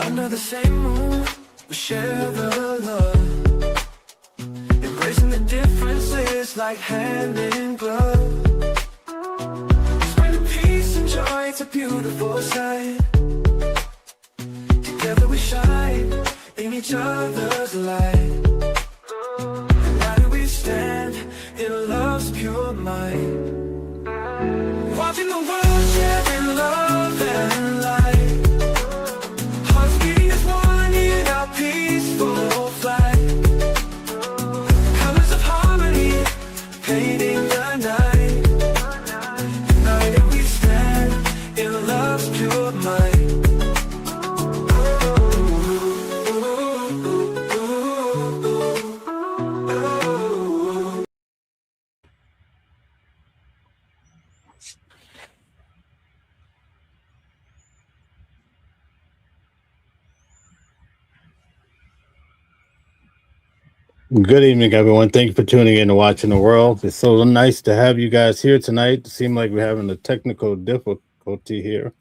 Under the same moon, we share the love. Embracing the differences like hand in glove. Spreading peace and joy, it's a beautiful sight. Together we shine in each other's light. United we stand in love's pure might. Watching the world share in love and light. Hearts beating as one in our peaceful flight. Colors of harmony painting the night. United we stand in love's pure might. Good evening, everyone. Thank you for tuning in and watching the world. It's so nice to have you guys here tonight. It seems like we're having a technical difficulty here.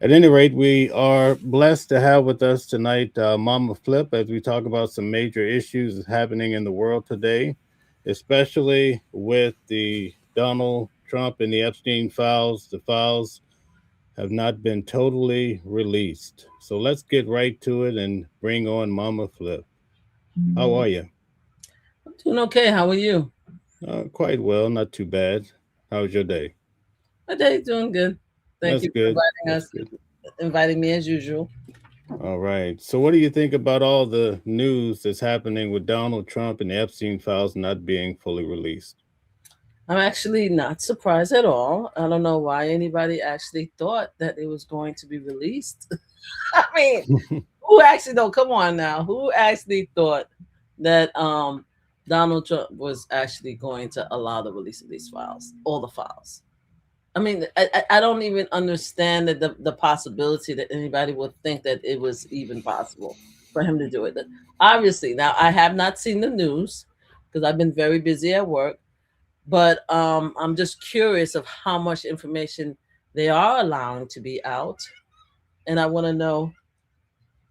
At any rate, we are blessed to have with us tonight Mama Flip as we talk about some major issues happening in the world today, especially with the Donald Trump and the Epstein files. The files have not been totally released. So let's get right to it and bring on Mama Flip. How are you? I'm doing okay. How are you? Quite well, not too bad. How was your day? My day's doing good. Thank That's you for good. inviting That's us, good. inviting me as usual. All right. So, what do you think about all the news that's happening with Donald Trump and the Epstein files not being fully released? I'm actually not surprised at all. I don't know why anybody actually thought that it was going to be released. I mean, who actually though? Come on now. Who actually thought that Donald Trump was actually going to allow the release of these files, all the files? I mean, I don't even understand that the possibility that anybody would think that it was even possible for him to do it. Obviously, now I have not seen the news because I've been very busy at work, but I'm just curious of how much information they are allowing to be out, and I want to know.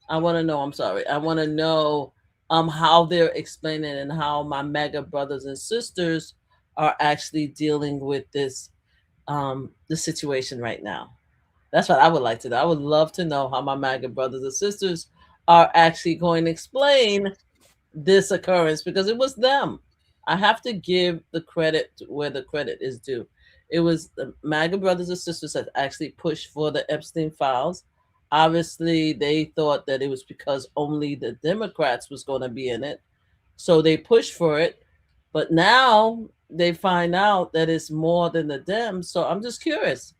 I'm sorry. I want to know how they're explaining and how my mega brothers and sisters are actually dealing with this the situation right now. That's what I would like to know. I would love to know how my MAGA brothers and sisters are actually going to explain this occurrence because it was them. I have to give the credit where the credit is due. It was the MAGA brothers and sisters that actually pushed for the Epstein files. Obviously, they thought that it was because only the Democrats was going to be in it. So they pushed for it. But now they find out that it's more than the Dems. So I'm just curious.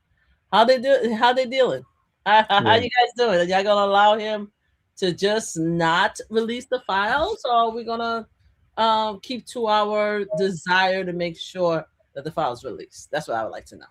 How they do? How they dealing? How Right. you guys doing? Are y'all gonna allow him to just not release the files, or are we gonna keep to our desire to make sure that the files released? That's what I would like to know.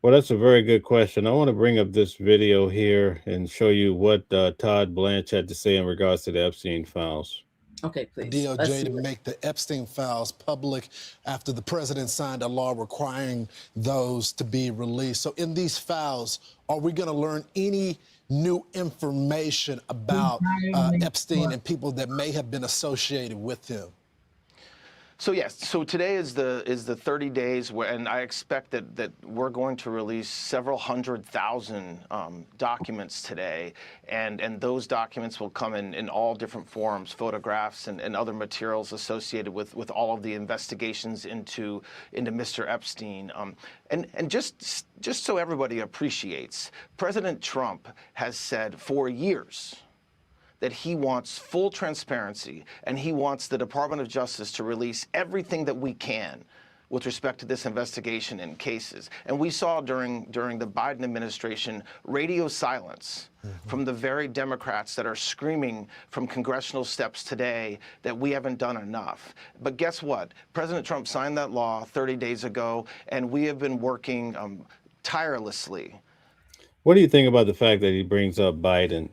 Well, that's a very good question. I want to bring up this video here and show you what Todd Blanche had to say in regards to the Epstein files. Okay, please. DOJ to make the Epstein files public after the president signed a law requiring those to be released. So in these files, are we going to learn any new information about Epstein and people that may have been associated with him? So yes, so today is the 30 days where, and I expect that we're going to release several 100,000 documents today, and those documents will come in all different forms, photographs and other materials associated with all of the investigations into Mr. Epstein. And just so everybody appreciates, President Trump has said for years that he wants full transparency and he wants the Department of Justice to release everything that we can with respect to this investigation and cases. And we saw during the Biden administration radio silence from the very Democrats that are screaming from congressional steps today that we haven't done enough. But guess what? President Trump signed that law 30 days ago, and we have been working tirelessly. What do you think about the fact that he brings up Biden?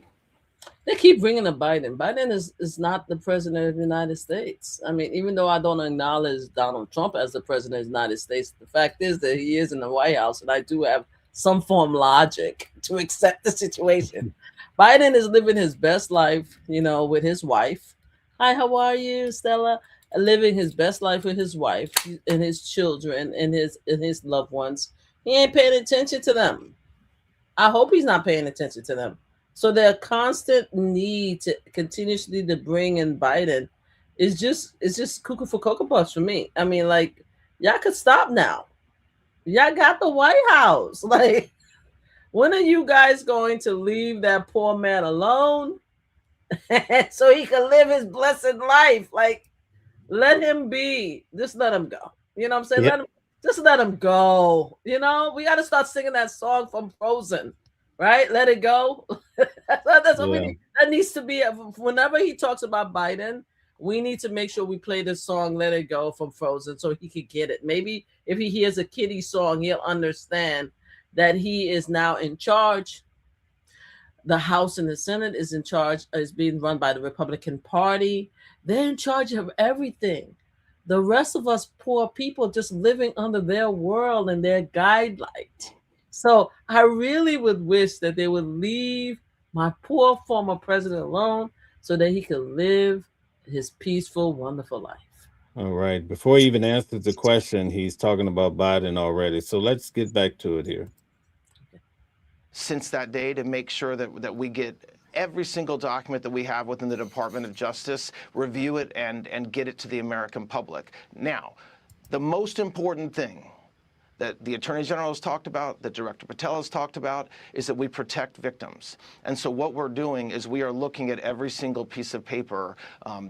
They keep bringing up Biden. Biden is not the president of the United States. I mean, even though I don't acknowledge Donald Trump as the president of the United States, the fact is that he is in the White House, and I do have some form of logic to accept the situation. Biden is living his best life, you know, with his wife. Hi, how are you, Stella? Living his best life with his wife and his children and his loved ones. He ain't paying attention to them. I hope he's not paying attention to them. So their constant need to continuously to bring in Biden is just cuckoo for cocoa puffs for me. I mean, like, y'all could stop now. Y'all got the White House. Like, when are you guys going to leave that poor man alone so he can live his blessed life? Like, let him be. Just let him go. You know what I'm saying? Yeah. Just let him go. You know, we got to start singing that song from Frozen, right? Let it go. That's what we need. That needs to be whenever he talks about Biden. We need to make sure we play this song "Let It Go" from Frozen so he could get it. Maybe if he hears a kiddie song, he'll understand that he is now in charge. The House and the Senate is in charge, is being run by the Republican Party. They're in charge of everything. The rest of us poor people just living under their world and their guidelines. So I really would wish that they would leave my poor former president alone so that he could live his peaceful, wonderful life. All right. Before he even answers the question, he's talking about Biden already. So let's get back to it here. Since that day, to make sure that we get every single document that we have within the Department of Justice, review it and get it to the American public. Now, the most important thing that the Attorney General has talked about, that Director Patel has talked about, is that we protect victims. And so what we're doing is we are looking at every single piece of paper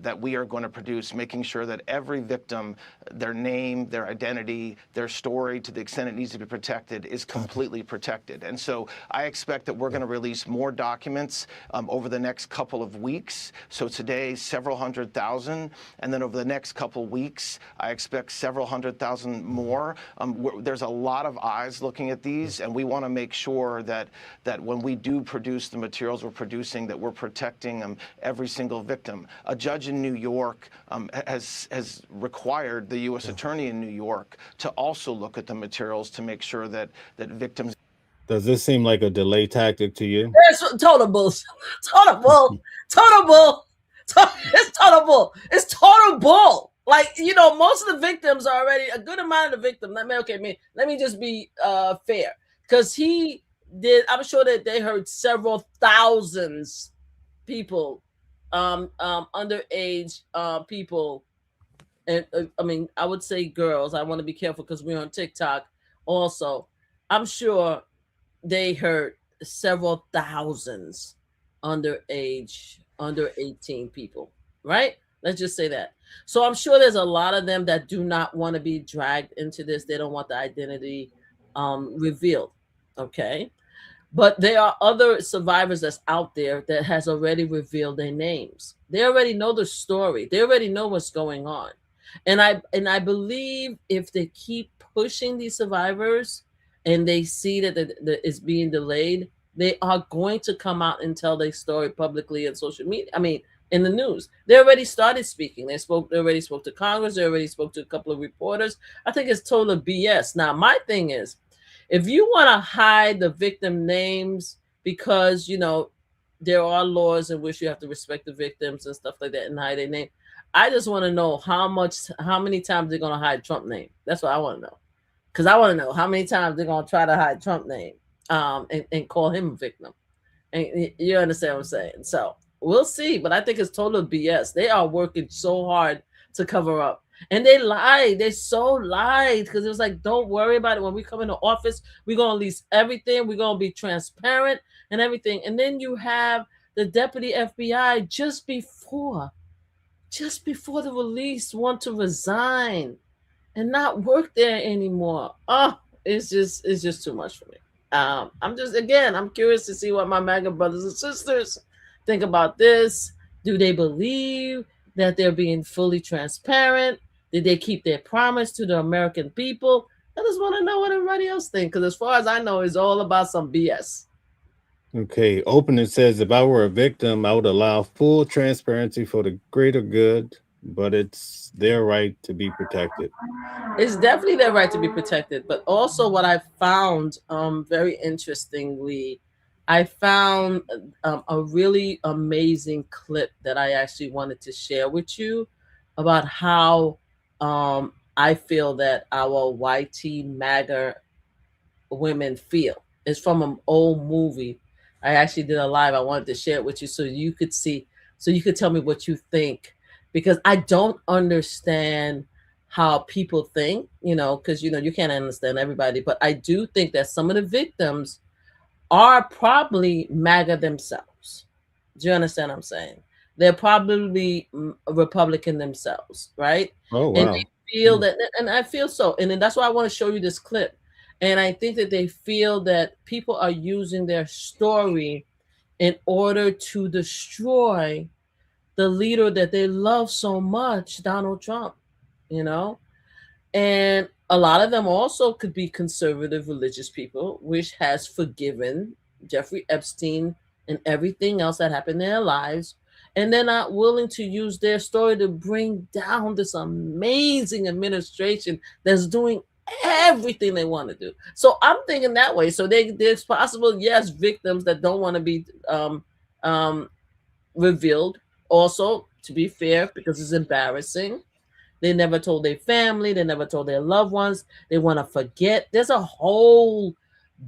that we are going to produce, making sure that every victim, their name, their identity, their story, to the extent it needs to be protected, is completely protected. And so I expect that we're going to release more documents over the next couple of weeks. So today, several 100,000, and then over the next couple of weeks, I expect several 100,000 more. There's a lot of eyes looking at these, and we want to make sure that when we do produce the materials we're producing, that we're protecting every single victim. A judge in New York has required the U.S. Attorney in New York to also look at the materials to make sure that victims. Does this seem like a delay tactic to you? It's total bullshit. Total bull. Total bull. It's total bull. It's total bull. Like, you know, most of the victims are already, a good amount of the victims. Let me just be fair. Because he did, I'm sure that they heard several thousands people, underage people. And I mean, I would say girls. I want to be careful because we're on TikTok also. I'm sure they heard several thousands underage, under 18 people, right? Let's just say that. So I'm sure there's a lot of them that do not want to be dragged into this. They don't want the identity revealed, okay? But there are other survivors that's out there that has already revealed their names. They already know the story. They already know what's going on. And I believe if they keep pushing these survivors and they see that it's being delayed, they are going to come out and tell their story publicly on social media. I mean, in the news. They already started speaking. They already spoke to Congress. They already spoke to a couple of reporters. I think it's total BS. Now, my thing is, if you want to hide the victim names because, you know, there are laws in which you have to respect the victims and stuff like that and hide their name, I just want to know how many times they're going to hide Trump name. That's what I want to know. Because I want to know how many times they're going to try to hide Trump name and call him a victim. And you understand what I'm saying? So we'll see. But I think it's total BS. They are working so hard to cover up. And they lied. They so lied because it was like, don't worry about it. When we come into office, we're going to release everything. We're going to be transparent and everything. And then you have the deputy FBI just before the release want to resign and not work there anymore. Oh, it's just too much for me. I'm curious to see what my MAGA brothers and sisters think about this. Do they believe that they're being fully transparent? Did they keep their promise to the American people? I just want to know what everybody else thinks, because as far as I know, it's all about some BS. Okay, opening says, if I were a victim, I would allow full transparency for the greater good, but it's their right to be protected. It's definitely their right to be protected. But also what I found very interestingly I found a really amazing clip that I actually wanted to share with you about how I feel that our YT MAGA women feel. It's from an old movie. I actually did a live. I wanted to share it with you so you could see, so you could tell me what you think, because I don't understand how people think, because you can't understand everybody, but I do think that some of the victims are probably MAGA themselves. Do you understand what I'm saying? They're probably Republican themselves, right? Oh And wow. they feel that, and I feel so. And then that's why I want to show you this clip. And I think that they feel that people are using their story in order to destroy the leader that they love so much, Donald Trump, you know? And a lot of them also could be conservative religious people, which has forgiven Jeffrey Epstein and everything else that happened in their lives. And they're not willing to use their story to bring down this amazing administration that's doing everything they want to do. So I'm thinking that way. So there's possible, yes, victims that don't want to be um, revealed. Also, to be fair, because it's embarrassing, they never told their family. They never told their loved ones. They want to forget. There's a whole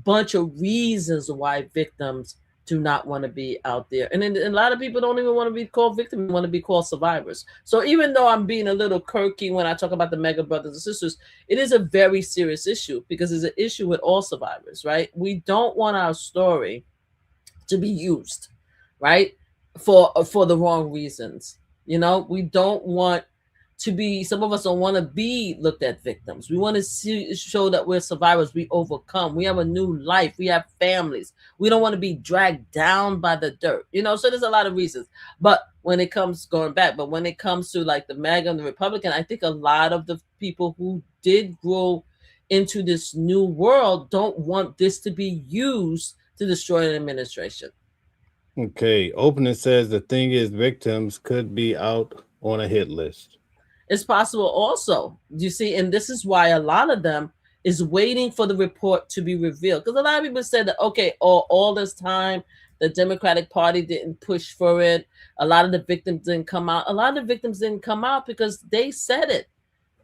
bunch of reasons why victims do not want to be out there. And then a lot of people don't even want to be called victims, they want to be called survivors. So even though I'm being a little quirky when I talk about the mega brothers and sisters, it is a very serious issue because it's an issue with all survivors, right? We don't want our story to be used, right? For the wrong reasons. We don't want to be, some of us don't want to be looked at victims. We want to show that we're survivors. We overcome. We have a new life. We have families. We don't want to be dragged down by the dirt. So there's a lot of reasons. But when it comes to like the MAGA and the Republican, I think a lot of the people who did grow into this new world don't want this to be used to destroy an administration. Okay. Opening says the thing is victims could be out on a hit list. It's possible also, you see, and this is why a lot of them is waiting for the report to be revealed. Because a lot of people said that, okay, all this time, the Democratic Party didn't push for it. A lot of the victims didn't come out. A lot of the victims didn't come out because they said it.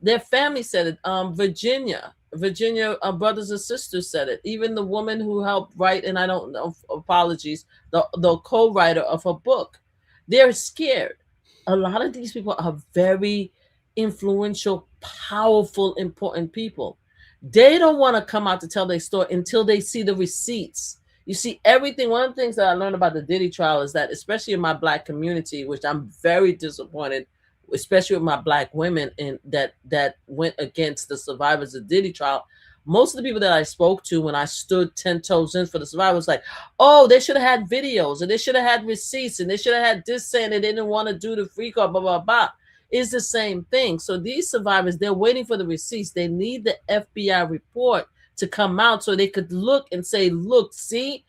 Their family said it. Virginia brothers and sisters said it. Even the woman who helped write, and I don't know, apologies, the co-writer of her book, they're scared. A lot of these people are very influential, powerful, important people. They don't want to come out to tell their story until they see the receipts. You see, everything. One of the things that I learned about the Diddy trial is that, especially in my Black community, which I'm very disappointed, especially with my Black women and that went against the survivors of Diddy trial, most of the people that I spoke to when I stood 10 toes in for the survivors, like, oh, they should have had videos and they should have had receipts and they should have had this saying they didn't want to do the free card, blah, blah, blah. Is the same thing. So these survivors, they're waiting for the receipts. They need the FBI report to come out so they could look and say, look, see,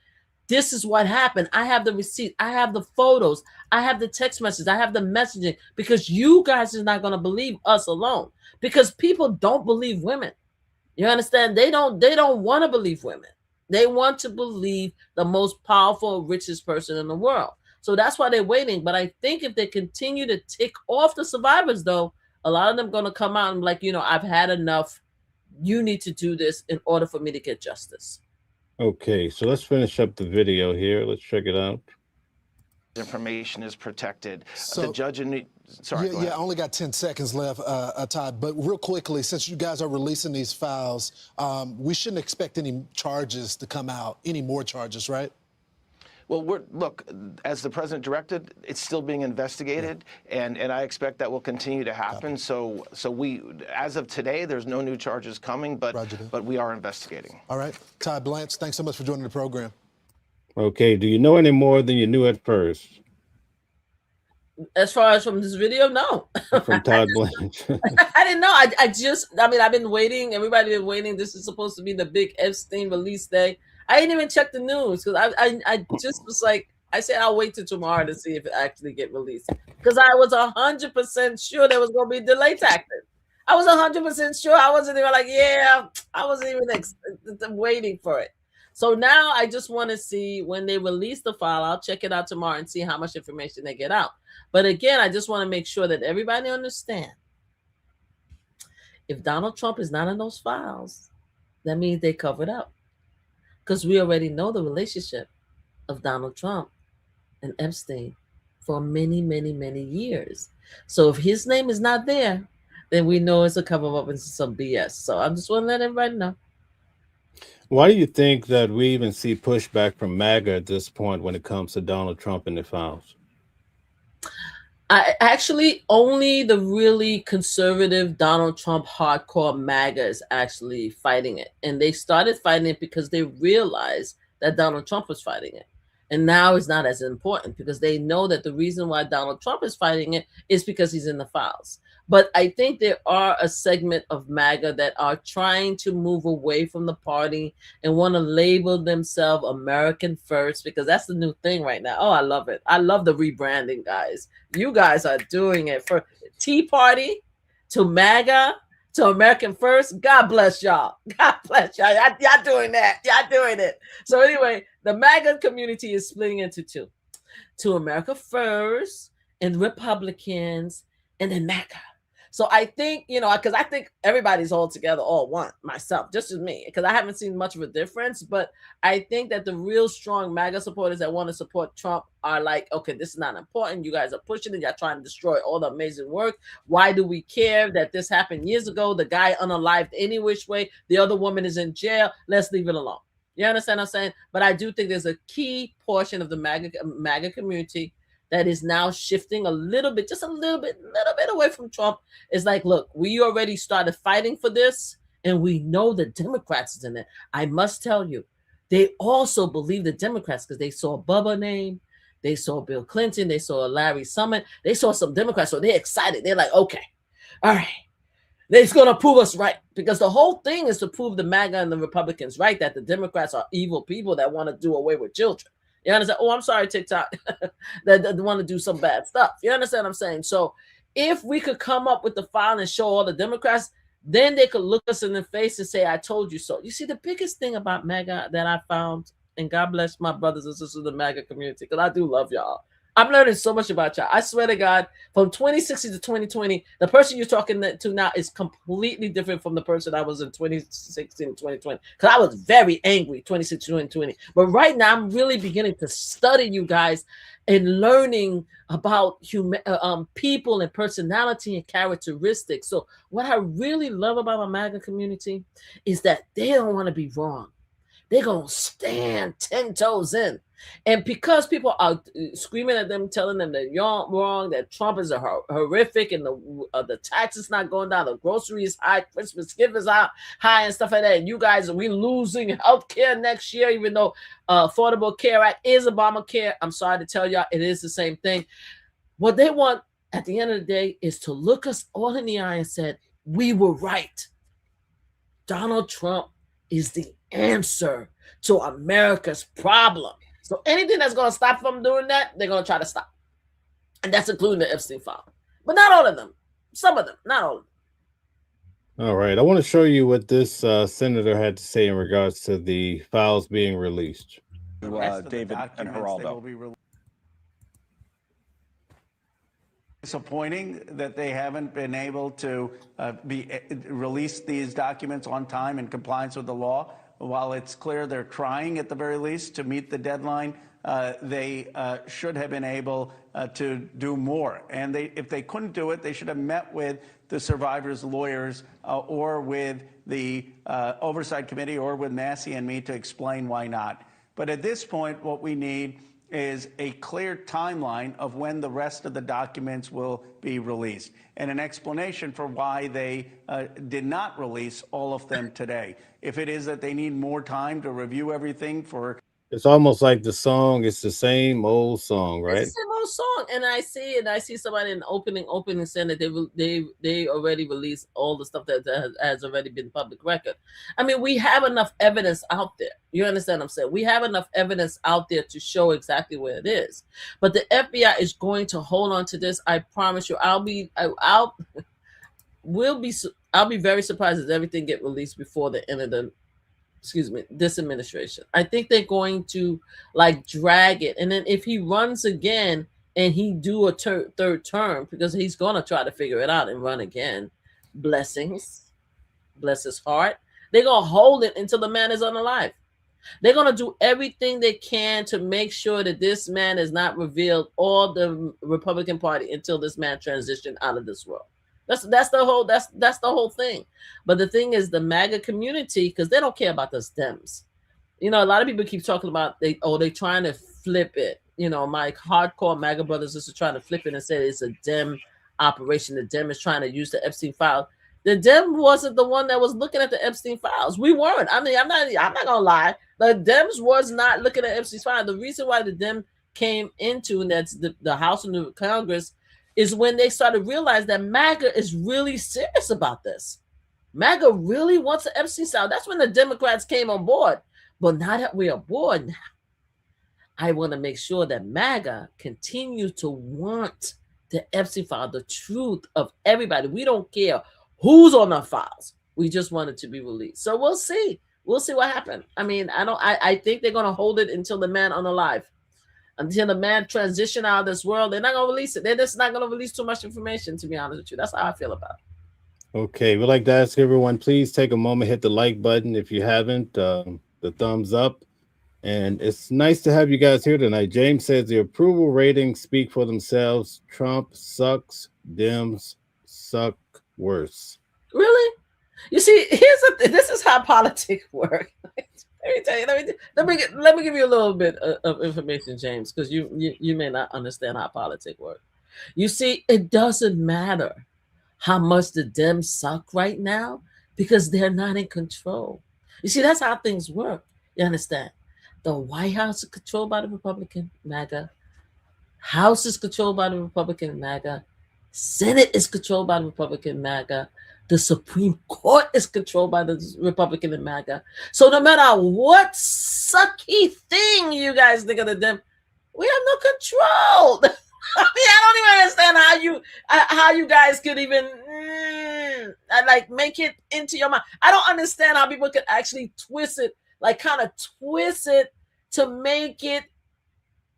this is what happened. I have the receipt. I have the photos. I have the text messages. I have the messaging, because you guys are not going to believe us alone, because people don't believe women. You understand? They don't want to believe women. They want to believe the most powerful, richest person in the world. So that's why they're waiting. But I think if they continue to tick off the survivors, though, a lot of them going to come out and be like, I've had enough. You need to do this in order for me to get justice. Okay, so let's finish up the video here. Let's check it out. Information is protected. So, the judge in sorry. I only got 10 seconds left, Todd. But real quickly, since you guys are releasing these files, we shouldn't expect any charges to come out, any more charges, right? Well, look, as the president directed, it's still being investigated, and I expect that will continue to happen. So we, as of today, there's no new charges coming, but we are investigating. All right, Todd Blanche, thanks so much for joining the program. Okay, do you know any more than you knew at first? As far as from this video, no. From Todd Blanche. I didn't know. I've been waiting. Everybody been waiting. This is supposed to be the big Epstein release day. I didn't even check the news because I just was like, I said I'll wait till tomorrow to see if it actually get released, because I was 100% sure there was going to be delay tactics. I was 100% sure. I wasn't even like, I wasn't even waiting for it. So now I just want to see when they release the file. I'll check it out tomorrow and see how much information they get out. But again, I just want to make sure that everybody understands. If Donald Trump is not in those files, that means they covered up. Because we already know the relationship of Donald Trump and Epstein for many, many, many years. So if his name is not there, then we know it's a cover up and some BS. So I just want to let everybody know. Why do you think that we even see pushback from MAGA at this point when it comes to Donald Trump and the files? I actually only the really conservative Donald Trump hardcore MAGA is actually fighting it. And they started fighting it because they realized that Donald Trump was fighting it. And now it's not as important because they know that the reason why Donald Trump is fighting it is because he's in the files. But I think there are a segment of MAGA that are trying to move away from the party and want to label themselves American first because that's the new thing right now. Oh, I love it. I love the rebranding, guys. You guys are doing it for Tea Party to MAGA to American First. God bless y'all. God bless y'all. Y'all doing that. Y'all doing it. So anyway, the MAGA community is splitting into two. To America First and Republicans and then MAGA. So I think, because I think everybody's all together, all one, myself, just as me, because I haven't seen much of a difference. But I think that the real strong MAGA supporters that want to support Trump are like, okay, this is not important. You guys are pushing it. You're trying to destroy all the amazing work. Why do we care that this happened years ago? The guy unalived any which way. The other woman is in jail. Let's leave it alone. You understand what I'm saying? But I do think there's a key portion of the MAGA community that is now shifting a little bit, just a little bit away from Trump. It's like, look, we already started fighting for this, and we know the Democrats is in it. I must tell you, they also believe the Democrats because they saw Bubba name, they saw Bill Clinton, they saw Larry Summit, they saw some Democrats, so they're excited. They're like, okay, all right, they're going to prove us right because the whole thing is to prove the MAGA and the Republicans right, that the Democrats are evil people that want to do away with children. You understand? Oh, I'm sorry, TikTok, that want to do some bad stuff. You understand what I'm saying? So if we could come up with the file and show all the Democrats, then they could look us in the face and say, I told you so. You see, the biggest thing about MAGA that I found, and God bless my brothers and sisters in the MAGA community, because I do love y'all. I'm learning so much about y'all. I swear to God, from 2016 to 2020, the person you're talking to now is completely different from the person I was in 2016 and 2020. Because I was very angry 2016 to 2020. But right now, I'm really beginning to study you guys and learning about people and personality and characteristics. So what I really love about my MAGA community is that they don't want to be wrong. They're going to stand 10 toes in. And because people are screaming at them, telling them that you're wrong, that Trump is horrific and the tax is not going down, the groceries high, Christmas gift is high and stuff like that. And you guys, we losing health care next year, even though Affordable Care Act is Obamacare. I'm sorry to tell y'all, it is the same thing. What they want at the end of the day is to look us all in the eye and said, we were right. Donald Trump is the answer to America's problem. So anything that's going to stop them doing that, they're going to try to stop. And that's including the Epstein file. But not all of them. Some of them, not all of them. All right. I want to show you what this senator had to say in regards to the files being released. David and Geraldo. Disappointing that they haven't been able to release these documents on time in compliance with the law. While it's clear they're trying at the very least to meet the deadline, they should have been able to do more. And if they couldn't do it, they should have met with the survivors' lawyers or with the Oversight Committee or with Massey and me to explain why not. But at this point, what we need is a clear timeline of when the rest of the documents will be released and an explanation for why they did not release all of them today. If it is that they need more time to review everything for... It's almost like the song, it's the same old song, right? It's the same old song. And I see somebody in opening saying that they already released all the stuff that has already been public record. I mean, we have enough evidence out there. You understand what I'm saying? We have enough evidence out there to show exactly where it is. But the FBI is going to hold on to this. I promise you. I'll be very surprised if everything get released before the end of this administration. I think they're going to like drag it, and then if he runs again and he do a third term, because he's gonna try to figure it out and run again. Blessings, bless his heart. They're gonna hold it until the man is unalive. They're gonna do everything they can to make sure that this man is not revealed or the Republican Party until this man transitioned out of this world. That's the whole thing. But the thing is, the MAGA community, because they don't care about those Dems. You know, a lot of people keep talking about they trying to flip it. You know, my hardcore MAGA brothers is trying to flip it and say it's a Dem operation. The Dem is trying to use the Epstein file. The Dem wasn't the one that was looking at the Epstein files. We weren't. I mean, I'm not gonna lie. The Dems was not looking at Epstein's file. The reason why the Dem came into, and that's the House and the Congress, is when they started to realize that MAGA is really serious about this. MAGA really wants the Epstein file. That's when the Democrats came on board. But now that we're aboard now, I want to make sure that MAGA continues to want the Epstein file, the truth of everybody. We don't care who's on the files. We just want it to be released. So we'll see. We'll see what happens. I mean, I think they're going to hold it until the man unalive. Until the man transition out of this world. They're not going to release it. They're just not going to release too much information, to be honest with you. That's how I feel about it. Okay, we'd like to ask everyone, please take a moment, hit the like button if you haven't, the thumbs up. And it's nice to have you guys here tonight. James says the approval ratings speak for themselves. Trump sucks. Dems suck worse. Really? You see, this is how politics work. Let me tell you. Let me give you a little bit of information, James, because you may not understand how politics work. You see, it doesn't matter how much the Dems suck right now because they're not in control. You see, that's how things work. You understand? The White House is controlled by the Republican MAGA. House is controlled by the Republican MAGA. Senate is controlled by the Republican MAGA. The Supreme Court is controlled by the Republican and MAGA. So no matter what sucky thing you guys think of the Dem, we have no control. I mean, I don't even understand how you guys could even like make it into your mind. I don't understand how people could actually twist it, like kind of twist it to make it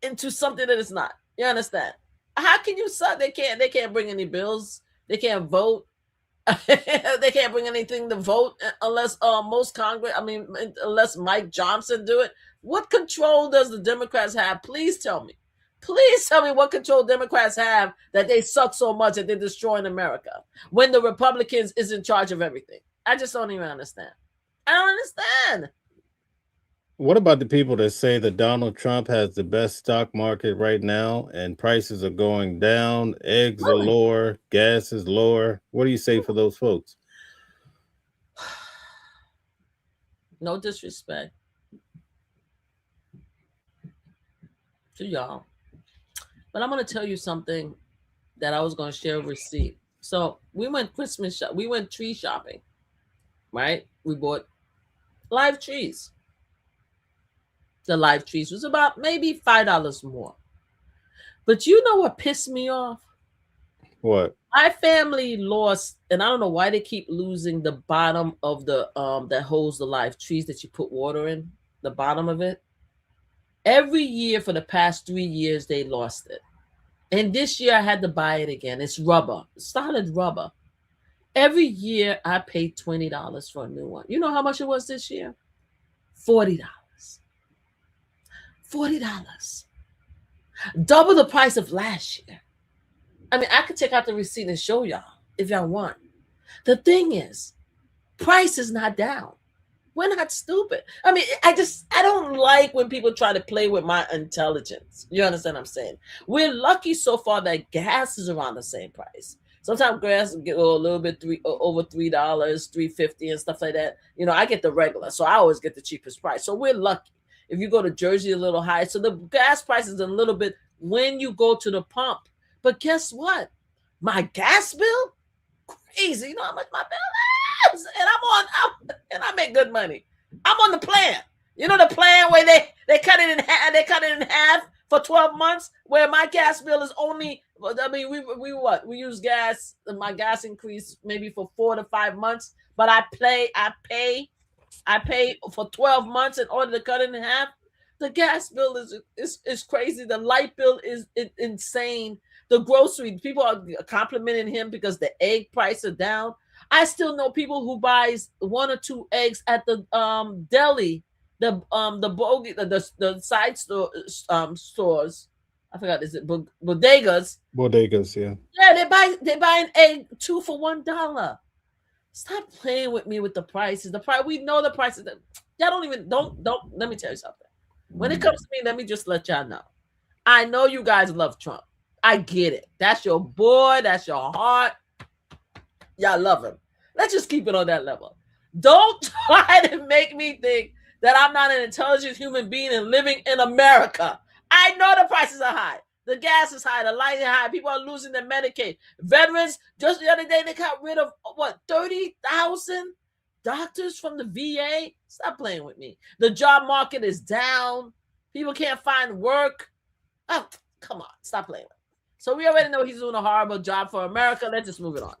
into something that it's not. You understand? How can you suck? They can't bring any bills. They can't vote. They can't bring anything to vote unless unless Mike Johnson do it. What control does the Democrats have? Please tell me. Please tell me what control Democrats have that they suck so much that they're destroying America when the Republicans is in charge of everything. I just don't even understand. I don't understand. What about the people that say that Donald Trump has the best stock market right now and prices are going down, eggs are lower, gas is lower? What do you say for those folks? No disrespect to y'all, but I'm going to tell you something that I was going to share a receipt. So we went we went tree shopping, right? We bought live trees. The live trees was about maybe $5 more. But you know what pissed me off? What? My family lost, and I don't know why they keep losing the bottom of the that holds the live trees that you put water in, the bottom of it. Every year for the past 3 years, they lost it. And this year I had to buy it again. It's rubber, solid rubber. Every year I paid $20 for a new one. You know how much it was this year? $40. $40. Double the price of last year. I mean, I could take out the receipt and show y'all if y'all want. The thing is, price is not down. We're not stupid. I mean, I don't like when people try to play with my intelligence. You understand what I'm saying? We're lucky so far that gas is around the same price. Sometimes gas get a little bit over $3, $3.50 and stuff like that. You know, I get the regular, so I always get the cheapest price. So we're lucky. If you go to Jersey, a little high. So the gas price is a little bit when you go to the pump. But guess what? My gas bill, crazy. You know how much my bill is? And I make good money. I'm on the plan. You know the plan where they cut it in half. They cut it in half for 12 months. Where my gas bill is only. I mean, we use gas. My gas increased maybe for 4 to 5 months. But I pay I pay for 12 months in order to cut it in half. The gas bill is crazy. The light bill is insane. The grocery, people are complimenting him because the egg price are down. I still know people who buys 1 or 2 eggs at the deli, the bogey, the side store stores. I forgot, is it bodegas? Bodegas, yeah. Yeah, they buy an egg 2 for $1. Stop playing with me with the prices. The price, we know the prices. Y'all don't. Let me tell you something. When it comes to me, let me just let y'all know. I know you guys love Trump. I get it. That's your boy. That's your heart. Y'all love him. Let's just keep it on that level. Don't try to make me think that I'm not an intelligent human being and living in America. I know the prices are high. The gas is high. The light is high. People are losing their Medicaid. Veterans, just the other day, they got rid of, 30,000 doctors from the VA? Stop playing with me. The job market is down. People can't find work. Oh, come on. Stop playing with me. So we already know he's doing a horrible job for America. Let's just move it on.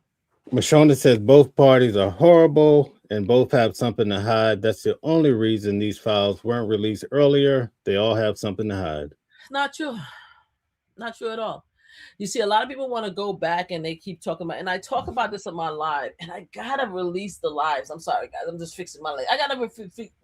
Mashonda says both parties are horrible and both have something to hide. That's the only reason these files weren't released earlier. They all have something to hide. Not true. Not true at all. You see, a lot of people want to go back and they keep talking about, and I talk about this on my live, and I gotta release the lives. I'm sorry, guys. I'm just fixing my leg. I gotta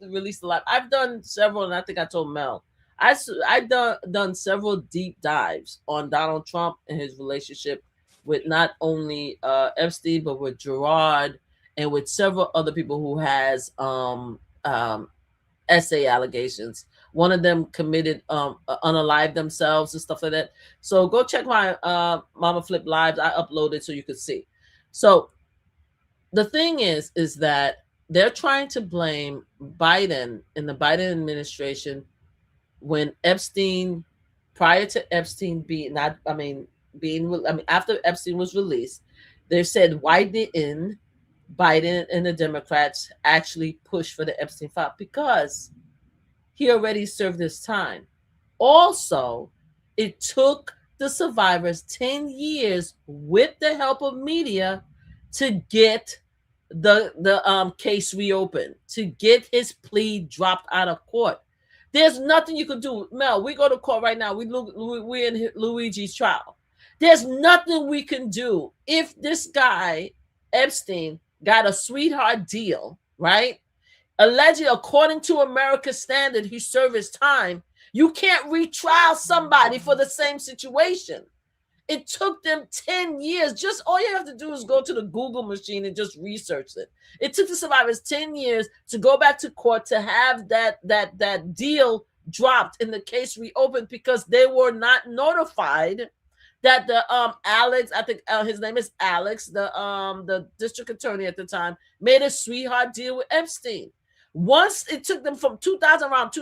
release the live. I've done several, and I think I told Mel. I've done several deep dives on Donald Trump and his relationship with not only Epstein, but with Gerard and with several other people who has essay allegations. One of them committed unalive themselves and stuff like that. So go check my Mama Flip lives. I uploaded so you could see. So the thing is that they're trying to blame Biden and the Biden administration when Epstein, prior to Epstein after Epstein was released, they said, why didn't Biden and the Democrats actually push for the Epstein file? Because he already served his time. Also, it took the survivors 10 years with the help of media to get the case reopened, to get his plea dropped out of court. There's nothing you could do. Mel, we go to court right now. We're in Luigi's trial. There's nothing we can do. If this guy, Epstein, got a sweetheart deal, right? Allegedly, according to America's standard, he served his time. You can't retrial somebody for the same situation. It took them 10 years. Just all you have to do is go to the Google machine and just research it. It took the survivors 10 years to go back to court to have that deal dropped and the case reopened because they were not notified that the Alex, I think his name is Alex, the district attorney at the time, made a sweetheart deal with Epstein. Once it took them from 2008,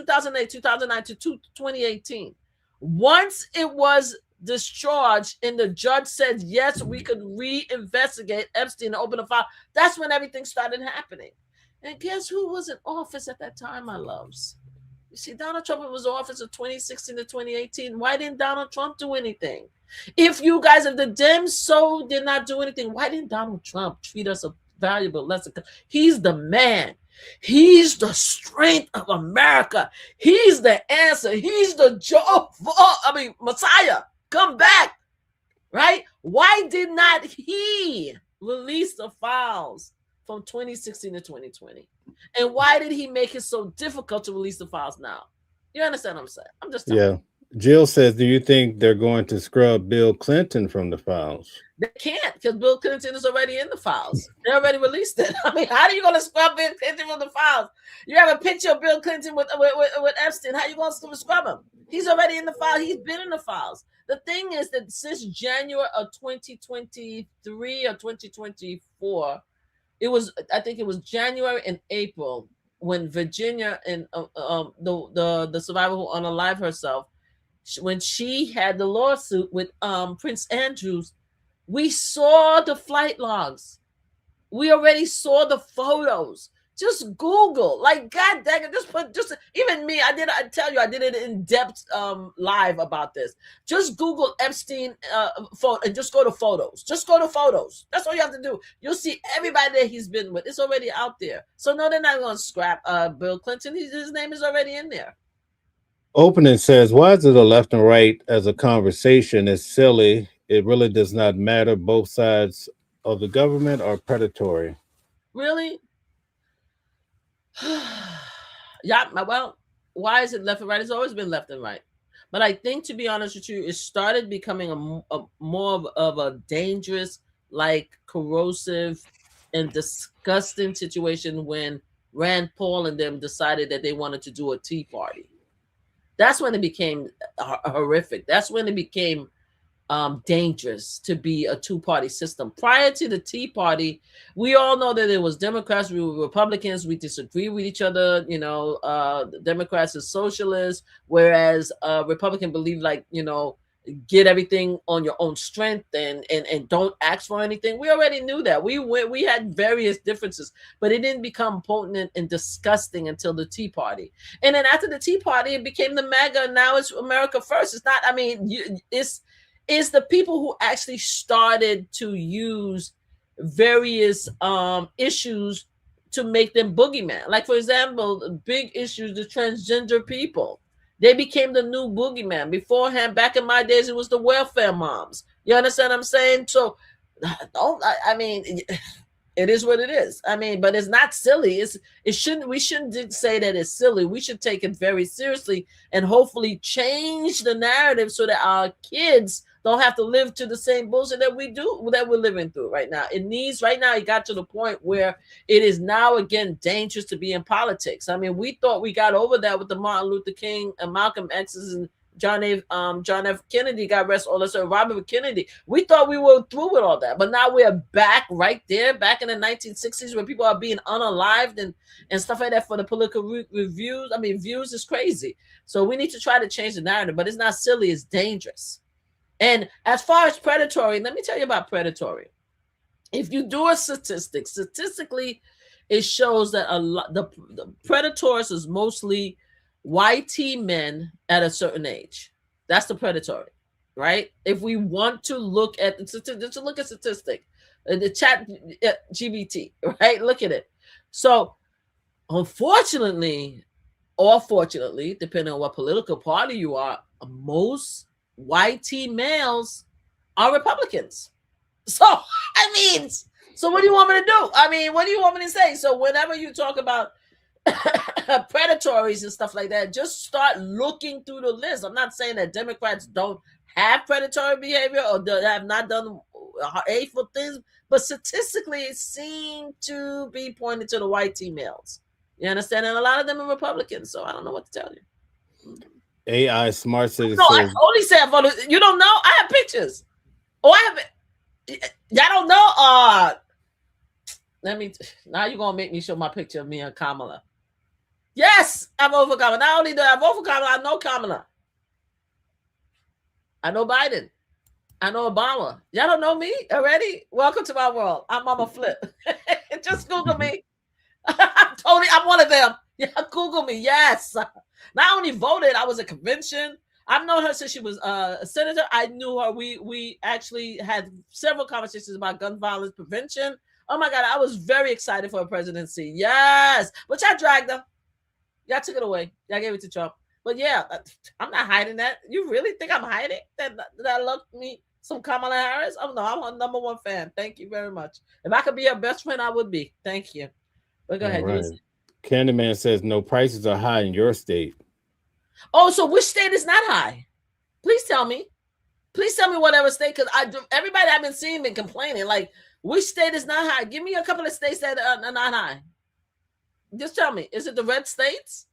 2009 to 2018. Once it was discharged and the judge said, yes, we could reinvestigate Epstein and open a file, that's when everything started happening. And guess who was in office at that time, my loves? You see, Donald Trump was in office of 2016 to 2018. Why didn't Donald Trump do anything? If the Dems so did not do anything, why didn't Donald Trump treat us a valuable lesson? He's the man. He's the strength of America. He's the answer. He's the Messiah. Come back, right? Why did not he release the files from 2016 to 2020? And why did he make it so difficult to release the files now? You understand what I'm saying? I'm just telling you. Jill says, do you think they're going to scrub Bill Clinton from the files? They can't, because Bill Clinton is already in the files. They already released it. I mean, how are you going to scrub Bill Clinton from the files? You have a picture of Bill Clinton with Epstein. How are you going to scrub him? He's already in the file. He's been in the files. The thing is that since January of 2023 or 2024, I think it was January and April when Virginia and the survivor who unalived herself, when she had the lawsuit with Prince Andrews, we saw the flight logs. We already saw the photos. Just Google, like, God dang it, just even me. I tell you, I did an in-depth live about this. Just Google Epstein photo and just go to photos. Just go to photos. That's all you have to do. You'll see everybody that he's been with. It's already out there. So no, they're not going to scrap Bill Clinton. His name is already in there. Opening says, why is it a left and right as a conversation is silly? It really does not matter. Both sides of the government are predatory. Really? Yeah, well, why is it left and right? It's always been left and right. But I think, to be honest with you, it started becoming a more of a dangerous, like, corrosive and disgusting situation when Rand Paul and them decided that they wanted to do a Tea Party. That's when it became horrific. That's when it became dangerous to be a two-party system. Prior to the Tea Party, we all know that it was Democrats, we were Republicans, we disagree with each other. You know, the Democrats are socialists, whereas Republican believe, like, you know, get everything on your own strength and don't ask for anything. We already knew that. We had various differences, but it didn't become potent and disgusting until the Tea Party. And then after the Tea Party, it became the MAGA, and now it's America First. It's not, I mean, it's the people who actually started to use various issues to make them boogeyman. Like, for example, big issues, the transgender people. They became the new boogeyman. Beforehand, back in my days, it was the welfare moms. You understand what I'm saying? So, I mean, it is what it is. I mean, but it's not silly. We shouldn't say that it's silly. We should take it very seriously and hopefully change the narrative so that our kids don't have to live to the same bullshit that we're living through right now. It got to the point where it is now again dangerous to be in politics. I mean, we thought we got over that with the Martin Luther King and Malcolm X's and John F. Kennedy got arrested, all this, Robert Kennedy. We thought we were through with all that, but now we're back right there, back in the 1960s, where people are being unalived and stuff like that for the political reviews. I mean, views is crazy. So we need to try to change the narrative, but it's not silly, it's dangerous. And as far as predatory, let me tell you about predatory. If you do a statistically, it shows that the predators is mostly YT men at a certain age. That's the predatory, right? If we want to look at statistic, the chat GBT, right? Look at it. So, unfortunately, or fortunately, depending on what political party you are, most YT males are Republicans. So, I mean, so what do you want me to do? I mean, what do you want me to say? So whenever you talk about predatories and stuff like that, just start looking through the list. I'm not saying that Democrats don't have predatory behavior or have not done hateful things, but statistically it seemed to be pointed to the YT males. You understand? And a lot of them are Republicans, so I don't know what to tell you. AI Smart City No, says, I only say I voted. You don't know? I have pictures. Oh, I have. Y'all don't know? Now you're gonna make me show my picture of me and Kamala. Yes, I vote for Kamala. Not only do I vote for Kamala, I know Kamala. I know Biden. I know Obama. Y'all don't know me already? Welcome to my world. I'm Mama Flip. Just Google me. I'm one of them. Yeah, Google me. Yes. Not only voted, I was at convention. I've known her since she was a senator. I knew her. We actually had several conversations about gun violence prevention. Oh my God, I was very excited for a presidency. Yes. But y'all dragged her. Y'all took it away. Y'all gave it to Trump. But yeah, I'm not hiding that. You really think I'm hiding that I love me some Kamala Harris? Oh no, I'm her number one fan. Thank you very much. If I could be her best friend, I would be. Thank you. But go ahead. Right. Candyman says no prices are high in your state. Oh, so which state is not high? Please tell me. Please tell me whatever state, because everybody I've been seeing been complaining. Like, which state is not high? Give me a couple of states that are not high. Just tell me. Is it the red states?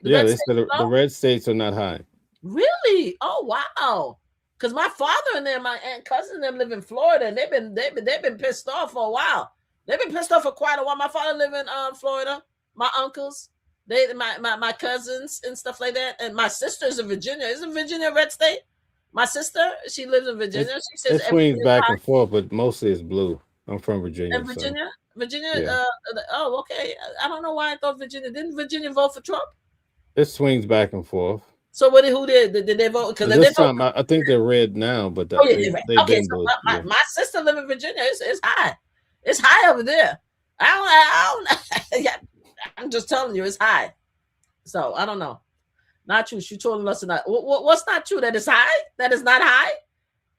The red states are not high. Really? Oh wow. Because my father and them, my aunt, cousin, them live in Florida, and they've been pissed off for a while. They've been pissed off for quite a while. My father live in Florida. My uncles, my cousins and stuff like that, and my sister's in Virginia. Isn't Virginia a red state? My sister, she lives in Virginia. She says it swings back and forth, but mostly it's blue. I'm from Virginia. In Virginia? Virginia. Yeah. Oh, okay. I don't know why I thought Virginia. Didn't Virginia vote for Trump? It swings back and forth. So what? Who did? Did they vote? Because they This vote. time, I think they're red now, but Oh yeah, right. they've Okay, been so both. Yeah. my sister live in Virginia. It's high. It's high over there. I don't. Yeah, I'm just telling you, it's high. So I don't know. Not true. She told us not. What's not true? That it's high. That is not high.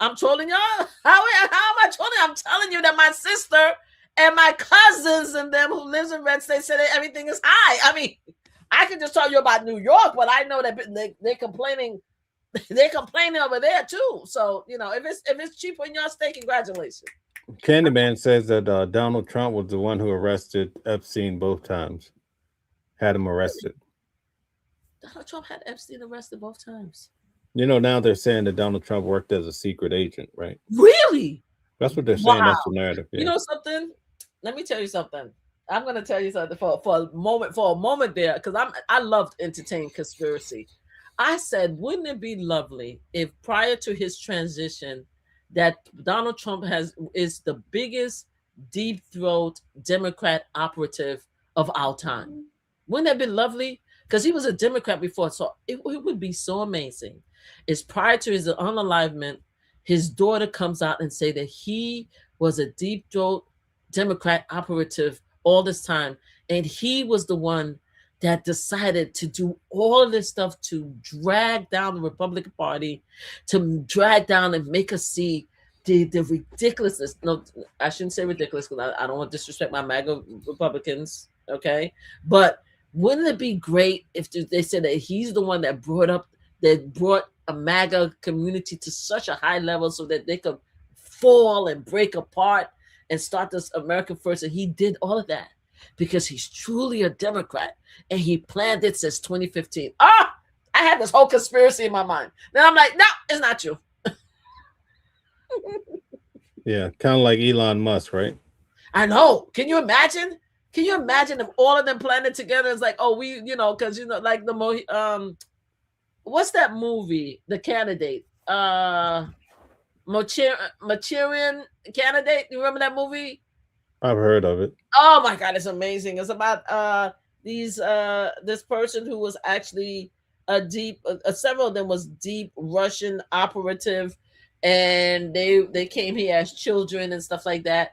I'm trolling y'all. How am I trolling? I'm telling you that my sister and my cousins and them who lives in red state say that everything is high. I mean, I can just tell you about New York, but I know that they're complaining. They're complaining over there too. So if it's cheaper in your state, congratulations. Candyman says that Donald Trump was the one who arrested Epstein both times. Had him arrested. Donald Trump had Epstein arrested both times. Now they're saying that Donald Trump worked as a secret agent, right? Really? That's what they're saying. Wow. That's the narrative. Yeah. You know something? Let me tell you something. I'm gonna tell you something for a moment there, because I loved entertaining conspiracy. I said, wouldn't it be lovely if prior to his transition, that Donald Trump is the biggest deep throat Democrat operative of our time? Wouldn't that be lovely? Because he was a Democrat before, so it would be so amazing. Is prior to his unalivement, his daughter comes out and say that he was a deep throat Democrat operative all this time, and he was the one that decided to do all of this stuff to drag down the Republican Party, to drag down and make us see the ridiculousness. No, I shouldn't say ridiculous, because I don't want to disrespect my MAGA Republicans, okay? But wouldn't it be great if they said that he's the one that brought a MAGA community to such a high level so that they could fall and break apart and start this America First? And he did all of that because he's truly a Democrat, and he planned it since 2015. I had this whole conspiracy in my mind. Then I'm like, no, it's not true. Yeah, kind of like Elon Musk, right? I know. Can you imagine? Can you imagine if all of them planned it together? It's like, oh, because like what's that movie? The Candidate, Manchurian Candidate. You remember that movie? I've heard of it. Oh my God, it's amazing. It's about this person who was actually several of them was deep Russian operative, and they came here as children and stuff like that.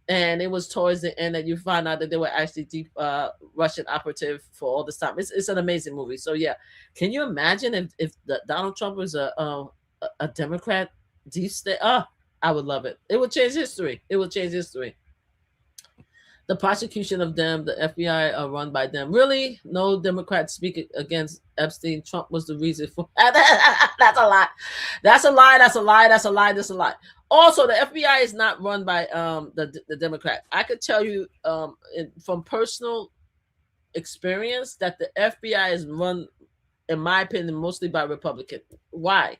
And it was towards the end that you find out that they were actually deep Russian operative for all this time. It's an amazing movie. So yeah, can you imagine if Donald Trump was a Democrat deep state? I would love it. It would change history. It would change history. The prosecution of them, the FBI are run by them. Really? No Democrats speak against Epstein. Trump was the reason for that's a lie. That's a lie. That's a lie. That's a lie. That's a lie. Also, the FBI is not run by the Democrat. I could tell you from personal experience that the FBI is run, in my opinion, mostly by Republicans. Why?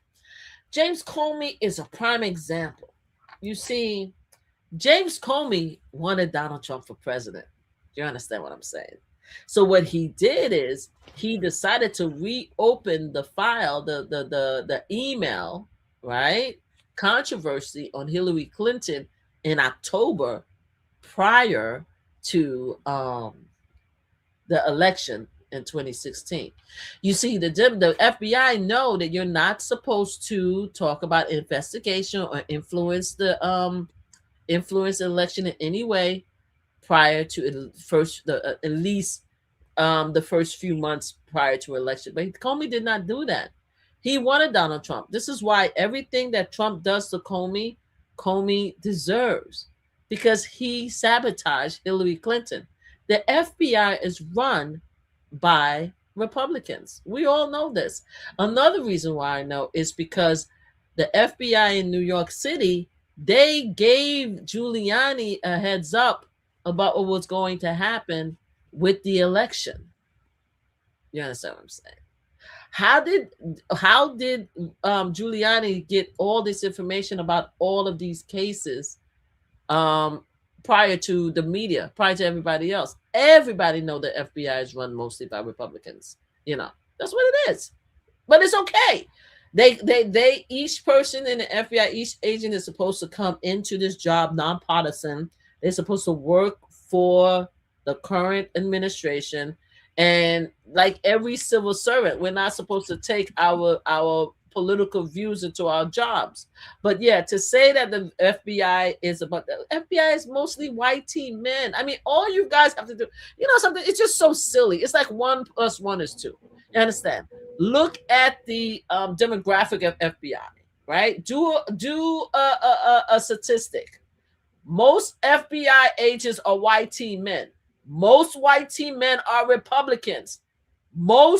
James Comey is a prime example. You see, James Comey wanted Donald Trump for president. Do you understand what I'm saying? So what he did is he decided to reopen the file, the email, right? Controversy on Hillary Clinton in October prior to the election in 2016. You see, the FBI know that you're not supposed to talk about investigation or influence the election in any way prior to at least the first few months prior to election. But Comey did not do that. He wanted Donald Trump. This is why everything that Trump does to Comey deserves, because he sabotaged Hillary Clinton. The FBI is run by Republicans. We all know this. Another reason why I know is because the FBI in New York City, they gave Giuliani a heads up about what was going to happen with the election. You understand what I'm saying? How did Giuliani get all this information about all of these cases prior to the media, prior to everybody else? Everybody know the FBI is run mostly by Republicans. That's what it is. But it's okay. They each person in the FBI, each agent is supposed to come into this job nonpartisan. They're supposed to work for the current administration. And like every civil servant, we're not supposed to take our political views into our jobs. But yeah, to say that the FBI is about the FBI is mostly white teen men. I mean, all you guys have to do, you know, something. It's just so silly. It's like 1 + 1 is 2. You understand? Look at the demographic of FBI. Right? Do a statistic. Most FBI agents are white teen men. Most white teen men are Republicans. A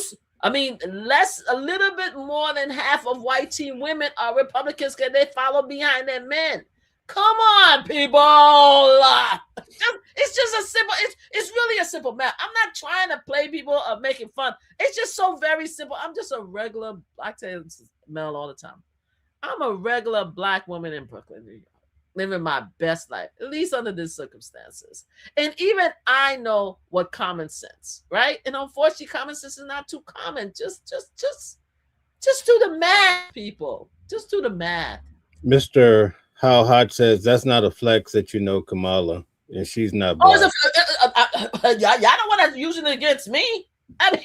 little bit more than half of white teen women are Republicans because they follow behind their men. Come on, people. It's just a simple, it's really a simple math. I'm not trying to play people or making fun. It's just so very simple. I'm just a regular, I tell you, Mel all the time. I'm a regular black woman in Brooklyn, New York, living my best life, at least under these circumstances. And even I know what common sense, right? And unfortunately, common sense is not too common. Just do the math, people. Just do the math. Mr. How Hot says that's not a flex that you know Kamala, and she's not black. Y'all don't want to use it against me. I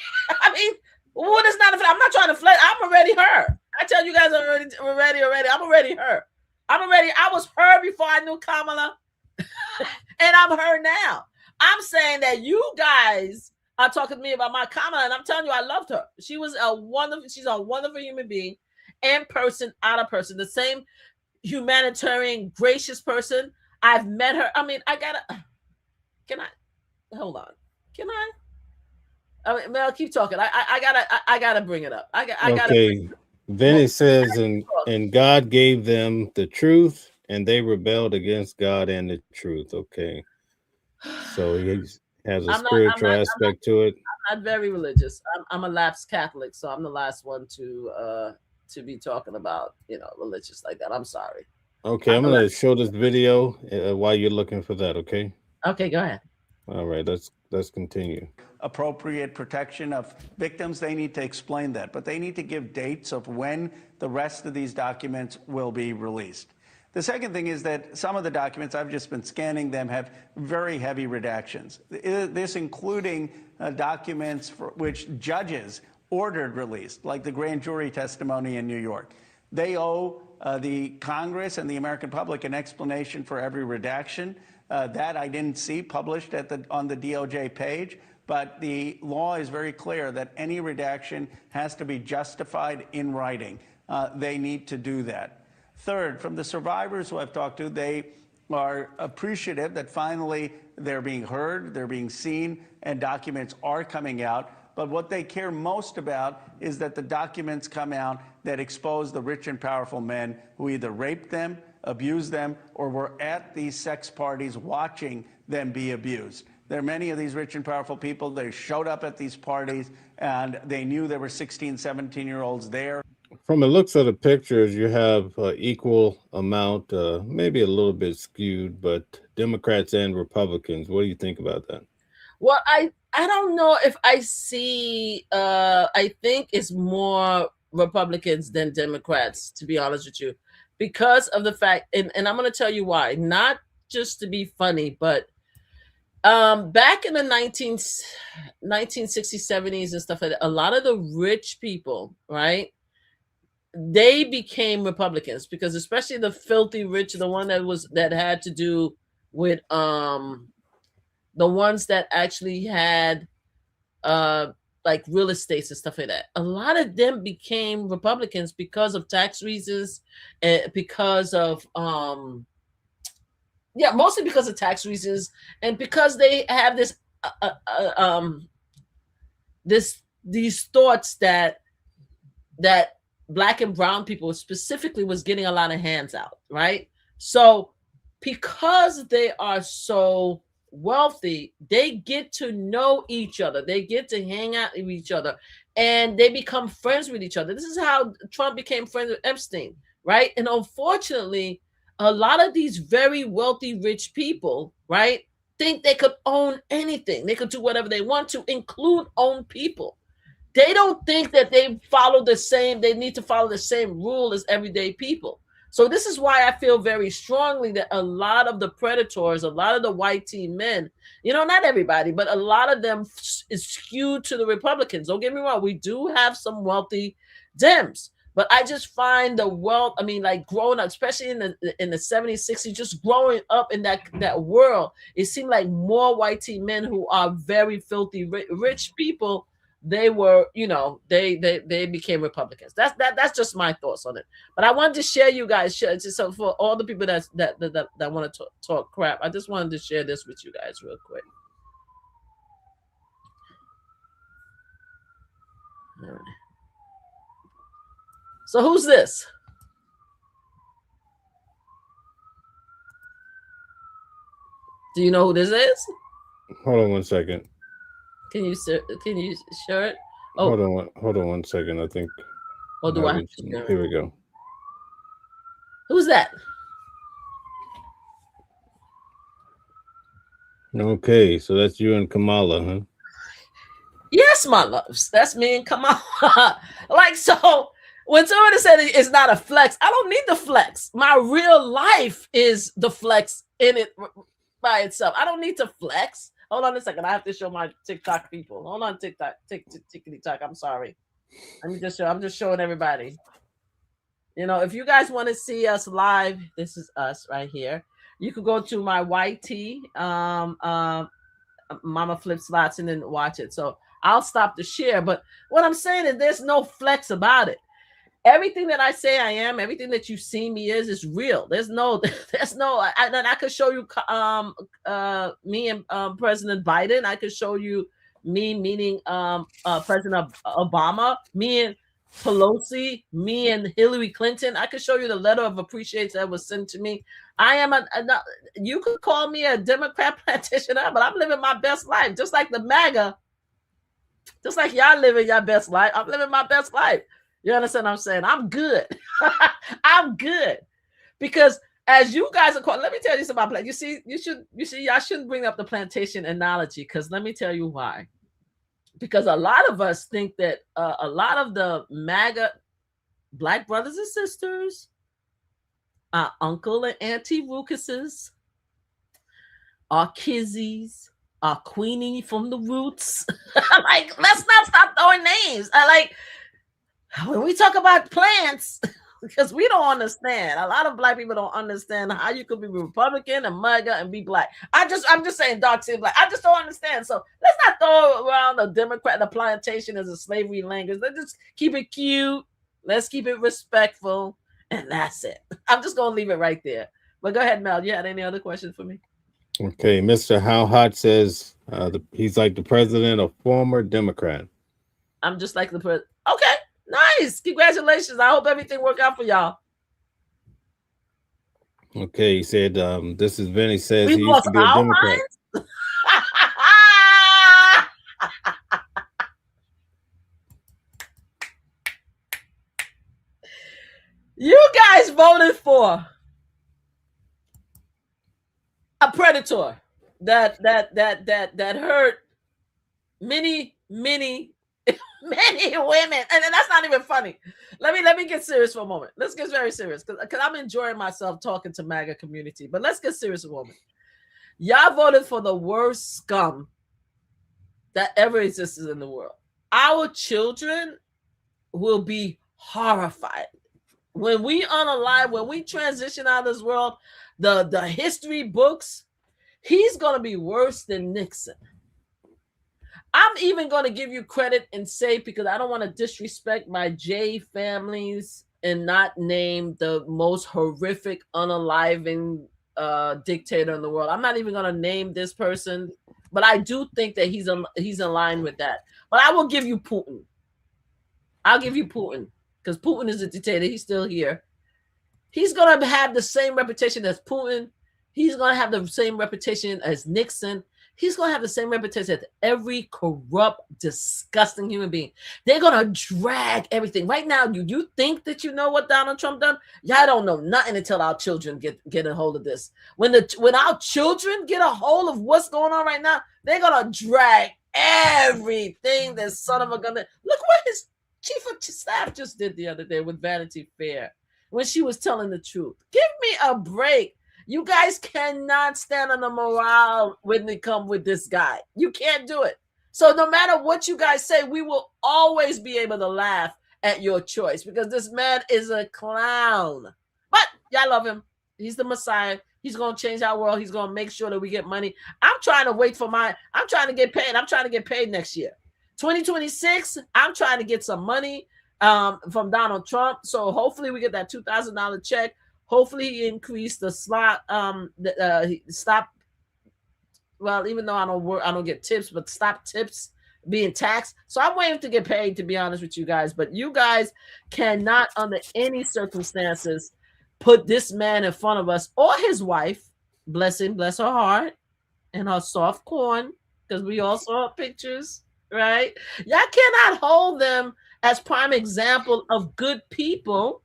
mean, what is not a flex? I'm not trying to flex. I'm already her. I tell you guys already. I'm already her. I was her before I knew Kamala, and I'm her now. I'm saying that you guys are talking to me about my Kamala, and I'm telling you, I loved her. She's a wonderful human being, in person, out of person. The same humanitarian, gracious person. I've met her. I mean, can I hold on? Can I mean, Mel, keep talking. I gotta bring it up. I gotta. Then it says, and God gave them the truth, and they rebelled against God and the truth. Okay. So he has a spiritual aspect to it. I'm not very religious. I'm a lapsed Catholic, so I'm the last one to be talking about, religious like that. I'm sorry. Okay, I'm going to show this video while you're looking for that, okay? Okay, go ahead. All right, let's continue. Appropriate protection of victims, they need to explain that, but they need to give dates of when the rest of these documents will be released. The second thing is that some of the documents, I've just been scanning them, have very heavy redactions. This including documents for which judges ordered released, like the grand jury testimony in New York. They owe the Congress and the American public an explanation for every redaction. That I didn't see published on the DOJ page. But the law is very clear that any redaction has to be justified in writing. They need to do that. Third, from the survivors who I've talked to, they are appreciative that finally they're being heard, they're being seen, and documents are coming out. But what they care most about is that the documents come out that expose the rich and powerful men who either raped them, abused them, or were at these sex parties watching them be abused. There are many of these rich and powerful people. They showed up at these parties, and they knew there were 16, 17-year-olds there. From the looks of the pictures, you have equal amount, maybe a little bit skewed, but Democrats and Republicans. What do you think about that? Well, I don't know if I see, I think it's more Republicans than Democrats, to be honest with you, because of the fact, and I'm going to tell you why, not just to be funny, but back in the 1960s, 70s and stuff like that, a lot of the rich people, right, they became Republicans because especially the filthy rich, the one that had to do with the ones that actually had like real estates and stuff like that. A lot of them became Republicans because of tax reasons and because of mostly because of tax reasons and because they have these thoughts that Black and brown people specifically was getting a lot of hands out, right? So because they are so wealthy, they get to know each other. They get to hang out with each other and they become friends with each other. This is how Trump became friends with Epstein, right? And unfortunately, a lot of these very wealthy, rich people, right, think they could own anything. They could do whatever they want to, include own people. They don't think that they need to follow the same rule as everyday people. So this is why I feel very strongly that a lot of the predators, a lot of the white team men, not everybody, but a lot of them is skewed to the Republicans. Don't get me wrong. We do have some wealthy Dems, but I just find the wealth, like growing up, especially in the 70s, 60s, just growing up in that world, it seemed like more white team men who are very filthy, rich people, they were, they became Republicans. That's just my thoughts on it. But I wanted to share you guys, so for all the people that want to talk crap, I just wanted to share this with you guys real quick. All right. So who's this? Do you know who this is? Hold on one second. Can you share it? Oh, hold on one second. I think. Or do I? Here we go. Who's that? Okay, so that's you and Kamala, huh? Yes, my loves. That's me and Kamala. So when somebody said it's not a flex, I don't need the flex. My real life is the flex in it by itself. I don't need to flex. Hold on a second. I have to show my TikTok people. Hold on, TikTok. I'm sorry. I'm just showing everybody. If you guys want to see us live, this is us right here. You could go to my YT, Mama Flip Slots, and then watch it. So I'll stop the share. But what I'm saying is there's no flex about it. Everything that I say I am, everything that you see me is real. I could show you me and President Biden. I could show you me meeting President Obama, me and Pelosi, me and Hillary Clinton. I could show you the letter of appreciation that was sent to me. I am you could call me a Democrat practitioner, but I'm living my best life, just like the MAGA, just like y'all living your best life. I'm living my best life. You understand what I'm saying? I'm good. I'm good. Because as you guys are called, let me tell you something about y'all shouldn't bring up the plantation analogy, because let me tell you why. Because a lot of us think that a lot of the MAGA Black brothers and sisters, our uncle and auntie Rucuses, our Kizzies, our Queenie from the Roots. Let's not stop throwing names. When we talk about plants, because we don't understand. A lot of Black people don't understand how you could be Republican and MAGA and be Black. I'm just saying dark skin Black. I just don't understand. So let's not throw around the plantation as a slavery language. Let's just keep it cute. Let's keep it respectful. And that's it. I'm just going to leave it right there. But go ahead, Mel. You had any other questions for me? Okay. Mr. How Hot says he's like the president, a former Democrat. I'm just like the president. Okay. Nice. Congratulations. I hope everything worked out for y'all. Okay. He said, this is Vinny says he used to be a Democrat. You guys voted for a predator that hurt many women, and that's not even funny. Let me get serious for a moment. Let's get very serious, because I'm enjoying myself talking to MAGA community. But let's get serious for a moment. Y'all voted for the worst scum that ever existed in the world. Our children will be horrified when we unalive, when we transition out of this world. The history books, he's gonna be worse than Nixon. I'm even going to give you credit and say, because I don't want to disrespect my J families and not name the most horrific, unaliving dictator in the world. I'm not even going to name this person, but I do think that he's in line with that. But I will give you Putin. I'll give you Putin, because Putin is a dictator. He's still here. He's going to have the same reputation as Putin. He's going to have the same reputation as Nixon. He's going to have the same reputation as every corrupt, disgusting human being. They're going to drag everything. Right now, you think that you know what Donald Trump done? Y'all don't know nothing until our children get a hold of this. When our children get a hold of what's going on right now, they're going to drag everything that son of a gun. Look what his chief of staff just did the other day with Vanity Fair. when she was telling the truth. Give me a break. You guys cannot stand on the morale when they come with this guy. You can't do it. So no matter what you guys say, we will always be able to laugh at your choice because this man is a clown. But y'all love him. He's the Messiah. He's going to change our world. He's going to make sure that we get money. I'm trying to wait for I'm trying to get paid. I'm trying to get paid next year. 2026, I'm trying to get some money from Donald Trump. So hopefully we get that $2,000 check. Hopefully he increased the slot, stop. Well, even though I don't get tips, but stop tips being taxed. So I'm waiting to get paid, to be honest with you guys. But you guys cannot, under any circumstances, put this man in front of us or his wife. Bless him, bless her heart, and her soft corn, because we all saw pictures, right? Y'all cannot hold them as prime example of good people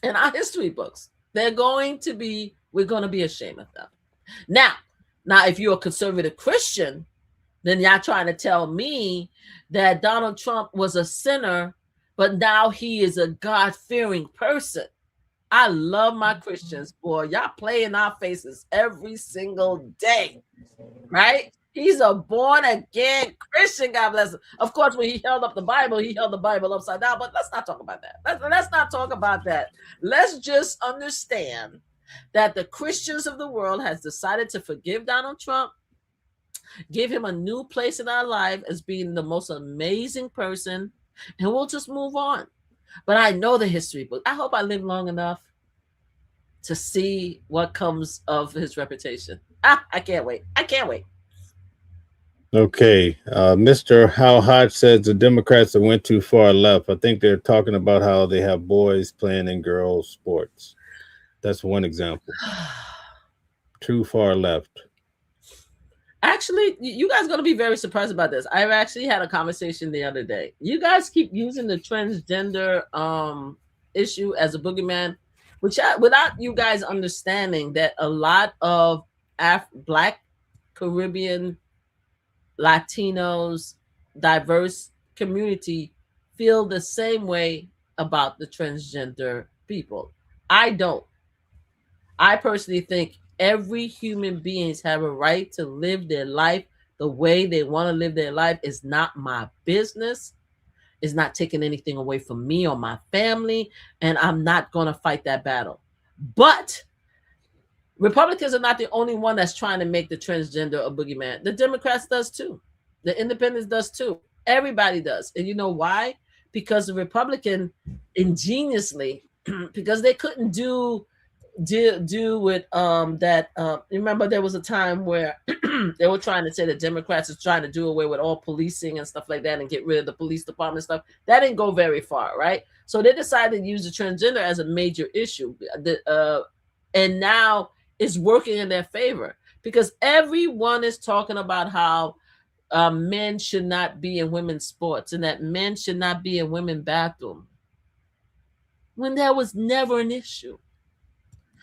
in our history books. We're going to be ashamed of them. Now, if you're a conservative Christian, then y'all trying to tell me that Donald Trump was a sinner, but now he is a God-fearing person. I love my Christians, boy. Y'all play in our faces every single day, right? He's a born-again Christian, God bless him. Of course, when he held up the Bible, he held the Bible upside down, but let's not talk about that. Let's not talk about that. Let's just understand that the Christians of the world has decided to forgive Donald Trump, give him a new place in our life as being the most amazing person, and we'll just move on. But I know the history book. I hope I live long enough to see what comes of his reputation. I can't wait. I can't wait. Okay. Mr. How Hot says the Democrats have went too far left. I think they're talking about how they have boys playing in girls' sports. That's one example. Too far left. Actually, you guys are going to be very surprised about this. I've actually had a conversation the other day. You guys keep using the transgender issue as a boogeyman, without you guys understanding that a lot of Black, Caribbean, Latinos, diverse community feel the same way about the transgender people. I don't. I personally think every human beings have a right to live their life the way they want to live their life. Is not my business. It's not taking anything away from me or my family, and I'm not going to fight that battle. But Republicans are not the only one that's trying to make the transgender a boogeyman. The Democrats does too. The Independents does too. Everybody does. And you know why? Because the Republican ingeniously, because they couldn't do with that. Remember, there was a time where they were trying to say the Democrats is trying to do away with all policing and stuff like that and get rid of the police department stuff. That didn't go very far, right? So they decided to use the transgender as a major issue, and now it's working in their favor because everyone is talking about how men should not be in women's sports and that men should not be in women's bathroom when that was never an issue.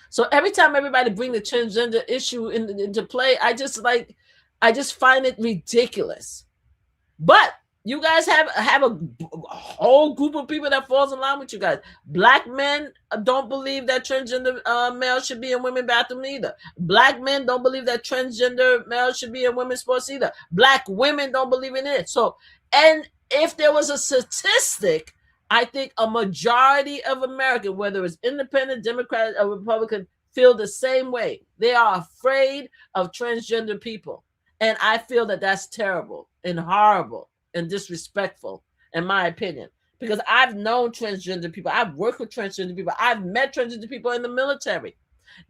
So every time everybody bring the transgender issue into play, I just find it ridiculous. But you guys have a whole group of people that falls in line with you guys. Black men don't believe that transgender males should be in women's bathroom either. Black men don't believe that transgender males should be in women's sports either. Black women don't believe in it. So, and if there was a statistic, I think a majority of Americans, whether it's independent, Democrat, or Republican, feel the same way. They are afraid of transgender people. And I feel that that's terrible and horrible and disrespectful, in my opinion. Because I've known transgender people. I've worked with transgender people. I've met transgender people in the military.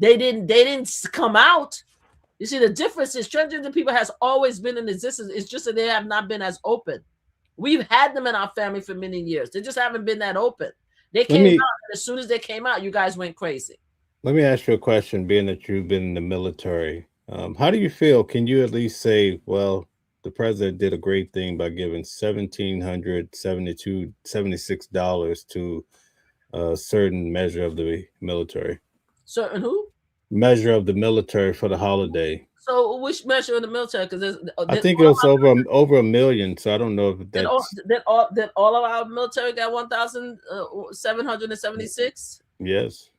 They didn't come out. You see, the difference is transgender people has always been in existence. It's just that they have not been as open. We've had them in our family for many years. They just haven't been that open. They came out, and as soon as they came out, you guys went crazy. Let me ask you a question, being that you've been in the military. How do you feel? Can you at least say, well, the president did a great thing by giving $1,776 to a certain measure of the military? Certain who? Measure of the military for the holiday. So which measure of the military? Because I think it was over $1 million. So I don't know if that's did all of our military got 1,776. Yes.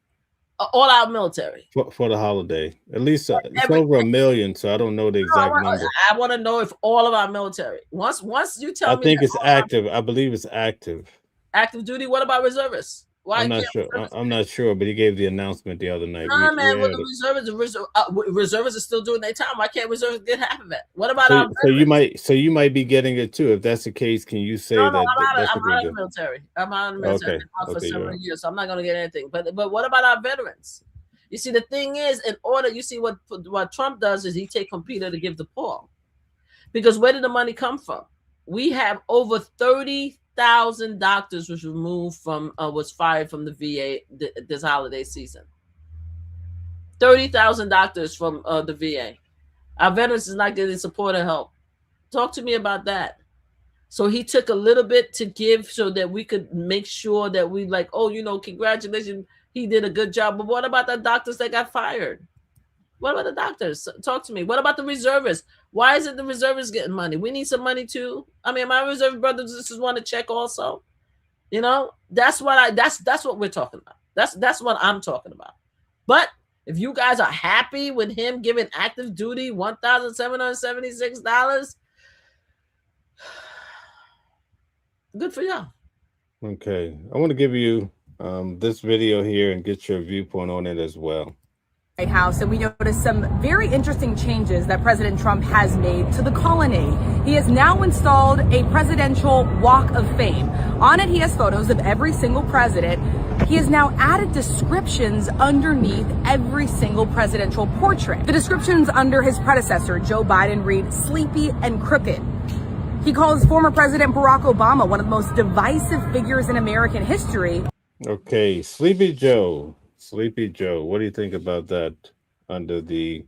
All our military. For the holiday. At least it's Every, over 1 million, so I don't know the exact number. I want to know if all of our military. Once you tell I me think it's active. I believe it's active. Active duty. What about reservists? Why I'm not sure. I'm not sure, but he gave the announcement the other night. Nah, man, with the reservists are still doing their time. Why can't reservists get half of it? What about our veterans? So you might be getting it too. If that's the case, can you say that? I'm out of the military. I'm out of the military. Okay. I've been out for several years, so I'm not going to get anything. But what about our veterans? You see, the thing is, in order, you see what Trump does is he take from Peter to give to Paul, because where did the money come from? We have over 30,000 doctors was removed from was fired from the VA this holiday season. 30,000 doctors from the VA. Our veterans is not getting support or help. Talk to me about that. So he took a little bit to give so that we could make sure that we like, oh, you know, congratulations, he did a good job. But what about the doctors that got fired? What about the doctors? Talk to me. What about the reservists? Why isn't the reservists getting money? We need some money too. I mean, my reserve brothers and sisters want to check also. You know, that's what we're talking about. That's what I'm talking about. But if you guys are happy with him giving active duty $1,776, good for y'all. Okay, I want to give you this video here and get your viewpoint on it as well. White House, and we noticed some very interesting changes that President Trump has made to the colonnade. He has now installed a presidential walk of fame. On it, he has photos of every single president. He has now added descriptions underneath every single presidential portrait. The descriptions under his predecessor, Joe Biden, read sleepy and crooked. He calls former President Barack Obama one of the most divisive figures in American history. Okay, Sleepy Joe. Sleepy Joe, what do you think about that under the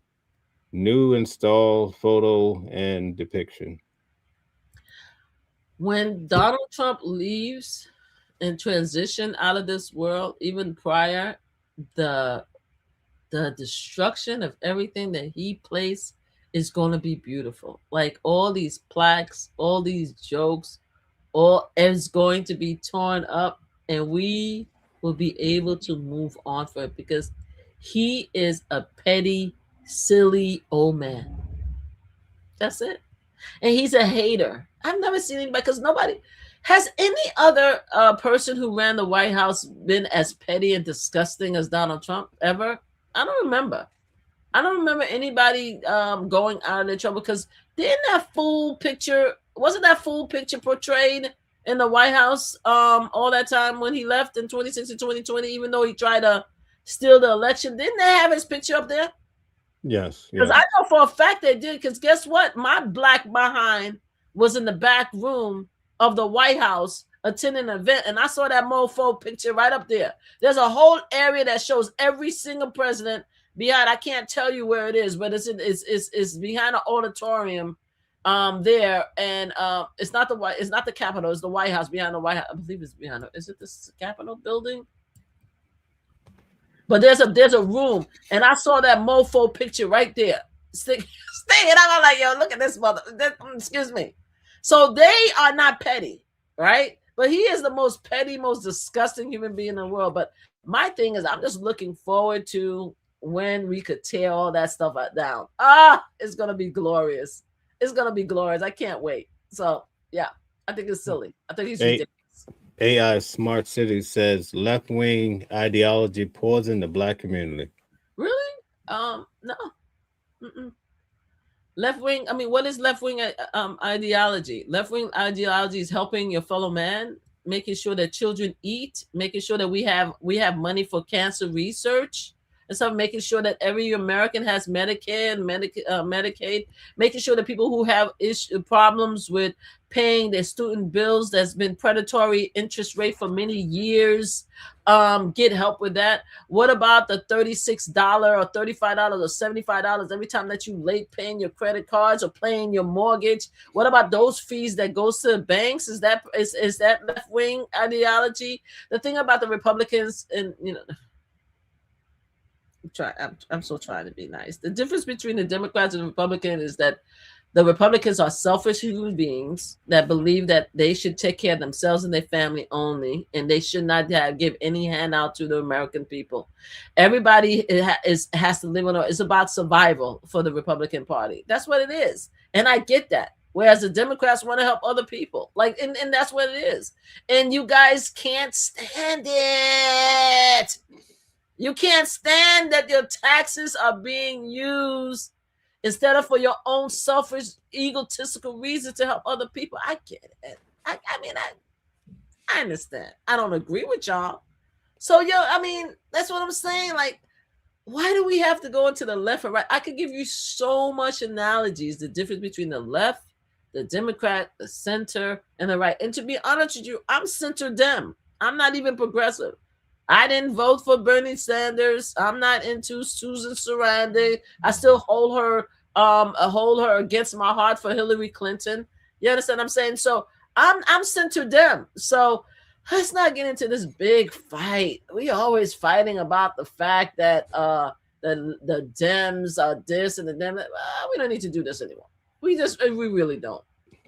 new install photo and depiction? When Donald Trump leaves and transition out of this world, even prior, the destruction of everything that he placed is going to be beautiful. Like all these plaques, all these jokes, all is going to be torn up, and we will be able to move on for it because he is a petty, silly old man. That's it. And he's a hater. I've never seen anybody, because nobody has any other person who ran the White House been as petty and disgusting as Donald Trump ever. I don't remember anybody going out of their trouble, because wasn't that fool picture portrayed in the White House all that time when he left in 2016, 2020, even though he tried to steal the election? Didn't they have his picture up there? Yes. Because I know for a fact they did, because guess what? My black behind was in the back room of the White House attending an event, and I saw that mofo picture right up there. There's a whole area that shows every single president behind. I can't tell you where it is, but it's behind an auditorium there, and it's not the Capitol, it's the White House, behind the White House. I believe it's behind it. Is it the Capitol building? But there's a room, and I saw that mofo picture right there. Staying, I'm like, yo, look at this mother. Excuse me. So they are not petty, right? But he is the most petty, most disgusting human being in the world. But my thing is, I'm just looking forward to when we could tear all that stuff down. It's gonna be glorious. It's gonna be glorious. I can't wait. So yeah, I think it's silly. I think he's ridiculous. AI Smart City says left-wing ideology poison the black community. Really? No. Left-wing. I mean, what is left-wing ideology? Left-wing ideology is helping your fellow man, making sure that children eat, making sure that we have money for cancer research, and so making sure that every American has Medicare and Medicaid, making sure that people who have problems with paying their student bills that's been predatory interest rate for many years, get help with that. What about the $36 or $35 or $75 every time that you late paying your credit cards or paying your mortgage? What about those fees that goes to the banks? Is that left-wing ideology? The thing about the Republicans, and I'm still trying to be nice. The difference between the Democrats and the Republicans is that The Republicans are selfish human beings that believe that they should take care of themselves and their family only, and they should not give any handout to the American people. Everybody has to live on. It's about survival for the Republican Party. That's what it is, and I get that. Whereas the Democrats want to help other people, like, and that's what it is. And you guys can't stand it. You can't stand that your taxes are being used instead of for your own selfish, egotistical reasons to help other people. I get it. I mean, I understand. I don't agree with y'all. So, I mean, that's what I'm saying. Like, why do we have to go into the left and right? I could give you so much analogies, the difference between the left, the Democrat, the center, and the right. And to be honest with you, I'm center Dem. I'm not even progressive. I didn't vote for Bernie Sanders. I'm not into Susan Sarandon. I still hold her against my heart for Hillary Clinton. You understand what I'm saying? So I'm center Dem. So let's not get into this big fight. We always fighting about the fact that the Dems are this and the Dems. We don't need to do this anymore. We really don't.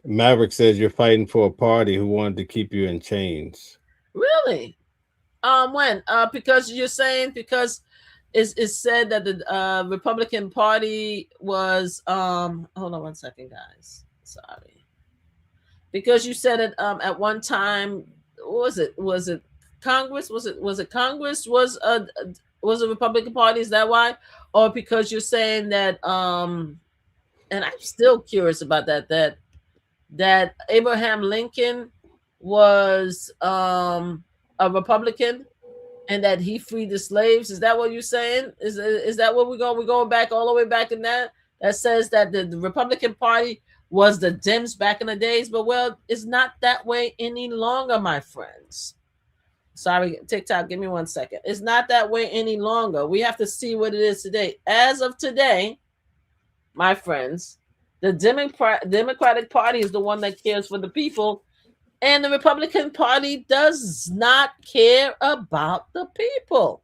Maverick says you're fighting for a party who wanted to keep you in chains. Really? When? Because you're saying because it's said that the Republican Party was hold on one second, guys. Sorry. Because you said it at one time. Was it Congress? Was it Congress was a Republican Party? Is that why? Or because you're saying that and I'm still curious about that Abraham Lincoln was a Republican and that he freed the slaves. Is that what you're saying? Is that what we're going back all the way back in that says that the Republican Party was the Dems back in the days? But well, it's not that way any longer, my friends. Sorry, TikTok, give me 1 second. It's not that way any longer. We have to see what it is today. As of today, my friends, the Democratic Party is the one that cares for the people, and the Republican Party does not care about the people.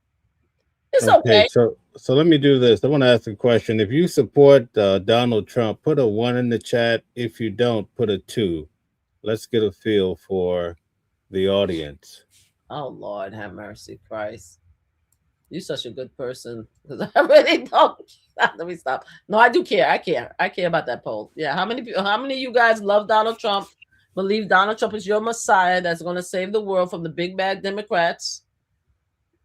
It's okay. So let me do this. I want to ask a question. If you support Donald Trump, put a 1 in the chat. If you don't, put a 2. Let's get a feel for the audience. Oh, Lord, have mercy, Christ. You're such a good person. Because I really don't. Let me stop. No, I do care. I care about that poll. Yeah. How many of you guys love Donald Trump? Believe Donald Trump is your Messiah that's going to save the world from the big bad Democrats?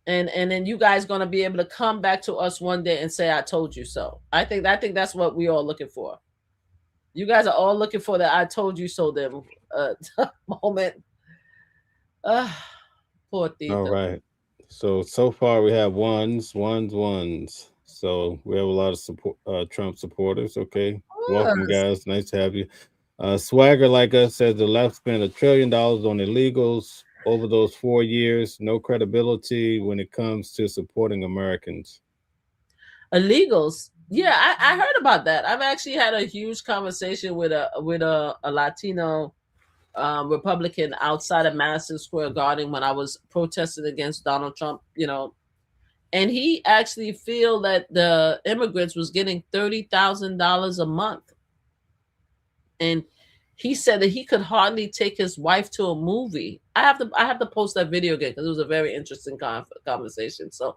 And then you guys going to be able to come back to us one day and say, I told you so. I think that's what we all looking for. You guys are all looking for that I told you so then moment. Poor Tito. All right. So far we have ones. So we have a lot of support, Trump supporters. Okay. Welcome, guys. Nice to have you. Swagger like us says the left spent $1 trillion on illegals over those 4 years. No credibility when it comes to supporting Americans. Illegals. Yeah, I heard about that. I've actually had a huge conversation with a Latino Republican outside of Madison Square Garden when I was protesting against Donald Trump, and he actually feel that the immigrants was getting $30,000 a month. And he said that he could hardly take his wife to a movie. I have to post that video again because it was a very interesting conversation. So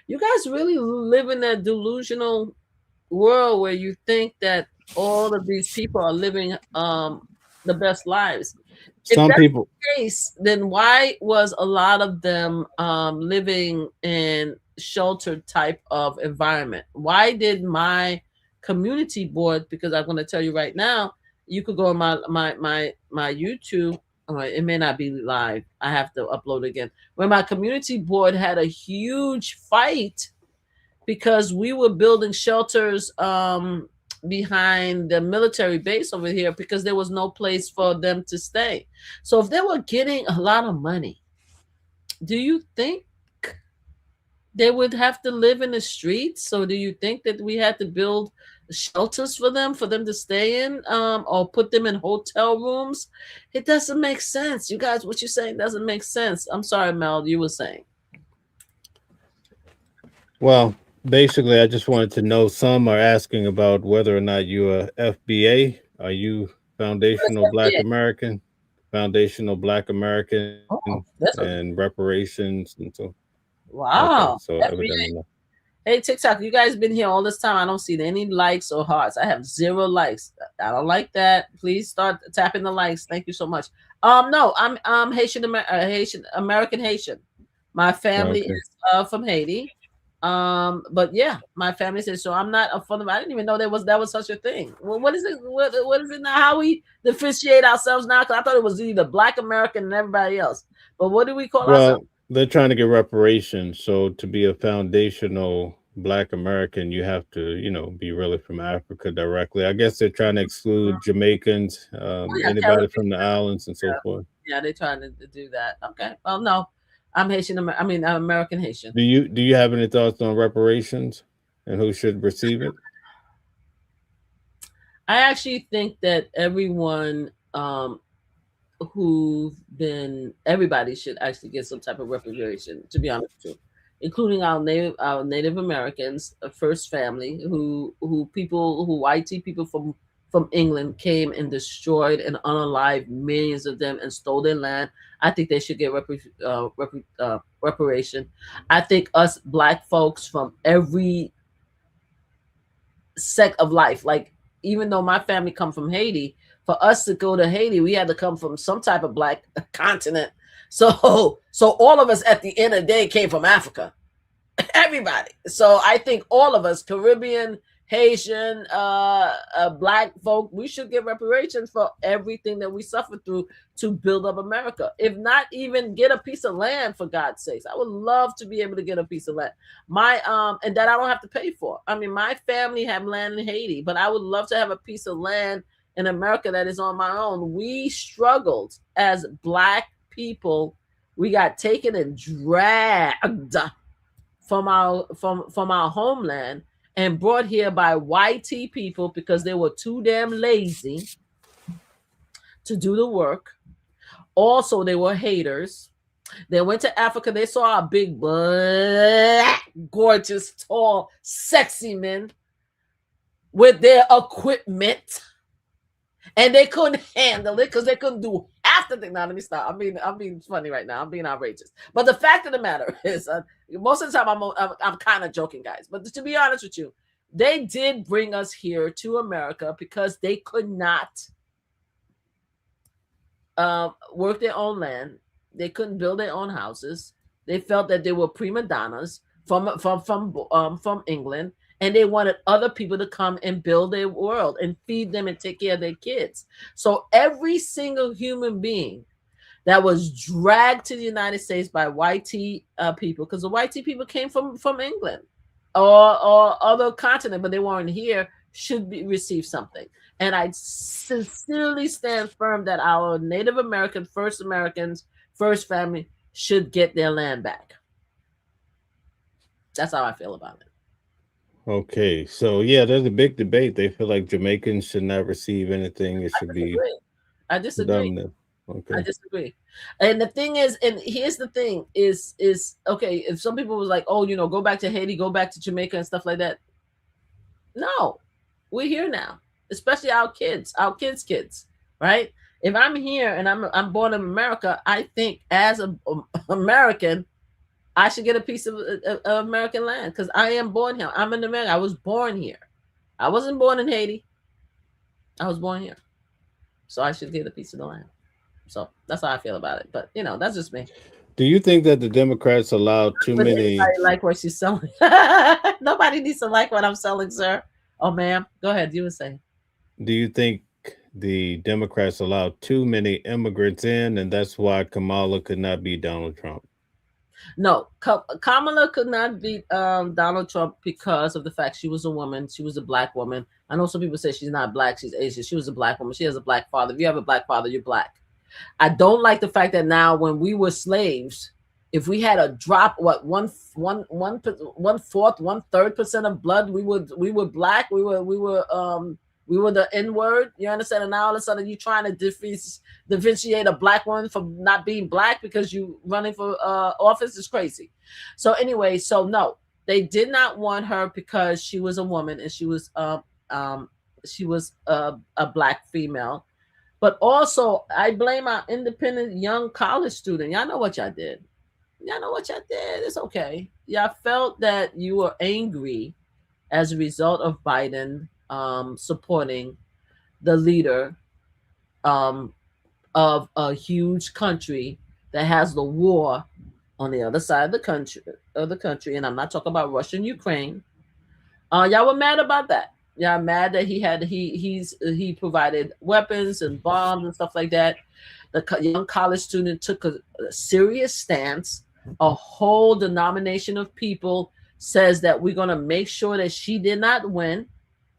you guys really live in a delusional world where you think that all of these people are living the best lives. Some people. The case, then why was a lot of them living in sheltered type of environment? Why did my community board? Because I'm going to tell you right now. You could go on my YouTube. It may not be live. I have to upload again. When my community board had a huge fight because we were building shelters behind the military base over here because there was no place for them to stay. So if they were getting a lot of money, do you think they would have to live in the streets? So do you think that we had to build shelters for them to stay in, or put them in hotel rooms? It doesn't make sense. You guys, what you're saying doesn't make sense. I'm sorry, Mel, you were saying. Well, basically, I just wanted to know, some are asking about whether or not you're a FBA Are you foundational Black American? Foundational Black American and reparations and so. Okay, Wow. so evidently not. Hey, TikTok, you guys been here all this time. I don't see any likes or hearts. I have 0 likes. I don't like that. Please start tapping the likes. Thank you so much. No, I'm Haitian American Haitian. My family is from Haiti. But yeah, my family says so. I'm not a fundamental. I didn't even know that was such a thing. Well, what is it? What is it now? How we differentiate ourselves now? Because I thought it was either Black American and everybody else. But what do we call ourselves? They're trying to get reparations. So to be a foundational Black American, you have to, be really from Africa directly. I guess they're trying to exclude Jamaicans, anybody from the islands and so forth. Yeah, they're trying to do that. Okay. Well, no, I'm Haitian. I'm American Haitian. Do you have any thoughts on reparations and who should receive it? I actually think that everyone everybody should actually get some type of reparation, to be honest with you, including our Native Americans, first family, who white people from England came and destroyed and unalived millions of them and stole their land. I think they should get reparation. I think us Black folks from every sect of life, like even though my family come from Haiti, for us to go to Haiti, we had to come from some type of Black continent. So all of us at the end of the day came from Africa. Everybody. So I think all of us, Caribbean, Haitian, Black folk, we should get reparations for everything that we suffered through to build up America. If not even get a piece of land, for God's sakes. I would love to be able to get a piece of land. And that I don't have to pay for. I mean, my family have land in Haiti, but I would love to have a piece of land in America that is on my own. We struggled as Black people. We got taken and dragged from our homeland and brought here by white people because they were too damn lazy to do the work. Also, they were haters. They went to Africa. They saw our big, black, gorgeous, tall, sexy men with their equipment. And they couldn't handle it because they couldn't do half the thing. Now, let me stop. I'm being funny right now. I'm being outrageous. But the fact of the matter is, most of the time I'm kind of joking, guys. But to be honest with you, they did bring us here to America because they could not work their own land. They couldn't build their own houses. They felt that they were prima donnas from England. And they wanted other people to come and build their world and feed them and take care of their kids. So every single human being that was dragged to the United States by white people, because the white people came from England or other continent, but they weren't here, should receive something. And I sincerely stand firm that our Native Americans, first family, should get their land back. That's how I feel about it. Okay, so yeah, there's a big debate. They feel like Jamaicans should not receive anything. It should be. I disagree. Okay. I disagree. And the thing is, and here's the thing: is okay. If some people was like, "Oh, go back to Haiti, go back to Jamaica, and stuff like that." No, we're here now, especially our kids, kids, right? If I'm here and I'm born in America, I think as an American, I should get a piece of American land because I am born here. I'm in America. I was born here. I wasn't born in Haiti. I was born here. So I should get a piece of the land. So that's how I feel about it. But, that's just me. Do you think that the Democrats allow too many? Like what she's selling. Nobody needs to like what I'm selling, sir. Oh, ma'am. Go ahead. You were saying. Do you think the Democrats allow too many immigrants in, and that's why Kamala could not beat Donald Trump? No, Kamala could not beat Donald Trump because of the fact she was a woman. She was a Black woman. I know some people say she's not Black. She's Asian. She was a Black woman. She has a Black father. If you have a Black father, you're Black. I don't like the fact that now when we were slaves, if we had a drop, 1/4, 1/3% of blood, we were Black. We were the N-word. You understand? And now all of a sudden you're trying to differentiate a Black woman from not being Black because you running for office is crazy. So anyway, so no, they did not want her because she was a woman and she was she was a black female. But also, I blame our independent young college student. Y'all know what y'all did. Y'all know what y'all did. It's okay. Y'all felt that you were angry as a result of Biden supporting the leader of a huge country that has the war on the other side of the country. And I'm not talking about Russia and Ukraine. Y'all were mad about that. Y'all mad that he provided weapons and bombs and stuff like that. The young college student took a serious stance. A whole denomination of people says that we're going to make sure that she did not win.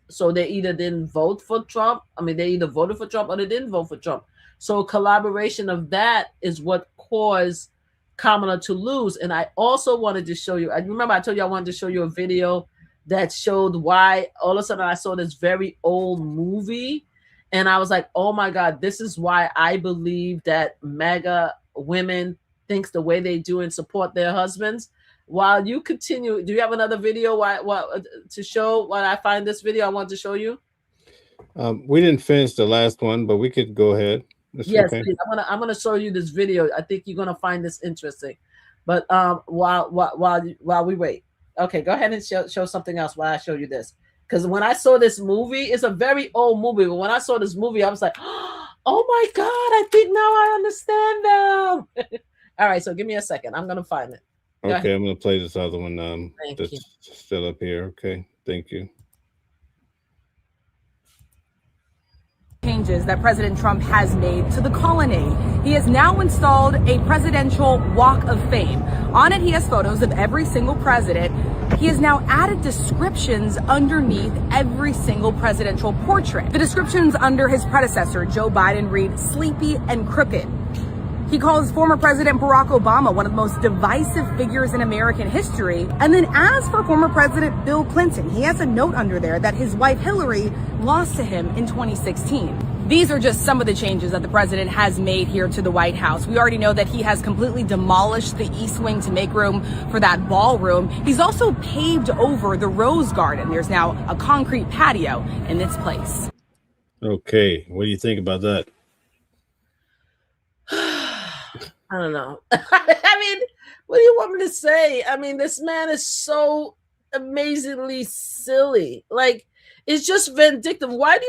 So they either didn't vote for Trump. I mean, they either voted for Trump or they didn't vote for Trump. So collaboration of that is what caused Kamala to lose. And I also wanted to show you, I remember I told you I wanted to show you a video that showed why all of a sudden I saw this very old movie. And I was like, oh my God, this is why I believe that MAGA women thinks the way they do and support their husbands. While you continue, do you have another video to show while I find this video I want to show you? We didn't finish the last one, but we could go ahead. Yes, okay. Please. I'm gonna show you this video. I think you're gonna find this interesting. But while we wait, okay, go ahead and show something else while I show you this. Because when I saw this movie, it's a very old movie, but when I saw this movie, I was like, oh my God, I think now I understand them. All right, so give me a second. I'm gonna find it. Okay, I'm gonna play this other one. Thank you. Still up here. Okay, thank you. Changes that President Trump has made to the colonnade. He has now installed a presidential walk of fame. On it, he has photos of every single president. He has now added descriptions underneath every single presidential portrait. The descriptions under his predecessor, Joe Biden, read sleepy and crooked. He calls former President Barack Obama one of the most divisive figures in American history. And then as for former President Bill Clinton, he has a note under there that his wife Hillary lost to him in 2016. These are just some of the changes that the president has made here to the White House. We already know that he has completely demolished the East Wing to make room for that ballroom. He's also paved over the Rose Garden. There's now a concrete patio in its place. Okay, what do you think about that? I don't know. I mean, what do you want me to say? I mean, this man is so amazingly silly. Like, it's just vindictive. Why does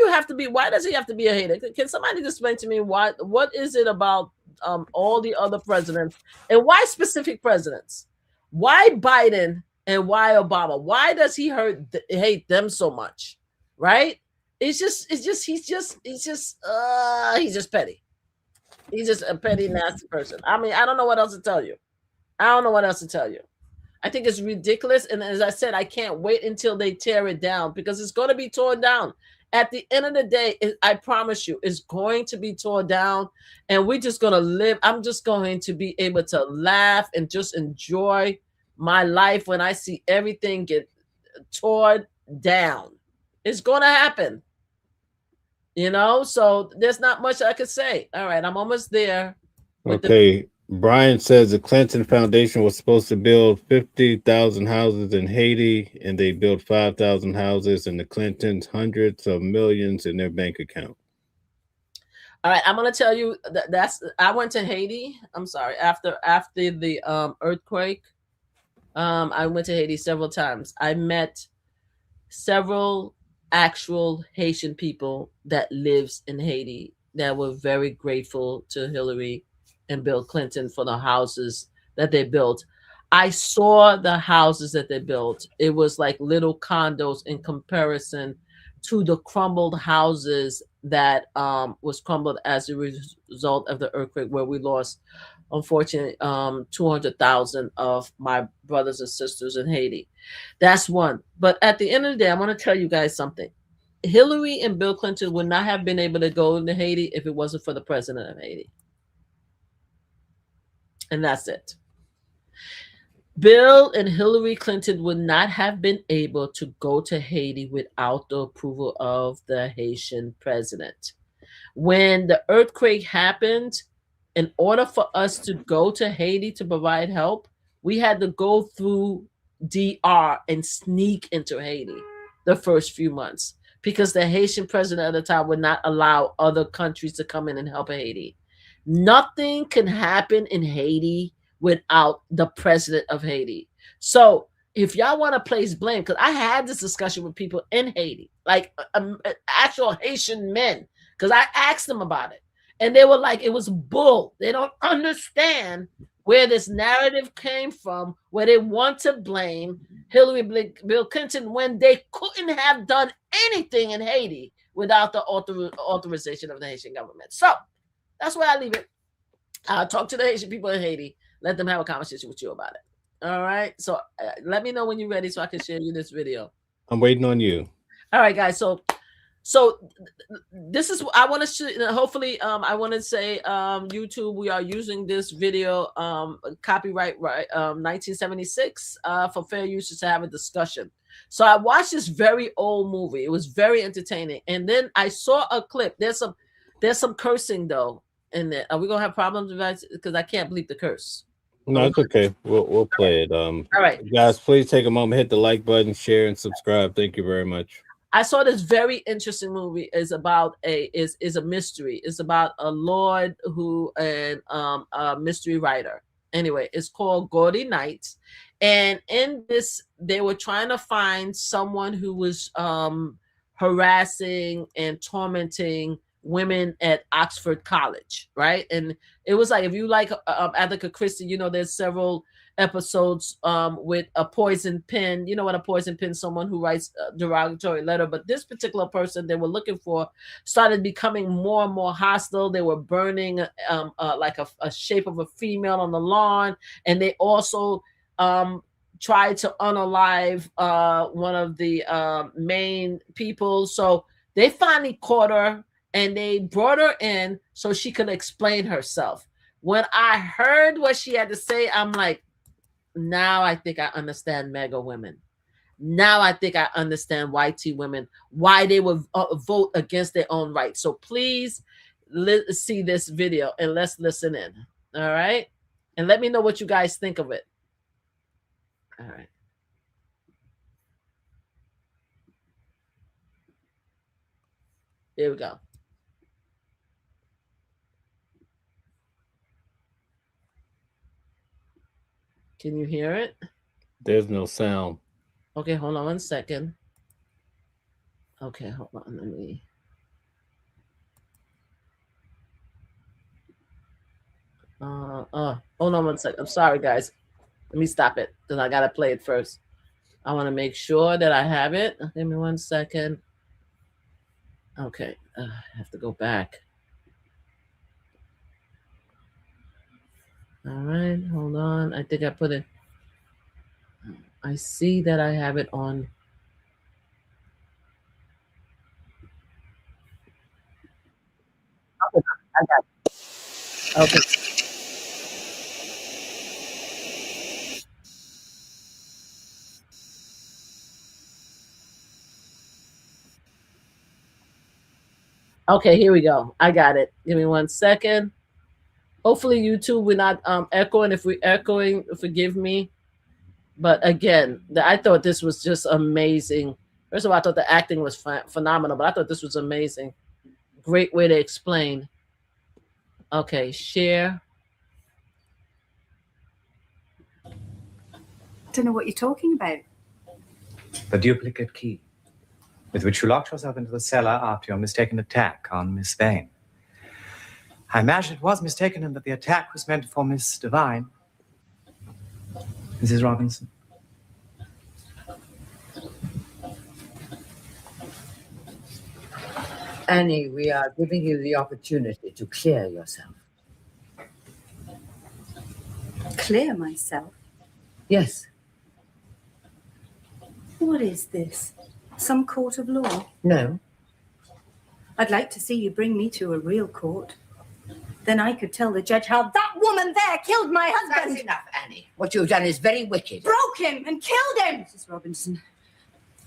he have to be a hater? Can somebody explain to me what is it about all the other presidents and why specific presidents? Why Biden and why Obama? Why does he hate them so much? Right? He's just petty. He's just a petty, nasty person. I mean, I don't know what else to tell you. I think it's ridiculous. And as I said, I can't wait until they tear it down because it's going to be torn down. At the end of the day, I promise you, it's going to be torn down. And we're just going to live. I'm just going to be able to laugh and just enjoy my life when I see everything get torn down. It's going to happen. You know, so there's not much I could say. All right, I'm almost there. Okay, Brian says the Clinton Foundation was supposed to build 50,000 houses in Haiti, and they built 5,000 houses, and the Clintons hundreds of millions in their bank account. All right, I'm gonna tell you I went to Haiti. I'm sorry, after the earthquake, I went to Haiti several times. I met several actual Haitian people that lives in Haiti that were very grateful to Hillary and Bill Clinton for the houses that they built. I saw the houses that they built. It was like little condos in comparison to the crumbled houses that was crumbled as a result of the earthquake, where we lost, unfortunately, 200,000 of my brothers and sisters in Haiti. That's one. But at the end of the day, I want to tell you guys something. Hillary and Bill Clinton would not have been able to go into Haiti if it wasn't for the president of Haiti. And that's it. Bill and Hillary Clinton would not have been able to go to Haiti without the approval of the Haitian president. When the earthquake happened, in order for us to go to Haiti to provide help, we had to go through DR and sneak into Haiti the first few months. because the Haitian president at the time would not allow other countries to come in and help Haiti. Nothing can happen in Haiti without the president of Haiti. So if y'all want to place blame, because I had this discussion with people in Haiti, like actual Haitian men, because I asked them about it. And they were like, it was bull. They don't understand where this narrative came from, where they want to blame Bill Clinton when they couldn't have done anything in Haiti without the authorization of the Haitian government. So that's where I leave it. I'll talk to the Haitian people in Haiti. Let them have a conversation with you about it. All right. So let me know when you're ready so I can share you this video. I'm waiting on you. All right, guys. So this is, I want to hopefully I want to say YouTube, we are using this video copyright 1976 for fair use to have a discussion. So I watched this very old movie. It was very entertaining, and then I saw a clip. There's some cursing though in there. Are we gonna have problems because I can't bleep the curse? No, it's okay. We'll play it. All right, guys, please take a moment, hit the like button, share, and subscribe. Thank you very much. I saw this very interesting movie. Is about a mystery. It's about a lord who and a mystery writer. Anyway, it's called Gaudy Nights, and in this they were trying to find someone who was harassing and tormenting women at Oxford College, right? And it was like, if you like Agatha Christie, you know, there's several episodes with a poison pen. You know what a poison pen? Someone who writes a derogatory letter. But this particular person they were looking for started becoming more and more hostile. They were burning like a shape of a female on the lawn, and they also tried to unalive one of the main people. So they finally caught her, and they brought her in so she could explain herself. When I heard what she had to say, I'm like, now I think I understand mega women. Now I think I understand YT women, why they would vote against their own rights. So please see this video and let's listen in. All right. And let me know what you guys think of it. All right. Here we go. Can you hear it? There's no sound. Okay, hold on 1 second. Okay, hold on. Let me. Hold on 1 second. I'm sorry, guys. Let me stop it because I gotta play it first. I want to make sure that I have it. Give me 1 second. Okay, I have to go back. All right, hold on. I think I put it. I see that I have it on. Okay, I got it. Okay. Okay, here we go. I got it. Give me 1 second. Hopefully YouTube, we're not echoing. If we're echoing, forgive me. But again, I thought this was just amazing. First of all, I thought the acting was phenomenal, but I thought this was amazing. Great way to explain. Okay, share. Don't know what you're talking about. The duplicate key with which you locked yourself into the cellar after your mistaken attack on Miss Vane. I imagine it was mistaken and that the attack was meant for Miss Devine. Mrs. Robinson. Annie, we are giving you the opportunity to clear yourself. Clear myself? Yes. What is this? Some court of law? No. I'd like to see you bring me to a real court. Then I could tell the judge how that woman there killed my husband. That's enough, Annie. What you've done is very wicked. Broke him and killed him. Mrs. Robinson,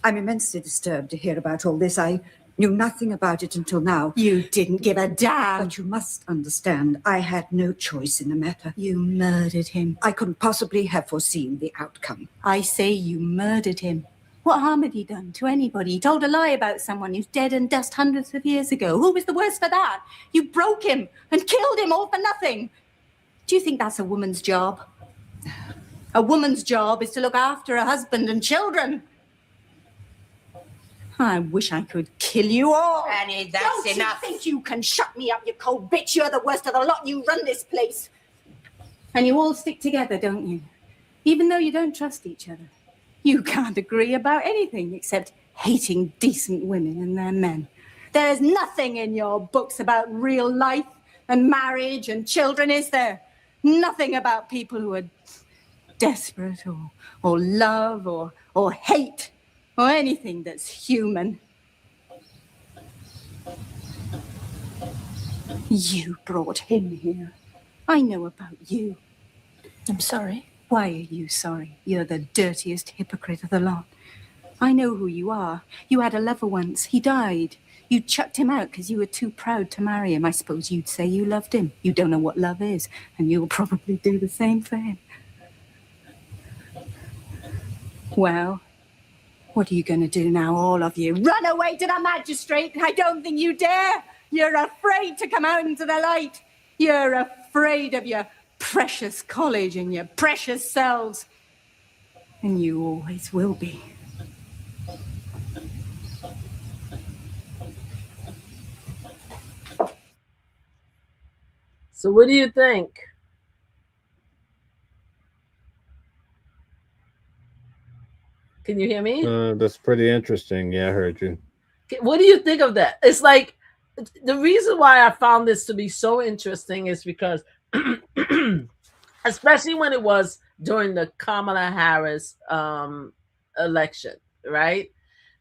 I'm immensely disturbed to hear about all this. I knew nothing about it until now. You didn't give a damn. But you must understand, I had no choice in the matter. You murdered him. I couldn't possibly have foreseen the outcome. I say you murdered him. What harm had he done to anybody? He told a lie about someone who's dead and dust hundreds of years ago. Who was the worse for that? You broke him and killed him all for nothing. Do you think that's a woman's job? A woman's job is to look after her husband and children. I wish I could kill you all. Annie, that's Don't enough. you think you can shut me up, you cold bitch? You're the worst of the lot. You run this place. And you all stick together, don't you? Even though you don't trust each other. You can't agree about anything except hating decent women and their men. There's nothing in your books about real life and marriage and children, is there? Nothing about people who are desperate or love or hate or anything that's human. You brought him here. I know about you. I'm sorry. Why are you sorry? You're the dirtiest hypocrite of the lot. I know who you are. You had a lover once. He died. You chucked him out because you were too proud to marry him. I suppose you'd say you loved him. You don't know what love is, and you'll probably do the same for him. Well, what are you going to do now, all of you? Run away to the magistrate? I don't think you dare. You're afraid to come out into the light. You're afraid of your precious college and your precious selves. And you always will be. So what do you think? Can you hear me? That's pretty interesting. Yeah, I heard you. What do you think of that? It's like, the reason why I found this to be so interesting is because especially when it was during the Kamala Harris election, right?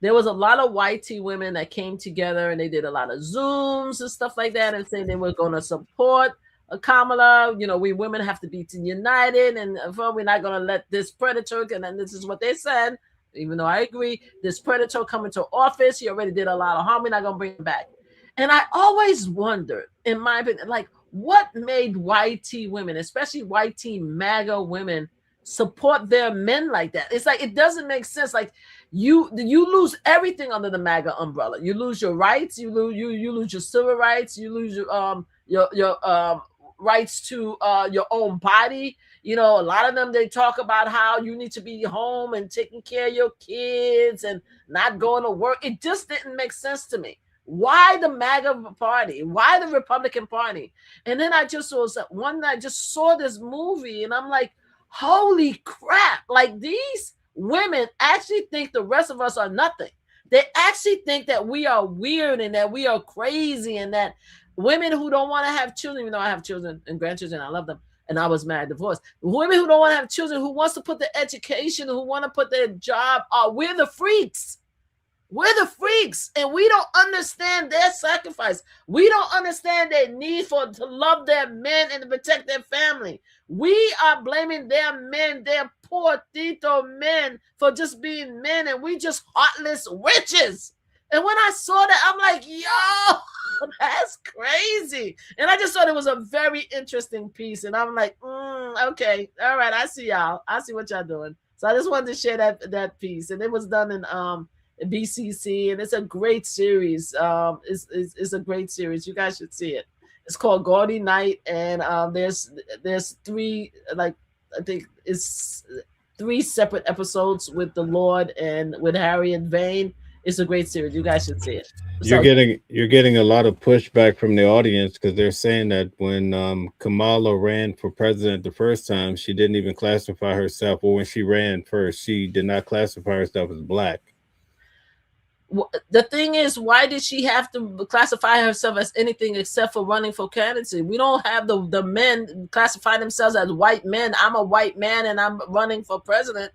There was a lot of white tea women that came together and they did a lot of Zooms and stuff like that and saying they were going to support Kamala. You know, we women have to be united, and we're not going to let this predator, and then this is what they said, even though I agree, this predator come into office. He already did a lot of harm. We're not going to bring him back. And I always wondered, in my opinion, like, what made white tea women, especially white tea MAGA women, support their men like that? It's like, it doesn't make sense. Like, you lose everything under the MAGA umbrella. You lose your rights. You lose your civil rights. You lose your rights to your own body. You know, a lot of them, they talk about how you need to be home and taking care of your kids and not going to work. It just didn't make sense to me. Why the MAGA party? Why the Republican Party? And then I just saw this movie and I'm like, holy crap. Like, these women actually think the rest of us are nothing. They actually think that we are weird and that we are crazy, and that women who don't want to have children, even though I have children and grandchildren, I love them, and I was married, divorced. Women who don't want to have children, who wants to put their education, who want to put their job, we're the freaks. We're the freaks, and we don't understand their sacrifice. We don't understand their need to love their men and to protect their family. We are blaming their men, their poor Tito men, for just being men, and we just heartless witches. And when I saw that, I'm like, yo, that's crazy. And I just thought it was a very interesting piece, and I'm like, okay, all right, I see y'all. I see what y'all doing. So I just wanted to share that piece, and it was done in BCC, and it's a great series. It's a great series. You guys should see it. It's called Gaudy Night, and there's three, like, I think it's 3 separate episodes with the Lord and with Harriet Vane. It's a great series. You guys should see it. You're getting a lot of pushback from the audience because they're saying that when Kamala ran for president the first time, she didn't even classify herself, or when she ran first, she did not classify herself as black. The thing is, why did she have to classify herself as anything except for running for candidacy? We don't have the men classify themselves as white men. I'm a white man and I'm running for president.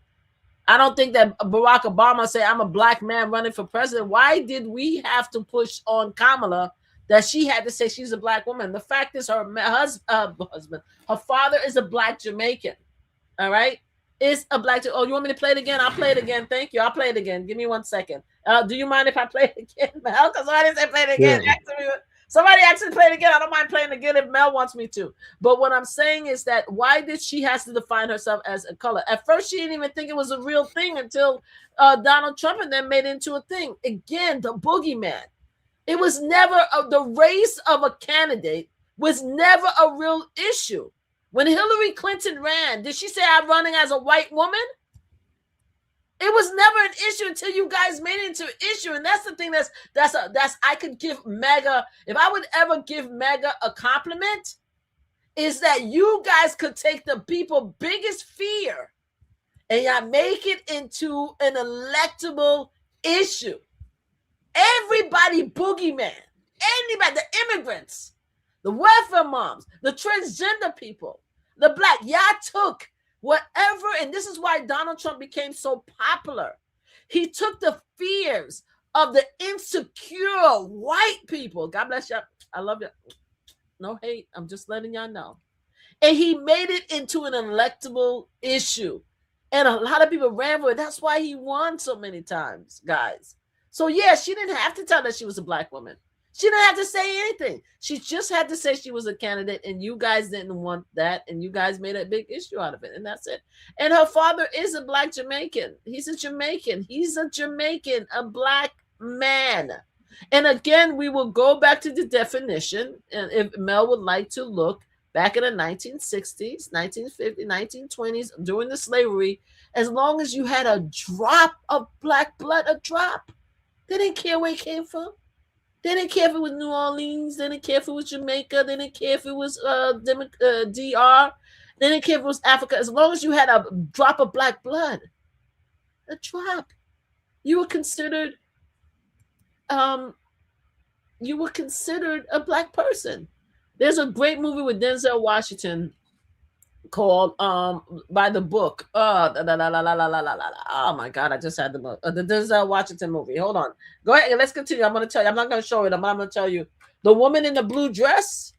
I don't think that Barack Obama said, I'm a black man running for president. Why did we have to push on Kamala that she had to say she's a black woman? The fact is, her husband, her father is a black Jamaican. All right? Is a black. Oh, you want me to play it again? I'll play it again. Thank you. I'll play it again. Give me 1 second. Do you mind if I play it again, Mel? Because I didn't say play it again. Yeah. Somebody actually play it again. I don't mind playing it again if Mel wants me to. But what I'm saying is that why did she has to define herself as a color? At first, she didn't even think it was a real thing until Donald Trump and then made it into a thing. Again, the boogeyman. It was never the race of a candidate was never a real issue. When Hillary Clinton ran, did she say I'm running as a white woman? It was never an issue until you guys made it into an issue. And that's the thing that's I could give MAGA, if I would ever give MAGA a compliment, is that you guys could take the people's biggest fear and y'all make it into an electable issue. Everybody boogeyman, anybody, the immigrants, the welfare moms, the transgender people, the black, y'all took whatever, and this is why Donald Trump became so popular. He took the fears of the insecure white people. God bless y'all. I love you. No hate. I'm just letting y'all know. And he made it into an electable issue. And a lot of people ran for it. That's why he won so many times, guys. So yeah, she didn't have to tell that she was a black woman. She didn't have to say anything. She just had to say she was a candidate, and you guys didn't want that, and you guys made a big issue out of it, and that's it. And her father is a black Jamaican. He's a Jamaican. He's a Jamaican, a black man. And again, we will go back to the definition, and if Mel would like to look back in the 1960s, 1950s, 1920s, during the slavery, as long as you had a drop of black blood, a drop, they didn't care where it came from. They didn't care if it was New Orleans. They didn't care if it was Jamaica. They didn't care if it was DR. They didn't care if it was Africa. As long as you had a drop of black blood, a drop, you were considered a black person. There's a great movie with Denzel Washington called by the book. Oh my God, I just had the Denzel Washington movie. Hold on. Go ahead. Let's continue. I'm going to tell you. I'm not going to show it. I'm going to tell you. The woman in the blue dress.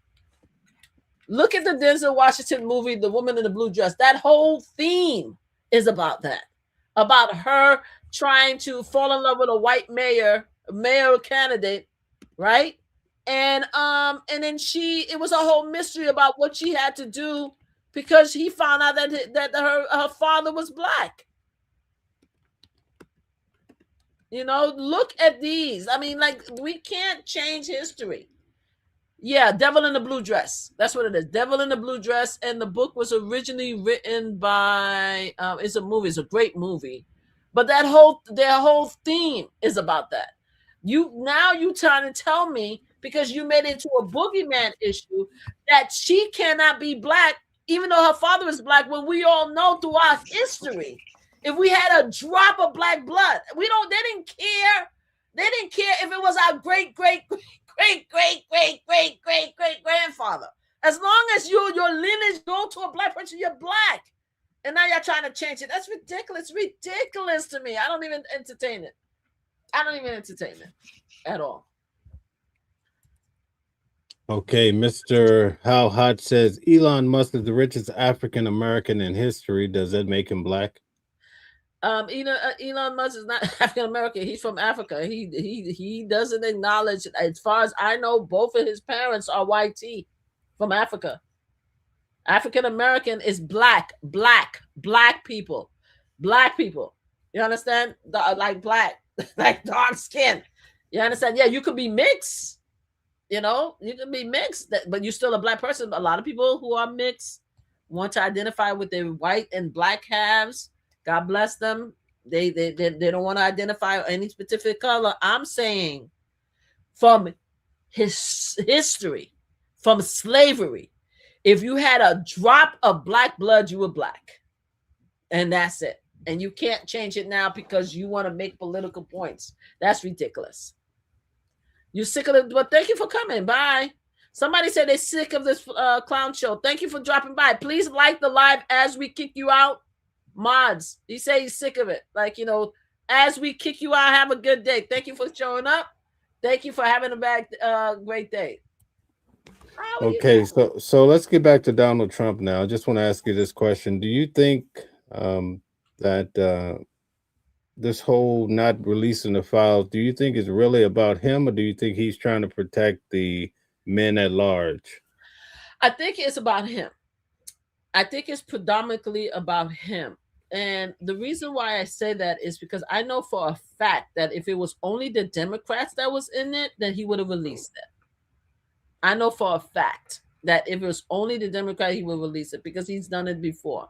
Look at the Denzel Washington movie, The Woman in the Blue Dress. That whole theme is about that. About her trying to fall in love with a white mayor candidate, right? And then it was a whole mystery about what she had to do, because he found out that her father was black. You know, look at these. I mean, like, we can't change history. Yeah, Devil in the Blue Dress. That's what it is. Devil in the Blue Dress. And the book was originally written by, it's a movie. It's a great movie. But their whole theme is about that. You trying to tell me, because you made it into a boogeyman issue, that she cannot be black, even though her father is black, when we all know throughout history, if we had a drop of black blood, they didn't care. They didn't care if it was our great grandfather. As long as your lineage go to a black person, you're black. And now you're trying to change it. That's ridiculous. Ridiculous to me. I don't even entertain it. At all. Okay, Mr. How Hot says Elon Musk is the richest African American in history. Does that make him black? Elon Musk is not African American. He's from Africa. He doesn't acknowledge. As far as I know, both of his parents are white from Africa. African American is black people. You understand? Like black, like dark skin. You understand? Yeah, you could be mixed. You know, you can be mixed, but you're still a black person. A lot of people who are mixed want to identify with their white and black halves. God bless them. They don't want to identify any specific color. I'm saying from his history, from slavery, if you had a drop of black blood, you were black. And that's it. And you can't change it now because you want to make political points. That's ridiculous. You're sick of it, but thank you for coming. Bye. Somebody said they're sick of this clown show. Thank you for dropping by. Please like the live as we kick you out. Mods, he say he's sick of it. Like, you know, as we kick you out, have a good day. Thank you for showing up. Thank you for having a great day. Okay, so let's get back to Donald Trump now. I just want to ask you this question. Do you think that this whole not releasing the files, do you think is really about him, or do you think he's trying to protect the men at large? I think it's about him. I think it's predominantly about him. And the reason why I say that is because I know for a fact that if it was only the Democrats that was in it, then he would have released it. I know for a fact that if it was only the Democrat, he would release it because he's done it before.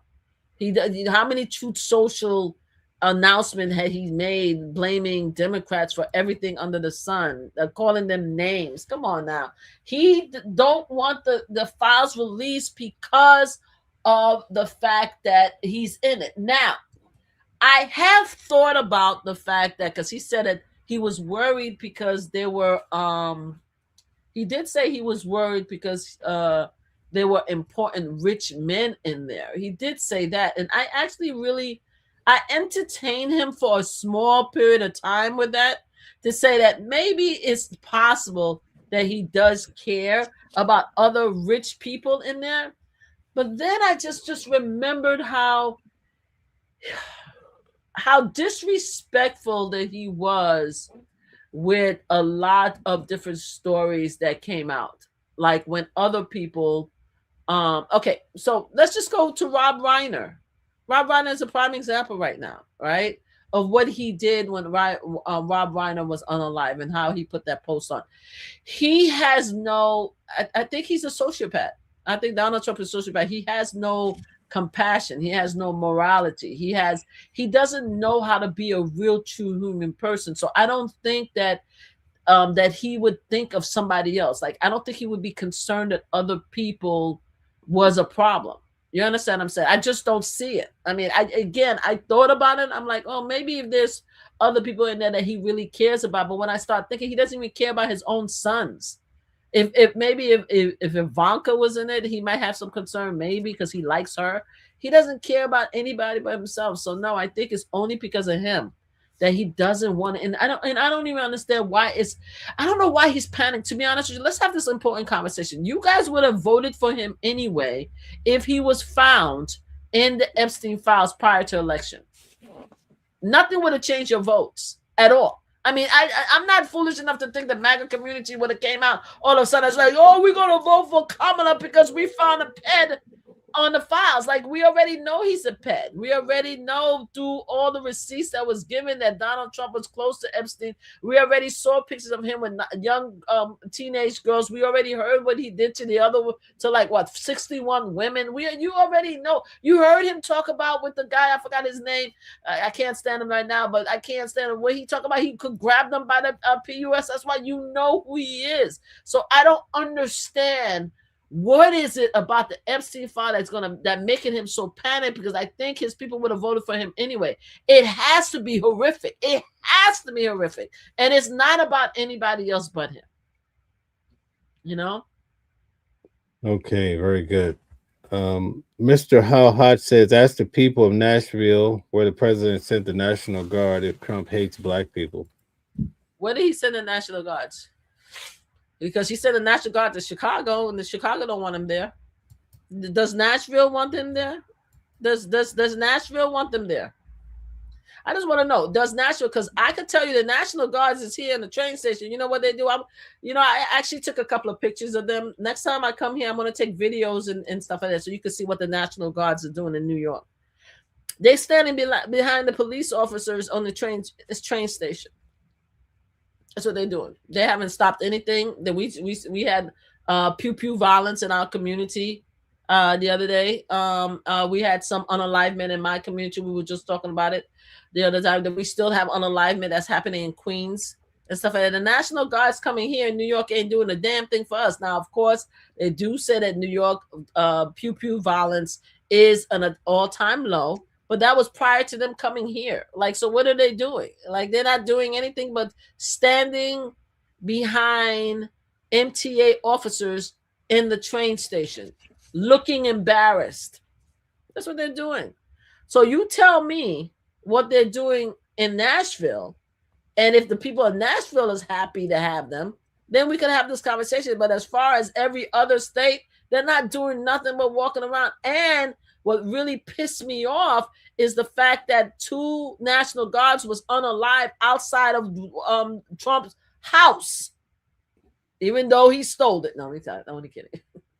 How many Truth Social announcement had he made blaming Democrats for everything under the sun, calling them names? Come on now. He don't want the files released because of the fact that he's in it. Now, I have thought about the fact that because he said that he was worried because there were he did say he was worried because there were important rich men in there. He did say that. And I actually I entertained him for a small period of time with that to say that maybe it's possible that he does care about other rich people in there. But then I just remembered how disrespectful that he was with a lot of different stories that came out. Like when other people okay, so let's just go to Rob Reiner. Rob Reiner is a prime example right now, right? Of what he did when Rob Reiner was unalive and how he put that post on. He has no, I think he's a sociopath. I think Donald Trump is a sociopath. He has no compassion. He has no morality. He doesn't know how to be a real true human person. So I don't think that that he would think of somebody else. Like, I don't think he would be concerned that other people was a problem. You understand what I'm saying? I just don't see it. I mean, I thought about it. I'm like, oh, maybe if there's other people in there that he really cares about. But when I start thinking, he doesn't even care about his own sons. If Ivanka was in it, he might have some concern, maybe because he likes her. He doesn't care about anybody but himself. So no, I think it's only because of him that he doesn't want to. And I don't even understand why I don't know why he's panicked. To be honest with you, let's have this important conversation. You guys would have voted for him anyway if he was found in the Epstein files prior to election. Nothing would have changed your votes at all. I mean, I'm not foolish enough to think the MAGA community would have came out all of a sudden. It's like, oh, we're going to vote for Kamala because we found a ped on the files. Like, we already know he's a pet. We already know through all the receipts that was given that Donald Trump was close to Epstein. We already saw pictures of him with young teenage girls. We already heard what he did to like 61 women. You already know. You heard him talk about with the guy, I forgot his name. I can't stand him right now, but I can't stand him. When he talked about he could grab them by the PUS. That's why you know who he is. So I don't understand. What is it about the Epstein file that making him so panicked? Because I think his people would have voted for him anyway. It has to be horrific. It has to be horrific. And it's not about anybody else but him. You know? Okay, very good. Mr. How Hot says, ask the people of Nashville where the president sent the National Guard if Trump hates black people. Where did he send the National Guards? Because he sent the National Guard to Chicago, and the Chicago don't want him there. Does Nashville want them there? Does Nashville want them there? I just want to know, does Nashville, because I could tell you the National Guards is here in the train station. You know what they do? I actually took a couple of pictures of them. Next time I come here, I'm going to take videos and stuff like that so you can see what the National Guards are doing in New York. They're standing behind the police officers on the train station. That's what they're doing. They haven't stopped anything. That we had pew pew violence in our community the other day. We had some unalivement in my community. We were just talking about it the other time. That we still have unalivement that's happening in Queens and stuff like that. The National Guard's coming here in New York ain't doing a damn thing for us. Now, of course, they do say that New York pew pew violence is an all-time low. But that was prior to them coming here. Like, so what are they doing? Like, they're not doing anything but standing behind MTA officers in the train station, looking embarrassed. That's what they're doing. So you tell me what they're doing in Nashville, and if the people of Nashville is happy to have them, then we can have this conversation. But as far as every other state, they're not doing nothing but walking around. And what really pissed me off is the fact that 2 National Guards was unalive outside of Trump's house. even though he stole it. No, I'm only kidding.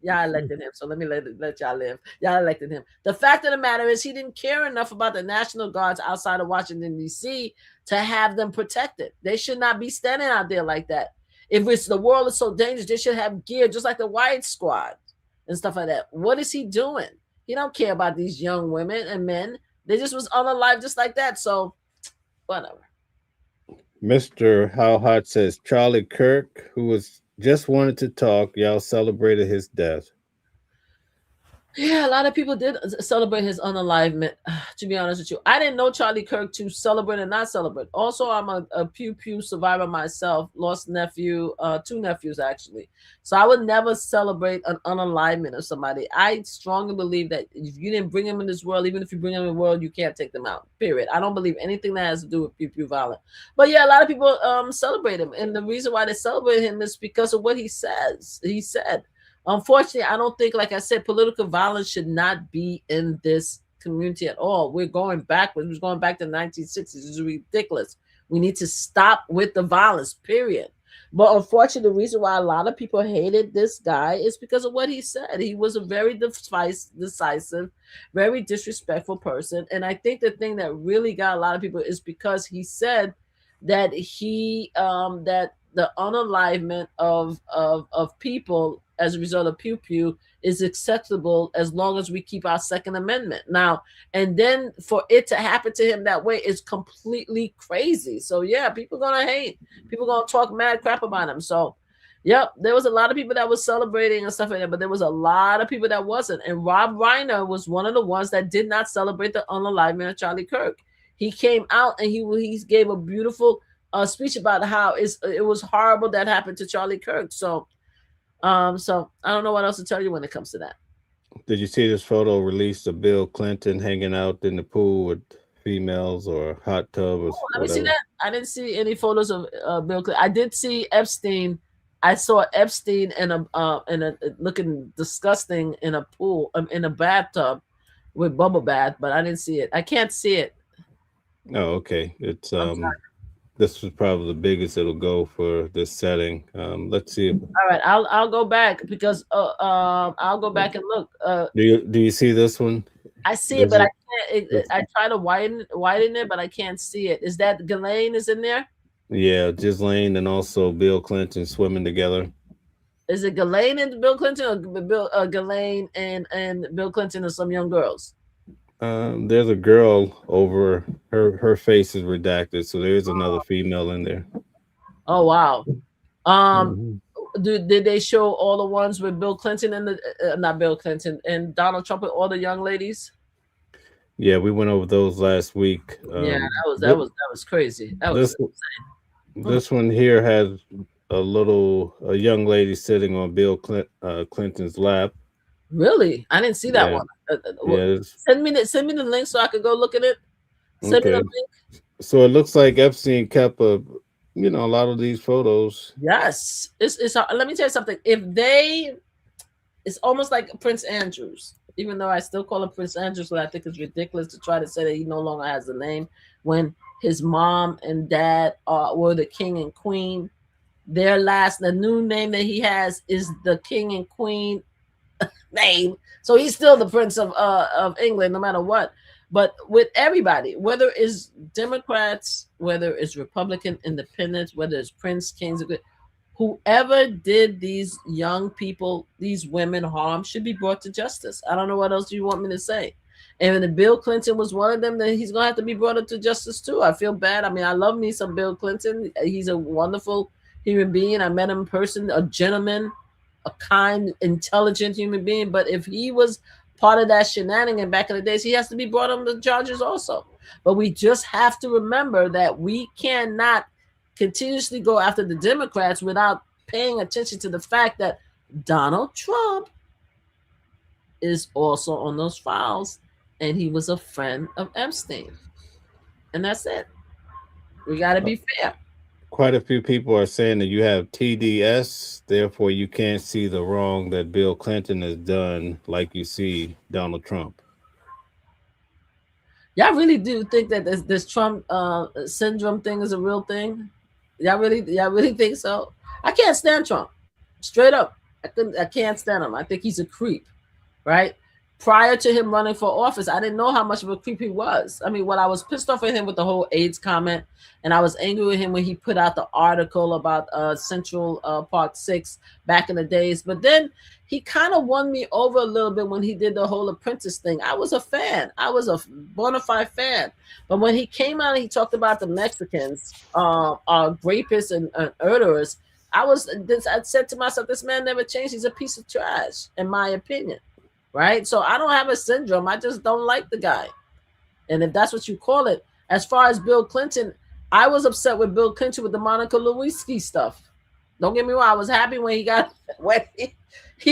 Y'all elected him, so let me let y'all live. Y'all elected him. The fact of the matter is, he didn't care enough about the National Guards outside of Washington, D.C. to have them protected. They should not be standing out there like that. If it's the world is so dangerous, they should have gear just like the White Squad and stuff like that. What is he doing? He don't care about these young women and men. They just was unalive just like that. So, whatever. Mr. How Hot says Charlie Kirk, who was just wanted to talk, y'all celebrated his death. Yeah, a lot of people did celebrate his unalivement. To be honest with you, I didn't know Charlie Kirk to celebrate and not celebrate. Also, I'm a pew survivor myself. Lost nephew, 2 nephews actually. So I would never celebrate an unalivement of somebody. I strongly believe that if you didn't bring them in this world, even if you bring them in the world, you can't take them out. Period. I don't believe anything that has to do with pew violence. But yeah, a lot of people celebrate him, and the reason why they celebrate him is because of what he says. He said. Unfortunately, I don't think, like I said, political violence should not be in this community at all. We're going backwards. We're going back to the 1960s. It's ridiculous. We need to stop with the violence, period. But unfortunately, the reason why a lot of people hated this guy is because of what he said. He was a very decisive, very disrespectful person. And I think the thing that really got a lot of people is because he said that that the unalivement of people as a result of pew is acceptable as long as we keep our Second Amendment. Now, and then for it to happen to him that way is completely crazy. So yeah, people gonna hate. People gonna talk mad crap about him. So yep, there was a lot of people that was celebrating and stuff like that, but there was a lot of people that wasn't. And Rob Reiner was one of the ones that did not celebrate the unalivement of Charlie Kirk. He came out and he gave a beautiful speech about how it was horrible that happened to Charlie Kirk. So so I don't know what else to tell you when it comes to that. Did you see this photo released of Bill Clinton hanging out in the pool with females or hot tub or Let me see that. I didn't see any photos of Bill Clinton. I did see Epstein. I saw Epstein in a looking disgusting in a pool, in a bathtub with bubble bath, but I didn't see it. I can't see it. Oh, okay. It's this was probably the biggest it'll go for this setting. Let's see. All right, I'll go back because I'll go back and look. Do you see this one? I see it, but I can't. I try to widen it, but I can't see it. Is that Ghislaine is in there? Yeah, Ghislaine and also Bill Clinton swimming together. Is it Ghislaine and Bill Clinton, or Ghislaine and Bill Clinton and some young girls? There's a girl over her face is redacted, so there's another female in there. Oh wow. Did they show all the ones with Bill Clinton and not Bill Clinton and Donald Trump and all the young ladies? Yeah, we went over those last week. Yeah, that was crazy. That was insane. This one here has a young lady sitting on Bill Clinton's lap. Really? I didn't see that one. Send me the link so I could go look at it. Send me the link. So it looks like Epstein kept a lot of these photos. Yes. It's let me tell you something. It's almost like Prince Andrews, even though I still call him Prince Andrews, but I think it's ridiculous to try to say that he no longer has the name when his mom and dad were the king and queen. The new name that he has is the king and queen name, so he's still the Prince of England no matter what. But with everybody, whether it's Democrats, whether it's Republican, Independents, whether it's Prince, Kings, whoever did these young people, these women harm, should be brought to justice. I don't know what else you want me to say. And if Bill Clinton was one of them, then he's gonna have to be brought up to justice too. I feel bad. I mean, I love me some Bill Clinton. He's a wonderful human being. I met him in person, a gentleman, a kind, intelligent human being. But if he was part of that shenanigan back in the days, he has to be brought under charges also. But we just have to remember that we cannot continuously go after the Democrats without paying attention to the fact that Donald Trump is also on those files, and he was a friend of Epstein. And that's it. We got to be fair. Quite a few people are saying that you have TDS, therefore you can't see the wrong that Bill Clinton has done like you see Donald Trump. Y'all really do think that this Trump syndrome thing is a real thing? Y'all really think so? I can't stand Trump. Straight up. I can't stand him. I think he's a creep, right? Prior to him running for office, I didn't know how much of a creep he was. I mean, what I was pissed off at him with the whole AIDS comment, and I was angry with him when he put out the article about Central Park 6 back in the days. But then he kind of won me over a little bit when he did the whole apprentice thing. I was a fan. I was a bona fide fan. But when he came out and he talked about the Mexicans are rapists and murderers, I said to myself, this man never changed. He's a piece of trash, in my opinion. Right? So I don't have a syndrome. I just don't like the guy. And if that's what you call it, as far as Bill Clinton, I was upset with Bill Clinton with the Monica Lewinsky stuff. Don't get me wrong. I was happy when he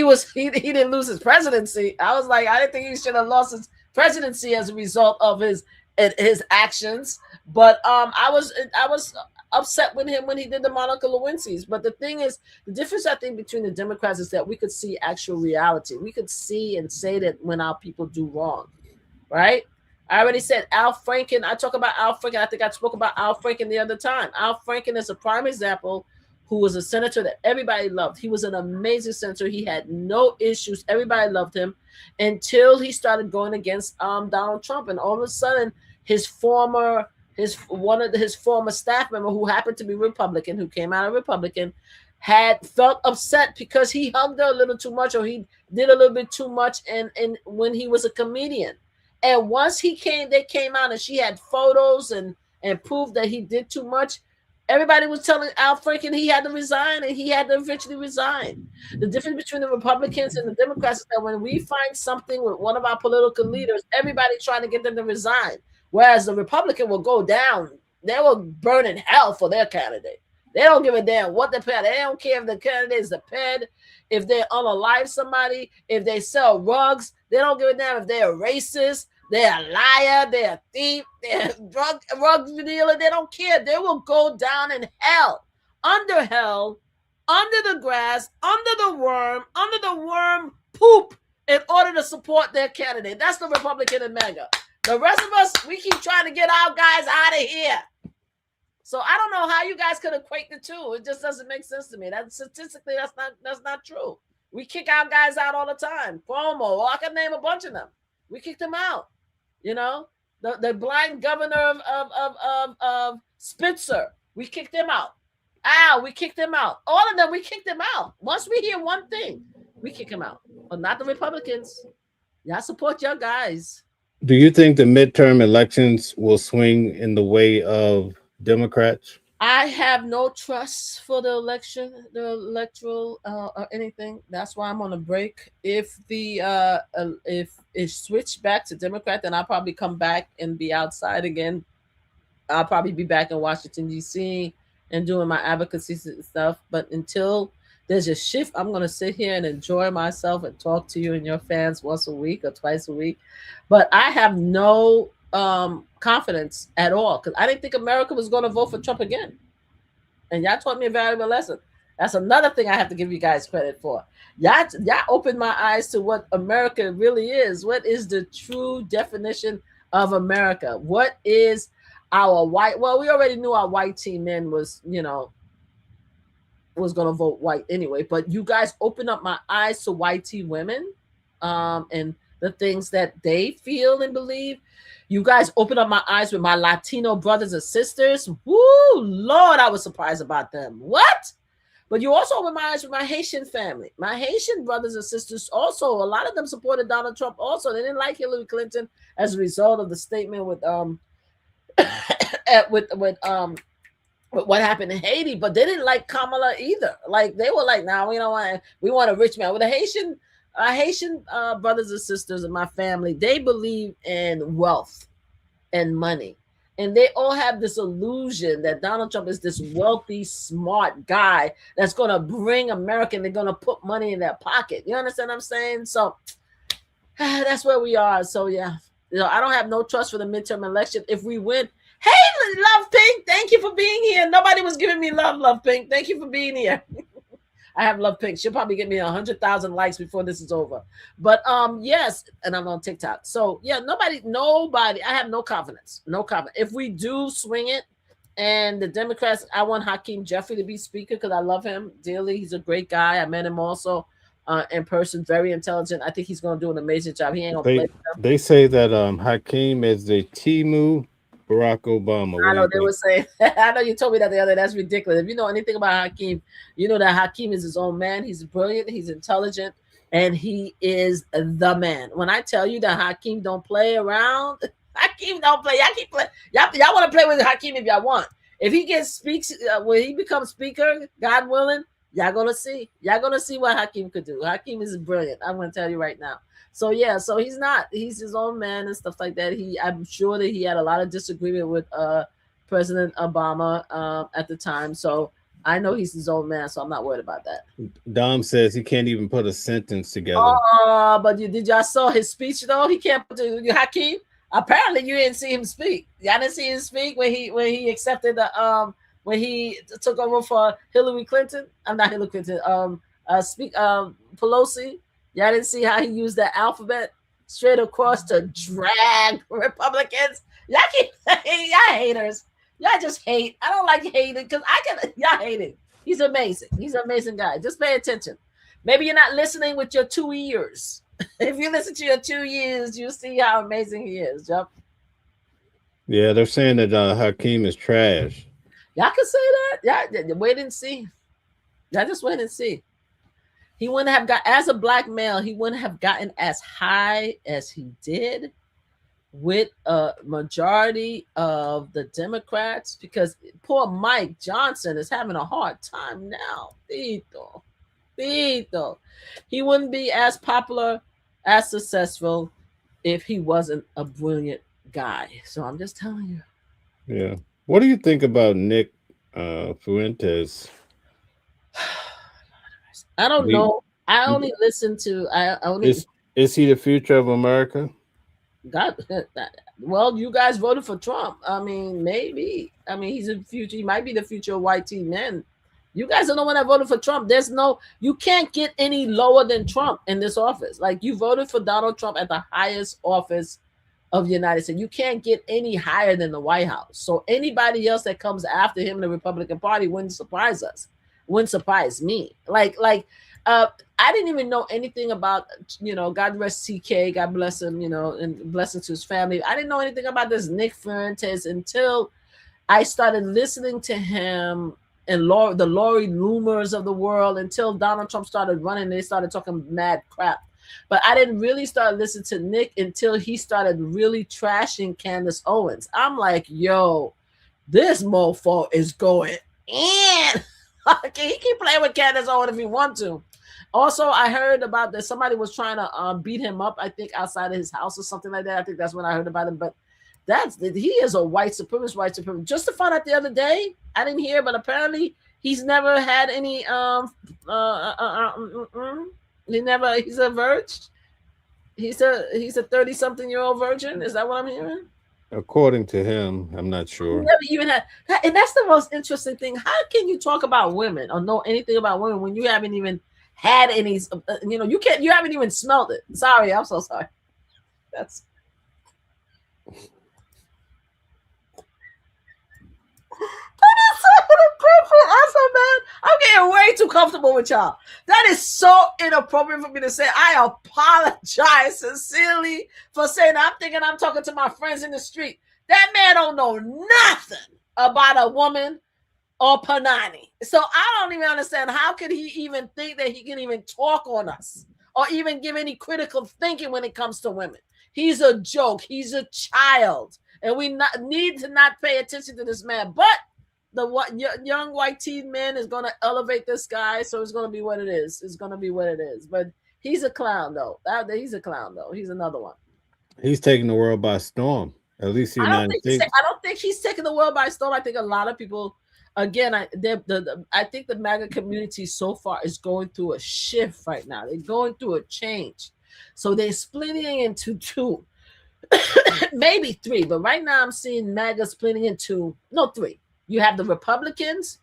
didn't lose his presidency. I was like, I didn't think he should have lost his presidency as a result of his actions. But I was upset with him when he did the Monica Lewinsky's. But the thing is, the difference I think between the Democrats is that we could see actual reality. We could see and say that when our people do wrong, right? I already said Al Franken. I talk about Al Franken. I think I spoke about Al Franken the other time. Al Franken is a prime example who was a senator that everybody loved. He was an amazing senator. He had no issues. Everybody loved him until he started going against Donald Trump. And all of a sudden, one of his former staff member, who happened to be Republican, who came out of Republican, had felt upset because he hugged her a little too much, or he did a little bit too much, and when he was a comedian. And once they came out and she had photos and proved that he did too much, everybody was telling Al Franken he had to resign, and he had to eventually resign. The difference between the Republicans and the Democrats is that when we find something with one of our political leaders, everybody's trying to get them to resign. Whereas the Republican will go down. They will burn in hell for their candidate. They don't give a damn what the ped. They don't care if the candidate is the ped, if they unalive somebody, if they sell rugs. They don't give a damn if they're a racist, they're a liar, they're a thief, they're a drug dealer. They don't care. They will go down in hell, under the grass, under the worm poop in order to support their candidate. That's the Republican and MAGA. The rest of us, we keep trying to get our guys out of here. So I don't know how you guys could equate the two. It just doesn't make sense to me. That statistically, that's not true. We kick our guys out all the time. Cuomo, I can name a bunch of them. We kicked them out. You know, the blind governor of Spitzer, we kicked him out. We kicked him out. All of them, we kicked them out. Once we hear one thing, we kick them out. But not the Republicans. Y'all support your guys. Do you think the midterm elections will swing in the way of Democrats? I have no trust for the electoral or anything. That's why I'm on a break. If it switched back to Democrat, then I'll probably come back and be outside again. I'll probably be back in Washington, D.C. and doing my advocacy stuff. But until there's a shift, I'm going to sit here and enjoy myself and talk to you and your fans once a week or twice a week. But I have no confidence at all, because I didn't think America was going to vote for Trump again. And y'all taught me a valuable lesson. That's another thing I have to give you guys credit for. Y'all opened my eyes to what America really is. What is the true definition of America? What is our white? Well, we already knew our white team men was going to vote white anyway. But you guys opened up my eyes to white tea women and the things that they feel and believe. You guys opened up my eyes with my Latino brothers and sisters. Woo, Lord, I was surprised about them. What? But you also opened my eyes with my Haitian family. My Haitian brothers and sisters also, a lot of them supported Donald Trump also. They didn't like Hillary Clinton as a result of the statement with what happened in Haiti, but they didn't like Kamala either. Like, they were like, nah, we don't want, we want a rich man. With the Haitian brothers and sisters in my family, they believe in wealth and money. And they all have this illusion that Donald Trump is this wealthy, smart guy that's going to bring America and they're going to put money in their pocket. You understand what I'm saying? So that's where we are. So, yeah, I don't have no trust for the midterm election. If we win, hey, Love Pink, thank you for being here. Nobody was giving me Love Pink. Thank you for being here. I have Love Pink. She'll probably get me 100,000 likes before this is over. But yes, and I'm on TikTok. So yeah, nobody. I have no confidence. No confidence. If we do swing it, And the Democrats, I want Hakeem Jeffrey to be speaker because I love him dearly. He's a great guy. I met him also in person, very intelligent. I think he's going to do an amazing job. He ain't going to play them. They say that Hakeem is the Timu Barack Obama. What I do know you they think? were saying. I know you told me that the other day. That's ridiculous. If you know anything about Hakeem, you know that Hakeem is his own man. He's brilliant. He's intelligent, and he is the man. When I tell you that Hakeem don't play around, Hakeem don't play. Y'all keep play. Y'all want to play with Hakeem if y'all want. If he speaks when he becomes speaker, God willing, y'all gonna see. Y'all gonna see what Hakeem could do. Hakeem is brilliant. I'm gonna tell you right now. So yeah, so he's his own man and stuff like that. I'm sure that he had a lot of disagreement with President Obama at the time. So I know he's his own man, so I'm not worried about that. Dom says he can't even put a sentence together. But did y'all saw his speech though? He can't put Hakeem. Apparently you didn't see him speak. Y'all didn't see him speak when he accepted the when he took over for Hillary Clinton. I'm not Hillary Clinton. Pelosi. Y'all didn't see how he used that alphabet straight across to drag Republicans. Y'all haters. Y'all just hate. I don't like hating because y'all hate it. He's amazing. He's an amazing guy. Just pay attention. Maybe you're not listening with your 2 ears. If you listen to your 2 ears, you'll see how amazing he is. Yep. Yeah, they're saying that Hakeem is trash. Y'all can say that. Yeah, wait and see. Y'all just wait and see. He wouldn't have got, as a black male, he wouldn't have gotten as high as he did with a majority of the Democrats because poor Mike Johnson is having a hard time now. Tito. He wouldn't be as popular, as successful if he wasn't a brilliant guy. So I'm just telling you. Yeah. What do you think about Nick Fuentes? I don't know. I only listen to. Is he the future of America? God, well, you guys voted for Trump. I mean, maybe. I mean, he's a future. He might be the future of white teen men. You guys are the one that voted for Trump. You can't get any lower than Trump in this office. Like you voted for Donald Trump at the highest office of the United States. You can't get any higher than the White House. So anybody else that comes after him in the Republican Party wouldn't surprise us. Wouldn't surprise me. I didn't even know anything about, God rest TK, God bless him, and blessings to his family. I didn't know anything about this Nick Fuentes until I started listening to him and the Lori Loomers of the world until Donald Trump started running. They started talking mad crap. But I didn't really start listening to Nick until he started really trashing Candace Owens. I'm like, yo, this mofo is going in. Okay, he keep playing with Candace Owens if he want to. Also, I heard about that somebody was trying to beat him up, I think, outside of his house or something like that. I think that's when I heard about him. But he is a white supremacist. Just to find out the other day, I didn't hear, but apparently he's never had any he's a virgin. He's a 30-something-year-old virgin. Is that what I'm hearing? According to him, I'm not sure. He never even had, and that's the most interesting thing. How can you talk about women or know anything about women when you haven't even had any? You haven't even smelled it. Sorry, I'm so sorry. That's. I'm getting way too comfortable with y'all. That is so inappropriate for me to say. I apologize sincerely for saying that. I'm thinking I'm talking to my friends in the street. That man don't know nothing about a woman or Panani. So I don't even understand how could he even think that he can even talk on us or even give any critical thinking when it comes to women. He's a joke. He's a child. And we need to not pay attention to this man. But the young white teen man is going to elevate this guy, so it's going to be what it is. It's going to be what it is. But he's a clown, though. He's a clown, though. He's another one. He's taking the world by storm. At least the United States. I don't think he's taking the world by storm. I think a lot of people, again, I think the MAGA community so far is going through a shift right now. They're going through a change. So they're splitting into two, maybe three. But right now I'm seeing MAGA splitting into, no, three. You have the Republicans,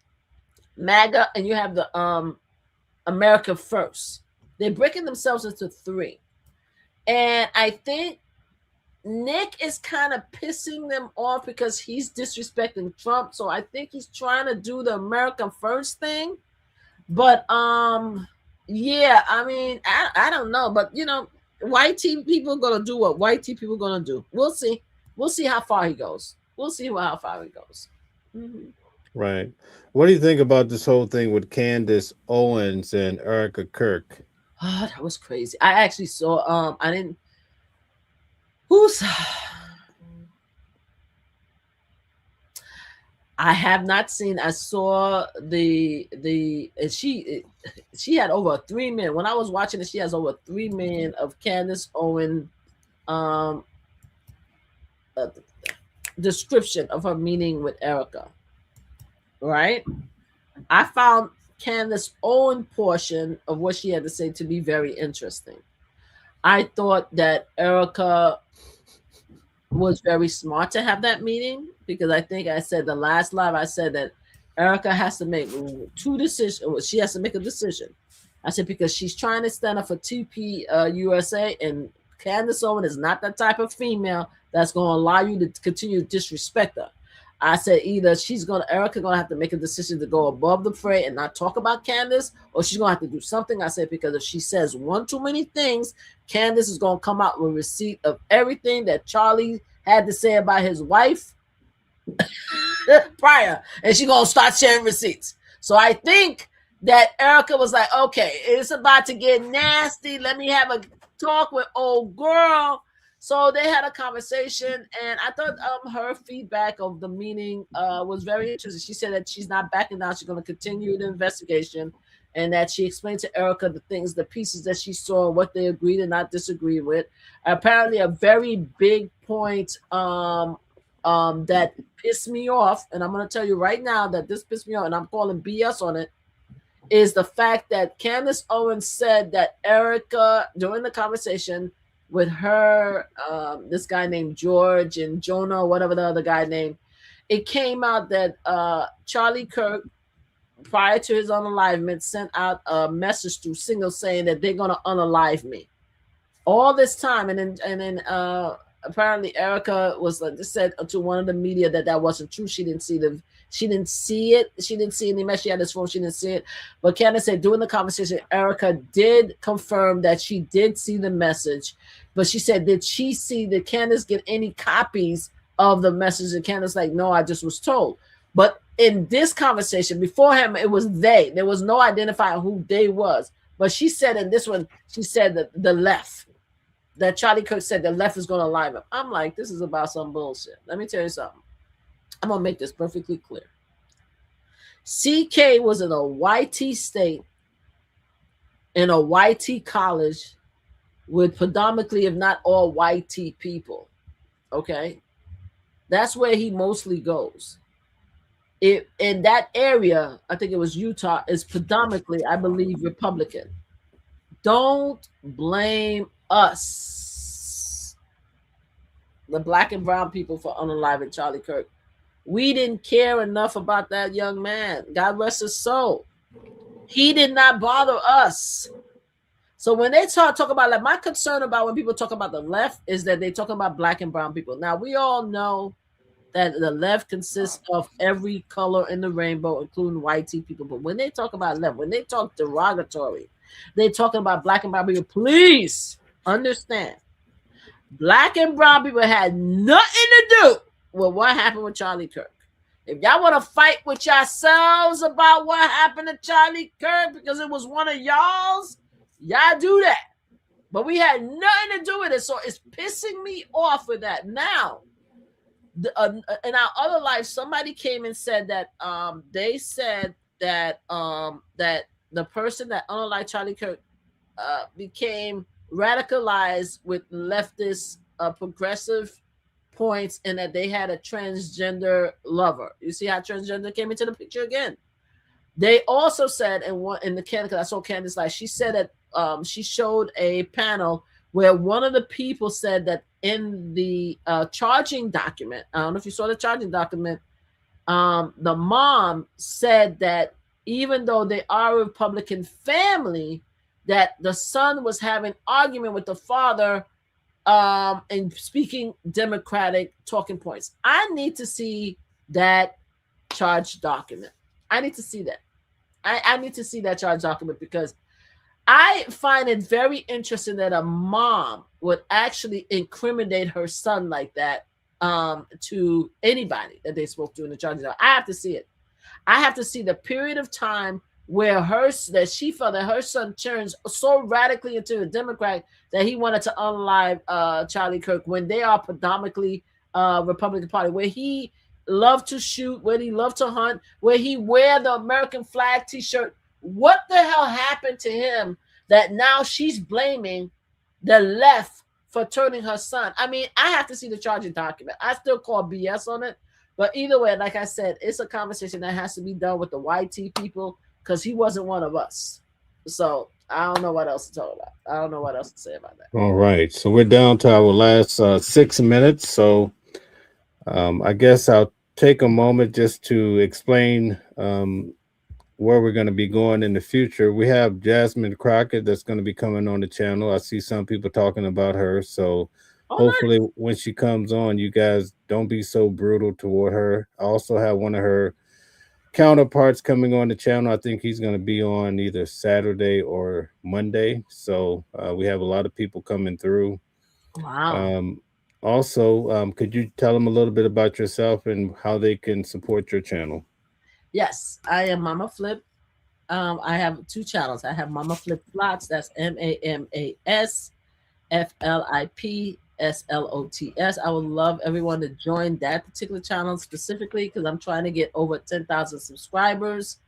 MAGA, and you have the America First. They're breaking themselves into three. And I think Nick is kind of pissing them off because he's disrespecting Trump. So I think he's trying to do the America First thing. But yeah, I mean, I don't know, but you know, white people are gonna do what white people are gonna do. We'll see. We'll see how far he goes. We'll see how far he goes. Mm-hmm. Right. What do you think about this whole thing with Candace Owens and Erica Kirk? Oh, that was crazy. I actually saw. I didn't. Who's? I have not seen. I saw the she had over 3 million. When I was watching it, she has over 3 million of Candace Owens description of her meeting with Erica. Right? I found Candace Owens portion of what she had to say to be very interesting. I thought that Erica was very smart to have that meeting, because I think I said the last live, I said that Erica has to make 2 decisions. She has to make a decision. I said, because she's trying to stand up for TP USA, and Candace Owens is not that type of female that's going to allow you to continue to disrespect her. I said either Erica gonna have to make a decision to go above the fray and not talk about Candace, or she's gonna have to do something. I said, because if she says one too many things, Candace is gonna come out with a receipt of everything that Charlie had to say about his wife prior, and she's gonna start sharing receipts. So I think that Erica was like, okay, it's about to get nasty. Let me have a talk with old girl. So they had a conversation, and I thought her feedback of the meeting was very interesting. She said that she's not backing down. She's going to continue the investigation, and that she explained to Erica the pieces that she saw, what they agreed and not disagreed with. Apparently, a very big point that pissed me off, and I'm going to tell you right now that this pissed me off, and I'm calling BS on it, is the fact that Candace Owens said that Erica, during the conversation with her, this guy named George and Jonah, whatever the other guy named, it came out that Charlie Kirk, prior to his unalivement, sent out a message through Signal saying that they're going to unalive me. All this time, and then apparently Erica was said to one of the media that wasn't true. She didn't see it. She didn't see any message. She had this phone. She didn't see it. But Candace said during the conversation, Erica did confirm that she did see the message. But she said, did Candace get any copies of the message? And Candace like, no, I just was told. But in this conversation, before him, it was they. There was no identifying who they was. But she said in this one, she said that the left, that Charlie Kirk said the left is going to lie him. I'm like, this is about some bullshit. Let me tell you something. I'm going to make this perfectly clear. CK was in a YT state, in a YT college, with predominantly, if not all, YT people. Okay? That's where he mostly goes. In that area, I think it was Utah, is predominantly, I believe, Republican. Don't blame us, the black and brown people, for unaliving Charlie Kirk. We didn't care enough about that young man. God rest his soul. He did not bother us. So when they talk about, like, my concern about when people talk about the left is that they talk about black and brown people. Now, we all know that the left consists of every color in the rainbow, including white people. But when they talk about left, when they talk derogatory, they're talking about black and brown people. Please understand, black and brown people had nothing to do with what happened with Charlie Kirk. If y'all want to fight with yourselves about what happened to Charlie Kirk because it was one of y'all's, y'all do that. But we had nothing to do with it. So it's pissing me off with that. Now, in our other life, somebody came and said that they said that that the person that unalived Charlie Kirk became radicalized with leftist progressive points, and that they had a transgender lover. You see how transgender came into the picture again. They also said in the Canada, I saw Candace like, she said that she showed a panel where one of the people said that in the charging document, I don't know if you saw the charging document, the mom said that even though they are a Republican family, that the son was having argument with the father and speaking Democratic talking points. I need to see that charge document. I need to see that. I need to see that charge document because I find it very interesting that a mom would actually incriminate her son like that to anybody that they spoke to in the charges. I have to see it. I have to see the period of time where she felt that her son turns so radically into a Democrat that he wanted to unalive Charlie Kirk when they are predominantly Republican Party, where he loved to shoot, where he loved to hunt, where he wear the American flag T-shirt. What the hell happened to him that now she's blaming the left for turning her son? I mean, I have to see the charging document. I still call BS on it. But either way, like I said, it's a conversation that has to be done with the YT people because he wasn't one of us. So I don't know what else to talk about. I don't know what else to say about that. All right. So we're down to our last 6 minutes. So I guess I'll take a moment just to explain where we're going to be going in the future. We have Jasmine Crockett that's going to be coming on the channel. I see some people talking about her. So hopefully when she comes on, you guys don't be so brutal toward her. I also have one of her counterparts coming on the channel. I think he's going to be on either Saturday or Monday. So we have a lot of people coming through. Wow. Also, could you tell them a little bit about yourself and how they can support your channel? Yes, I am Mama Flip. I have 2 channels. I have Mama Flip Flots. That's MAMASFLIPSLOTS. I would love everyone to join that particular channel specifically because I'm trying to get over 10,000 subscribers.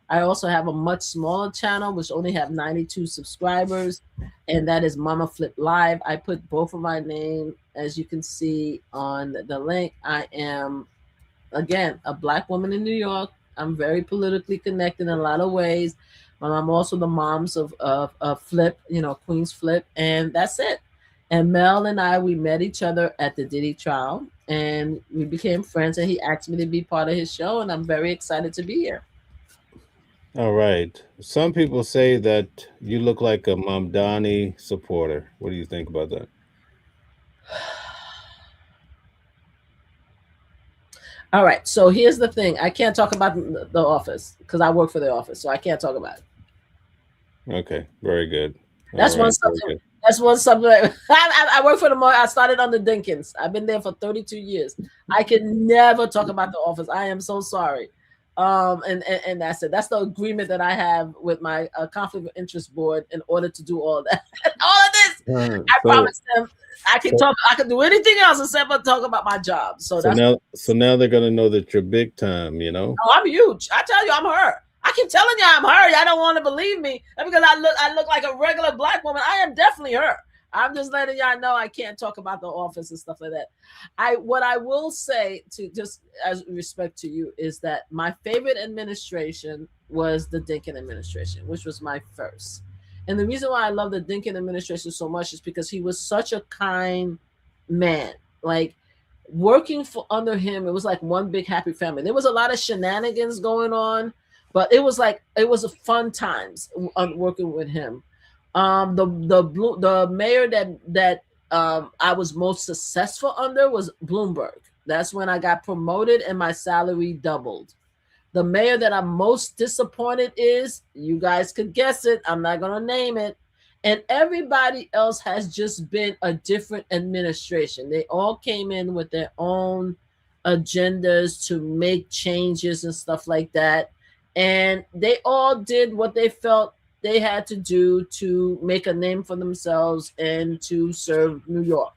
I also have a much smaller channel which only have 92 subscribers, and that is Mama Flip Live. I put both of my name, as you can see on the link. I am, again, a Black woman in New York. I'm very politically connected in a lot of ways. I'm also the moms of Flip, Queen's Flip, and that's it. And Mel and I, we met each other at the Diddy trial, and we became friends, and he asked me to be part of his show, and I'm very excited to be here. All right. Some people say that you look like a Mamdani supporter. What do you think about that? All right. So here's the thing. I can't talk about the office because I work for the office, so I can't talk about it. Okay. Very good. That's one subject. That's one subject. I work for the I started under Dinkins. I've been there for 32 years. I can never talk about the office. I am so sorry. And that's it. That's the agreement that I have with my conflict of interest board in order to do all that. All of this. I promise them I can talk. I can do anything else except for talk about my job. So now they're gonna know that you're big time. Oh, I'm huge. I tell you, I'm her. I keep telling you I'm her. I don't want to believe me because I look like a regular Black woman. I am definitely her. I'm just letting y'all know I can't talk about the office and stuff like that. What I will say, to just as respect to you, is that my favorite administration was the Dinkin administration, which was my first. And the reason why I love the Dinkin administration so much is because he was such a kind man. Like, working under him, it was like one big happy family. There was a lot of shenanigans going on, but it was a fun times working with him. The mayor that I was most successful under was Bloomberg. That's when I got promoted and my salary doubled. The mayor that I'm most disappointed is, you guys could guess it, I'm not going to name it. And everybody else has just been a different administration. They all came in with their own agendas to make changes and stuff like that. And they all did what they felt they had to do to make a name for themselves and to serve New York.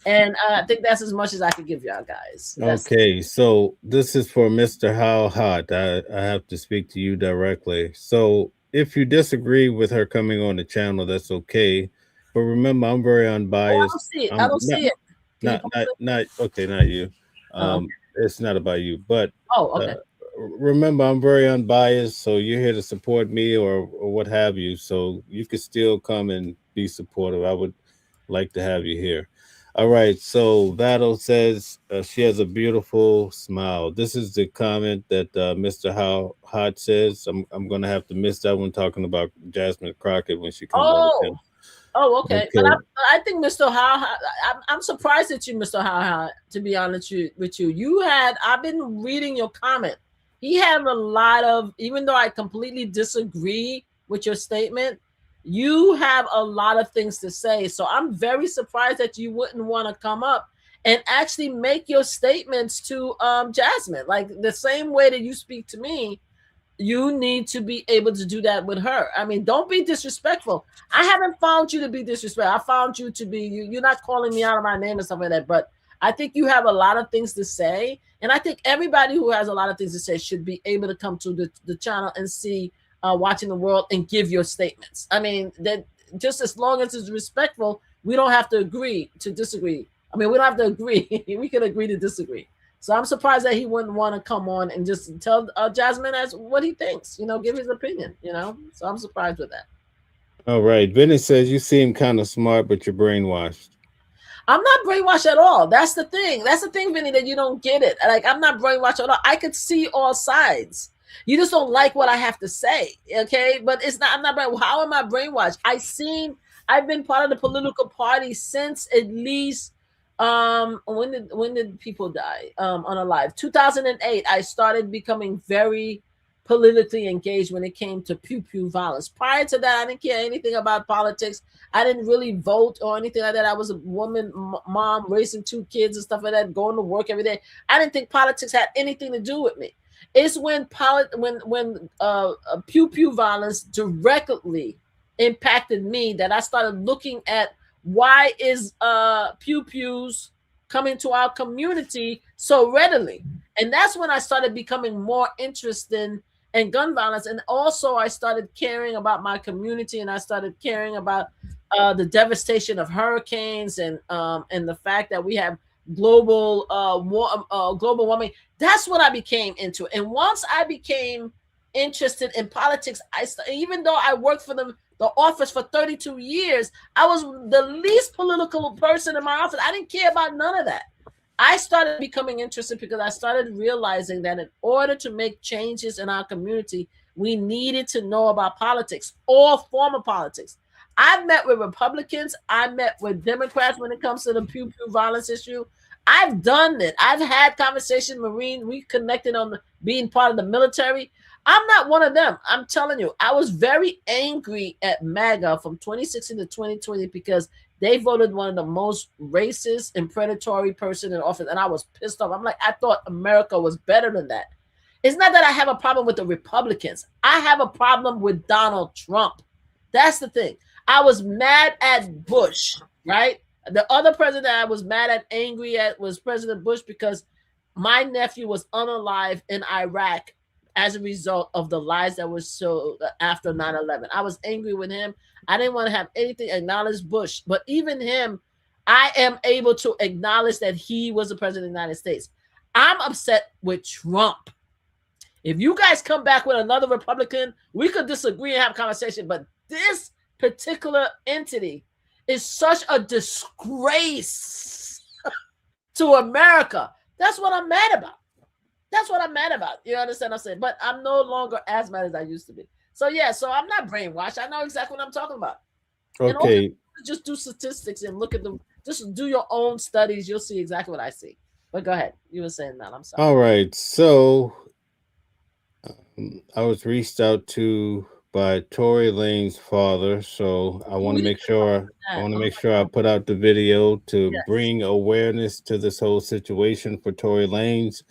And I think that's as much as I could give y'all guys. Okay, so this is for Mr. How Hot. I have to speak to you directly. So if you disagree with her coming on the channel, that's okay. But remember, I'm very unbiased. I don't see it. Not you. It's not about you. But okay. Remember, I'm very unbiased, so you're here to support me or what have you. So you could still come and be supportive. I would like to have you here. All right, so Vado says she has a beautiful smile. This is the comment that Mr. How Hot says. I'm going to have to miss that one, talking about Jasmine Crockett when she comes on. Oh, okay. Okay. But I think Mr. How I'm surprised at you, Mr. How. To be honest with you, I've been reading your comment. He had a lot of, even though I completely disagree with your statement, you have a lot of things to say. So I'm very surprised that you wouldn't want to come up and actually make your statements to Jasmine, like the same way that you speak to me. You need to be able to do that with her. I mean, don't be disrespectful. I haven't found you to be disrespectful. I found you to be, you're not calling me out of my name and stuff like that, but I think you have a lot of things to say. And I think everybody who has a lot of things to say should be able to come to the channel and see Watching the World and give your statements. I mean, that just as long as it's respectful, we don't have to agree to disagree. I mean, we don't have to agree. We can agree to disagree. So I'm surprised that he wouldn't want to come on and just tell Jasmine as what he thinks, give his opinion, So I'm surprised with that. All right. Vinny says you seem kind of smart, but you're brainwashed. I'm not brainwashed at all. That's the thing. That's the thing, Vinny, that you don't get it. Like, I'm not brainwashed at all. I could see all sides. You just don't like what I have to say, okay? But I'm not brainwashed. How am I brainwashed? I've been part of the political party since at least when did people die unalive? 2008. I started becoming very politically engaged when it came to pew violence. Prior to that, I didn't care anything about politics. I didn't really vote or anything like that. I was a woman, mom, raising 2 kids and stuff like that, going to work every day. I didn't think politics had anything to do with me. It's when pew violence directly impacted me that I started looking at why is pews coming to our community so readily. And that's when I started becoming more interested in gun violence. And also I started caring about my community, and I started caring about the devastation of hurricanes and the fact that we have global warming. That's what I became into. And once I became interested in politics, even though I worked for the office for 32 years, I was the least political person in my office. I didn't care about none of that. I started becoming interested because I started realizing that in order to make changes in our community, we needed to know about politics, all form of politics. I've met with Republicans. I met with Democrats when it comes to the pew violence issue. I've done it. I've had conversations, Marine. We connected on being part of the military. I'm not one of them. I'm telling you, I was very angry at MAGA from 2016 to 2020 because they voted one of the most racist and predatory person in office, and I was pissed off. I'm like, I thought America was better than that. It's not that I have a problem with the Republicans. I have a problem with Donald Trump. That's the thing. I was mad at Bush, right? The other president I was mad at, angry at, was President Bush because my nephew was unalive in Iraq as a result of the lies that was so after 9/11. I was angry with him. I didn't want to have anything acknowledge Bush, but even him, I am able to acknowledge that he was the president of the United States. I'm upset with Trump. If you guys come back with another Republican, we could disagree and have a conversation, but this particular entity is such a disgrace to America. That's what I'm mad about. That's what I'm mad about. You understand what I'm saying? But I'm no longer as mad as I used to be. So yeah, so I'm not brainwashed. I know exactly what I'm talking about. Okay. And just do statistics and look at them. Just do your own studies. You'll see exactly what I see. But go ahead. You were saying that. I'm sorry. All right. So I was reached out to by Tory Lanez's father. So I want to make sure I put out the video to bring awareness to this whole situation for Tory Lanez.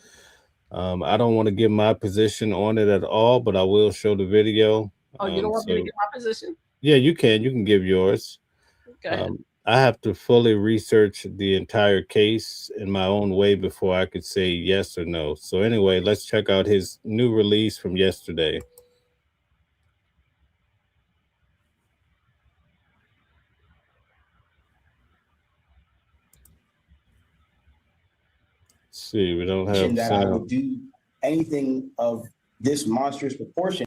I don't want to give my position on it at all, but I will show the video. Oh, you don't want me to give my position? Yeah, you can give yours. Okay. I have to fully research the entire case in my own way before I could say yes or no. So anyway, let's check out his new release from yesterday. Let's see, we don't have that sound. I would do anything of this monstrous proportion.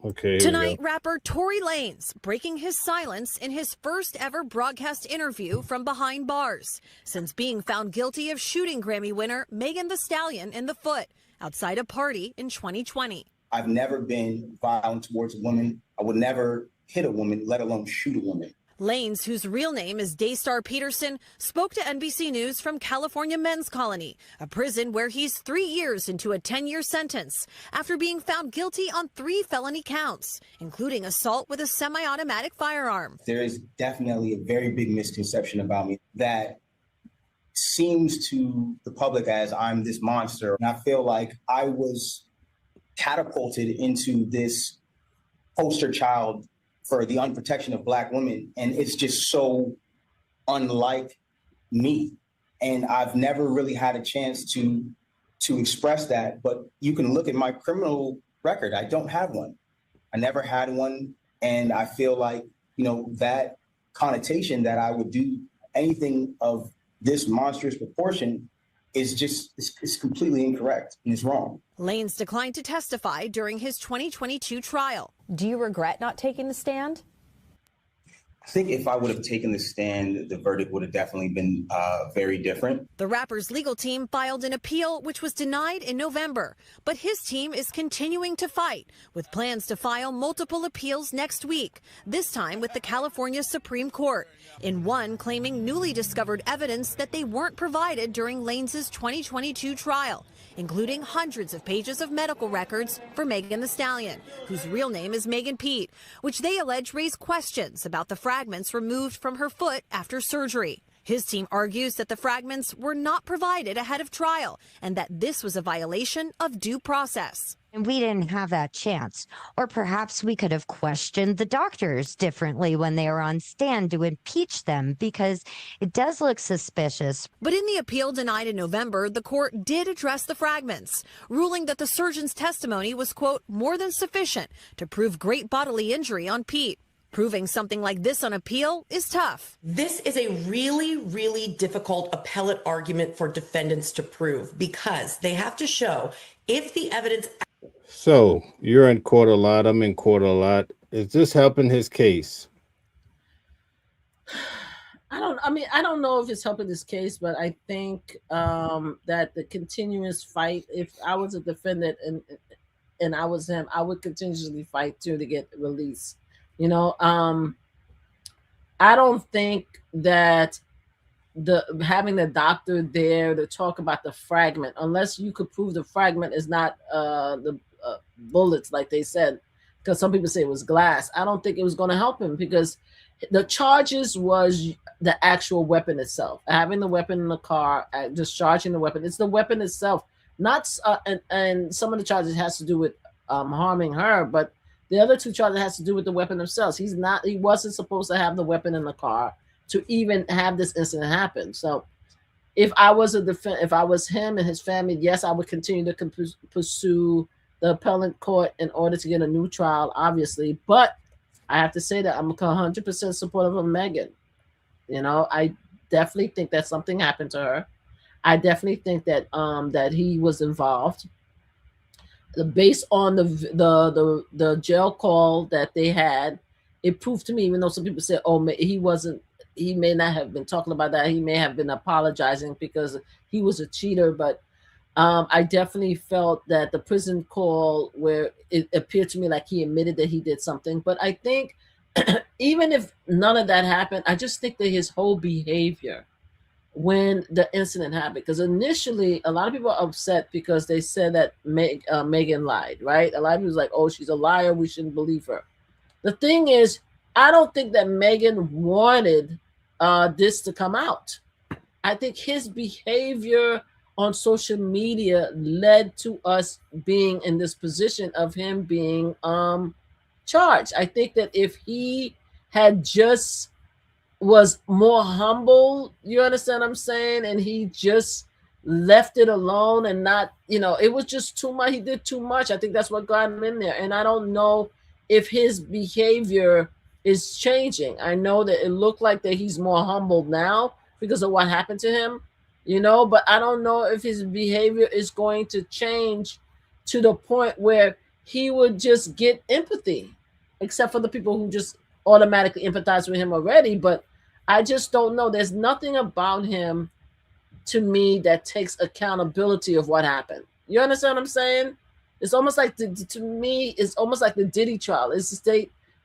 Okay. Tonight, rapper Tory Lanez breaking his silence in his first ever broadcast interview from behind bars since being found guilty of shooting Grammy winner Megan Thee Stallion in the foot outside a party in 2020. I've never been violent towards a woman. I would never hit a woman, let alone shoot a woman. Lanez, whose real name is Daystar Peterson, spoke to NBC News from California Men's Colony, a prison where he's 3 years into a 10-year sentence after being found guilty on 3 felony counts, including assault with a semi-automatic firearm. There is definitely a very big misconception about me that seems to the public as I'm this monster. And I feel like I was catapulted into this poster child for the unprotection of Black women. And it's just so unlike me. And I've never really had a chance to express that. But you can look at my criminal record. I don't have one. I never had one. And I feel like, that connotation that I would do anything of this monstrous proportion is completely incorrect and it's wrong. Lanez declined to testify during his 2022 trial. Do you regret not taking the stand? I think if I would have taken the stand, the verdict would have definitely been very different. The rapper's legal team filed an appeal, which was denied in November. But his team is continuing to fight, with plans to file multiple appeals next week, this time with the California Supreme Court, in one claiming newly discovered evidence that they weren't provided during Lanez's 2022 trial, including hundreds of pages of medical records for Megan Thee Stallion, whose real name is Megan Pete, which they allege raise questions about the fragments removed from her foot after surgery. His team argues that the fragments were not provided ahead of trial and that this was a violation of due process. And we didn't have that chance. Or perhaps we could have questioned the doctors differently when they were on stand to impeach them, because it does look suspicious. But in the appeal denied in November, the court did address the fragments, ruling that the surgeon's testimony was, quote, more than sufficient to prove great bodily injury on Pete. Proving something like this on appeal is tough. This is a really, really difficult appellate argument for defendants to prove, because they have to show if the evidence. So you're in court a lot. I'm in court a lot. Is this helping his case? I don't know if it's helping this case, but I think that the continuous fight, if I was a defendant and I was him, I would continuously fight too to get released. I don't think that having the doctor there to talk about the fragment, unless you could prove the fragment is not the bullets like they said, because some people say it was glass. I don't think it was going to help him, because the charges was the actual weapon itself, having the weapon in the car, discharging the weapon. It's the weapon itself, not and some of the charges has to do with harming her, but the other 2 charges has to do with the weapon themselves. He wasn't supposed to have the weapon in the car to even have this incident happen. So if I was if I was him and his family, yes, I would continue to pursue the appellate court in order to get a new trial, obviously. But I have to say that I'm 100% supportive of Megan. I definitely think that something happened to her. I definitely think that that he was involved. Based on the jail call that they had, it proved to me, even though some people said, oh, he may not have been talking about that. He may have been apologizing because he was a cheater. But I definitely felt that the prison call, where it appeared to me like he admitted that he did something. But I think even if none of that happened, I just think that his whole behavior when the incident happened, because initially a lot of people are upset because they said that Megan lied, right? A lot of people was like, oh, she's a liar, we shouldn't believe her. The thing is, I don't think that Megan wanted this to come out. I think his behavior on social media led to us being in this position of him being charged. I think that if he had just was more humble, you understand what I'm saying, and he just left it alone and not, it was just too much. He did too much. I think that's what got him in there. And I don't know if his behavior is changing. I know that it looked like that he's more humble now because of what happened to him, but I don't know if his behavior is going to change to the point where he would just get empathy, except for the people who just automatically empathize with him already. But I just don't know. There's nothing about him to me that takes accountability of what happened. You understand what I'm saying? It's almost like to me, it's almost like the Diddy trial. It's just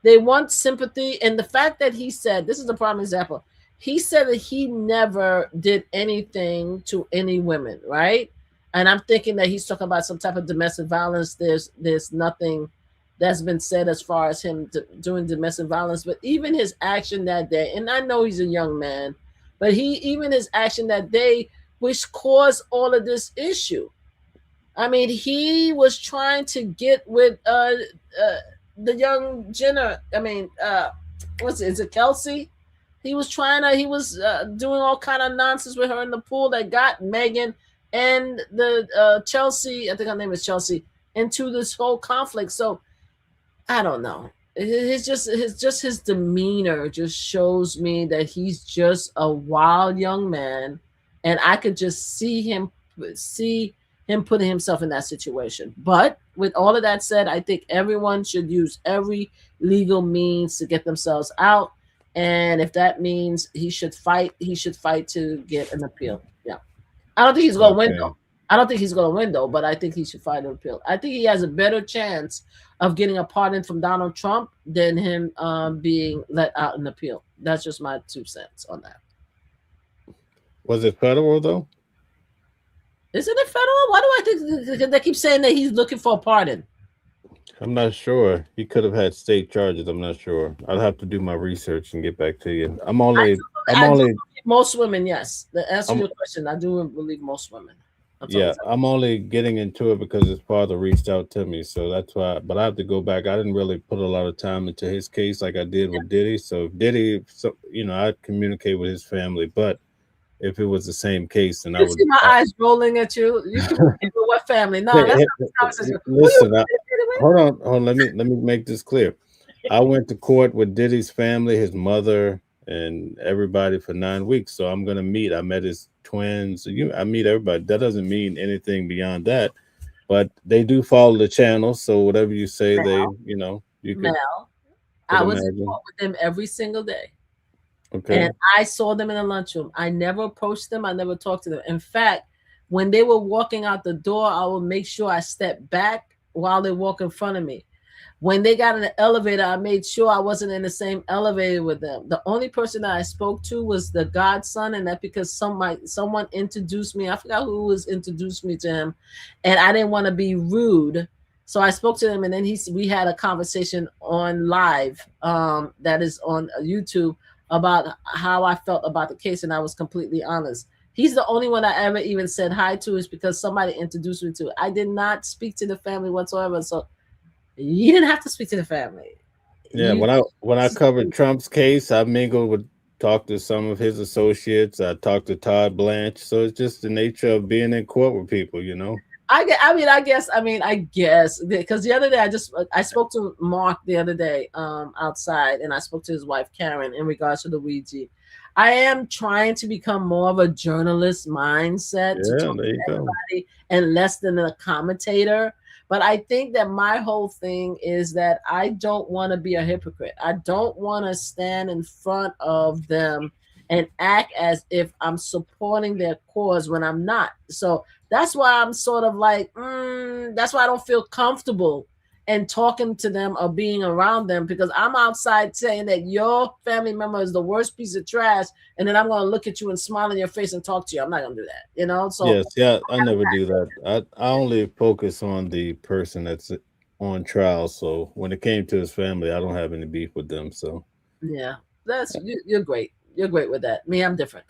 They want sympathy. And the fact that he said, this is a prime example. He said that he never did anything to any women, right? And I'm thinking that he's talking about some type of domestic violence. There's nothing that's been said as far as him doing domestic violence, but even his action that day, and I know he's a young man, but even his action that day, which caused all of this issue. I mean, he was trying to get with the young Jenner. I mean, what's it? Is it Kelsey? He was doing all kind of nonsense with her in the pool that got Megan and the Chelsea, I think her name is Chelsea, into this whole conflict. So I don't know. It's just his demeanor just shows me that he's just a wild young man, and I could just see him putting himself in that situation. But with all of that said, I think everyone should use every legal means to get themselves out. And if that means he should fight to get an appeal. Yeah. I don't think he's going to win though. I don't think he's going to win though, but I think he should fight an appeal. I think he has a better chance of getting a pardon from Donald Trump than him being let out in appeal. That's just my 2 cents on that. Was it federal though? Isn't it federal? Why do I think they keep saying that he's looking for a pardon? I'm not sure. He could have had state charges. I'm not sure. I'll have to do my research and get back to you. I do believe most women, yes. The answer to your question, I do believe most women. I'm only getting into it because his father reached out to me, so that's why. But I have to go back. I didn't really put a lot of time into his case like I did with Diddy. So Diddy, I'd communicate with his family, but if it was the same case, then I would see my eyes rolling at you. You can what family? No, that's not the conversation. Listen, hold on. Let me make this clear. I went to court with Diddy's family, his mother, and everybody for 9 weeks. So I'm gonna meet. I met his twins. I meet everybody. That doesn't mean anything beyond that, but they do follow the channel. So whatever you say, you can. Mel, I was in court with them every single day. Okay. And I saw them in the lunchroom. I never approached them. I never talked to them. In fact, when they were walking out the door, I would make sure I stepped back while they walk in front of me. When they got in the elevator, I made sure I wasn't in the same elevator with them. The only person that I spoke to was the godson, and that's because someone introduced me. I forgot who was introduced me to him, and I didn't want to be rude. So I spoke to him, and then we had a conversation on live that is on YouTube about how I felt about the case, and I was completely honest. He's the only one I ever even said hi to is because somebody introduced me to it. I did not speak to the family whatsoever, so you didn't have to speak to the family. Yeah, when I covered Trump's case, I talked to some of his associates. I talked to Todd Blanche. So it's just the nature of being in court with people, I guess because the other day I spoke to Mark the other day outside, and I spoke to his wife Karen in regards to the Ouija. I am trying to become more of a journalist mindset to talk to everybody and less than a commentator. But I think that my whole thing is that I don't want to be a hypocrite. I don't want to stand in front of them and act as if I'm supporting their cause when I'm not. So that's why I'm sort of like, that's why I don't feel comfortable in talking to them or being around them, because I'm outside saying that your family member is the worst piece of trash, and then I'm going to look at you and smile in your face and talk to you. I'm not going to do that, So yes, I never do that. I only focus on the person that's on trial. So when it came to his family, I don't have any beef with them. So yeah, you're great. You're great with that. Me, I'm different.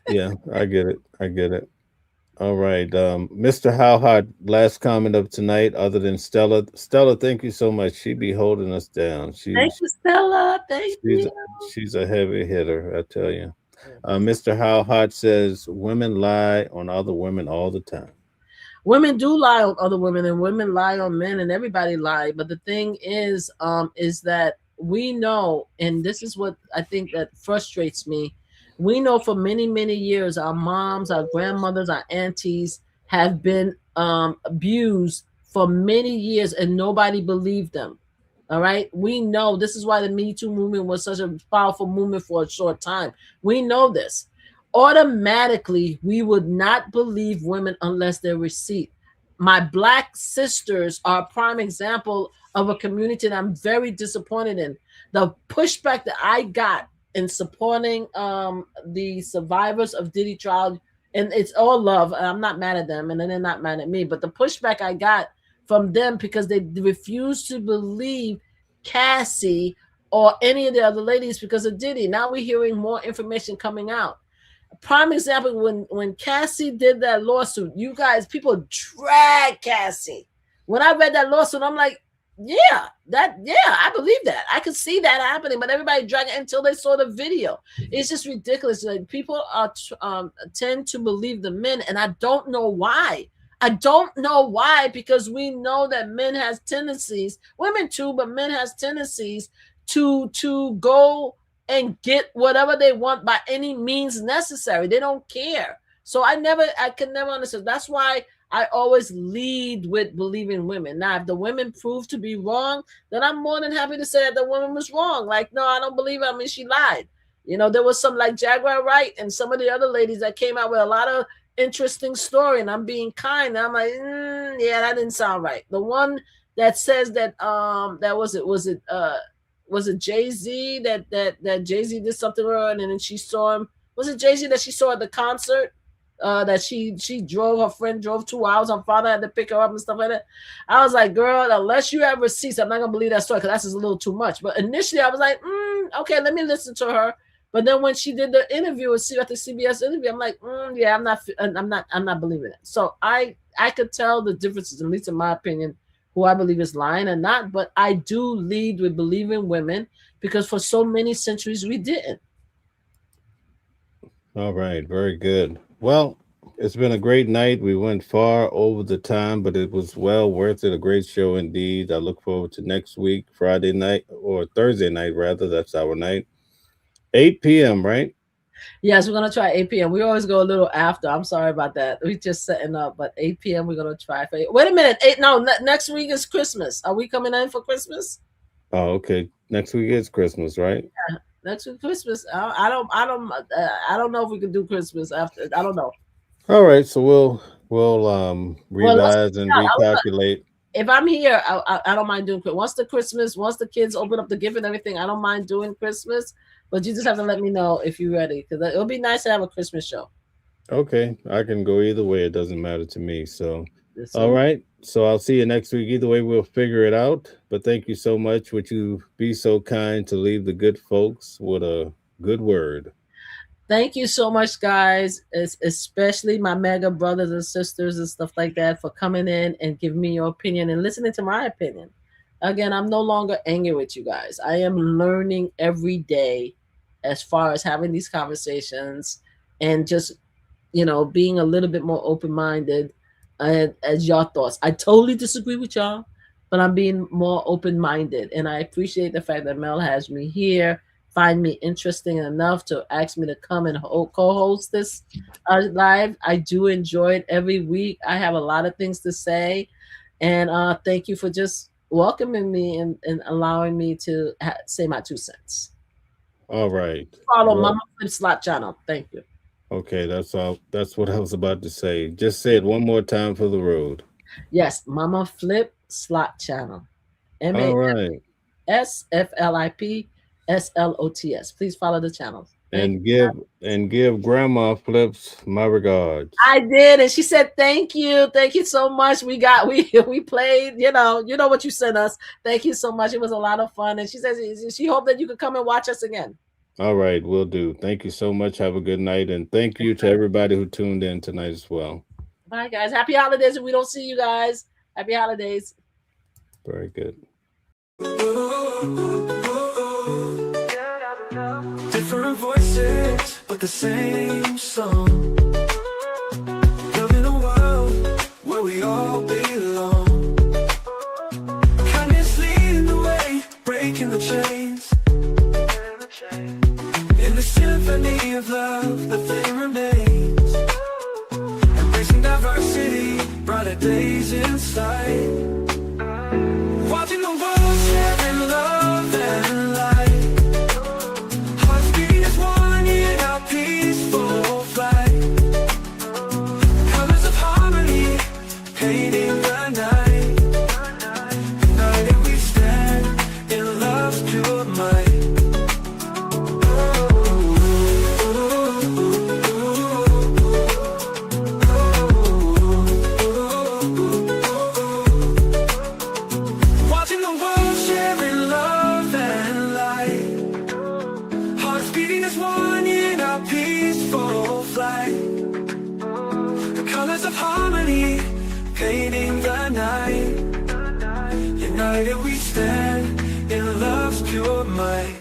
Yeah, I get it. All right. Mr. Howhart, last comment of tonight, other than Stella. Stella, thank you so much. She be holding us down. Thank you, Stella. Thank you. She's a heavy hitter, I tell you. Mr. Howhart says women lie on other women all the time. Women do lie on other women, and women lie on men, and everybody lie. But the thing is that we know, and this is what I think that frustrates me. We know for many, many years, our moms, our grandmothers, our aunties have been abused for many years, and nobody believed them. All right. We know this is why the Me Too movement was such a powerful movement for a short time. We know this. Automatically, we would not believe women unless they're receipt. My Black sisters are a prime example of a community that I'm very disappointed in. The pushback that I got in supporting the survivors of Diddy trial, and it's all love, and I'm not mad at them, and they're not mad at me, but the pushback I got from them because they refused to believe Cassie or any of the other ladies because of Diddy. Now we're hearing more information coming out. A prime example, when Cassie did that lawsuit, you guys, people drag Cassie. When I read that lawsuit, I'm like, yeah, I believe that. I could see that happening, but everybody dragged it until they saw the video. It's just ridiculous. Like, people are tend to believe the men, and I don't know why. I don't know why, because we know that men has tendencies, women too, but men has tendencies to go and get whatever they want by any means necessary. They don't care. So I could never understand. That's why I always lead with believing women. Now, if the women prove to be wrong, then I'm more than happy to say that the woman was wrong. Like, no, I don't believe her. I mean, she lied. You know, there was some like Jaguar Wright and some of the other ladies that came out with a lot of interesting story, and I'm being kind. I'm like, yeah, that didn't sound right. The one that says that was it Jay-Z that Jay-Z did something wrong, and then she saw him. Was it Jay-Z that she saw at the concert? That she drove, her friend drove 2 hours, her father had to pick her up and stuff like that. I was like, girl, unless you have receipts, I'm not gonna believe that story because that's just a little too much. But initially I was like, okay, let me listen to her. But then when she did the interview at the CBS interview, I'm like, yeah, I'm not believing it. So I could tell the differences, at least in my opinion, who I believe is lying and not. But I do lead with believing women because for so many centuries we didn't. All right, very good. Well, it's been a great night. We went far over the time, but it was well worth it. A great show indeed. I look forward to next week, Friday night, or Thursday night, rather. That's our night. 8 p.m., right? Yes, we're going to try 8 p.m. We always go a little after. I'm sorry about that. We're just setting up, but 8 p.m. we're going to try. Wait a minute. Next week is Christmas. Are we coming in for Christmas? Oh, okay. Next week is Christmas, right? Yeah. Next week, Christmas. I don't know if we can do Christmas after. I don't know. All right, so we'll revise and recalculate. If I'm here, I don't mind doing Christmas. Once the kids open up the gift and everything, I don't mind doing Christmas. But you just have to let me know if you're ready, because it'll be nice to have a Christmas show. Okay, I can go either way. It doesn't matter to me. So, all right. So I'll see you next week. Either way, we'll figure it out. But thank you so much. Would you be so kind to leave the good folks with a good word? Thank you so much, guys, especially my mega brothers and sisters and stuff like that, for coming in and giving me your opinion and listening to my opinion. Again, I'm no longer angry with you guys. I am learning every day as far as having these conversations and just, being a little bit more open-minded as your thoughts. I totally disagree with y'all, but I'm being more open-minded. And I appreciate the fact that Mel has me here, find me interesting enough to ask me to come and co-host this live. I do enjoy it every week. I have a lot of things to say. And thank you for just welcoming me and allowing me to say my 2 cents. All right. Follow Mama Flip Slot channel. Thank you. Okay, that's all. That's what I was about to say. Just say it one more time for the road. Yes, Mama Flip Slot channel. MASFLIP SLOTS. Please follow the channel. And give Grandma Flips my regards. I did, and she said thank you so much. We played, you know what you sent us. Thank you so much. It was a lot of fun, and she says she hoped that you could come and watch us again. All right, will do. Thank you so much. Have a good night, and thank you to everybody who tuned in tonight as well. Bye, guys. Happy holidays. If we don't see you guys, happy holidays. Very good. Different voices, but the same song. Living a world where we all belong. Kindness leading the way, breaking the chains. In the symphony of love, the thing remains. Embracing diversity, brighter days in sight. Watching the world share in love and light. Heartbeat is one in our peaceful flight. Colors of harmony, painting the night. United we stand. colors of harmony, painting the night. United we stand in love's pure might.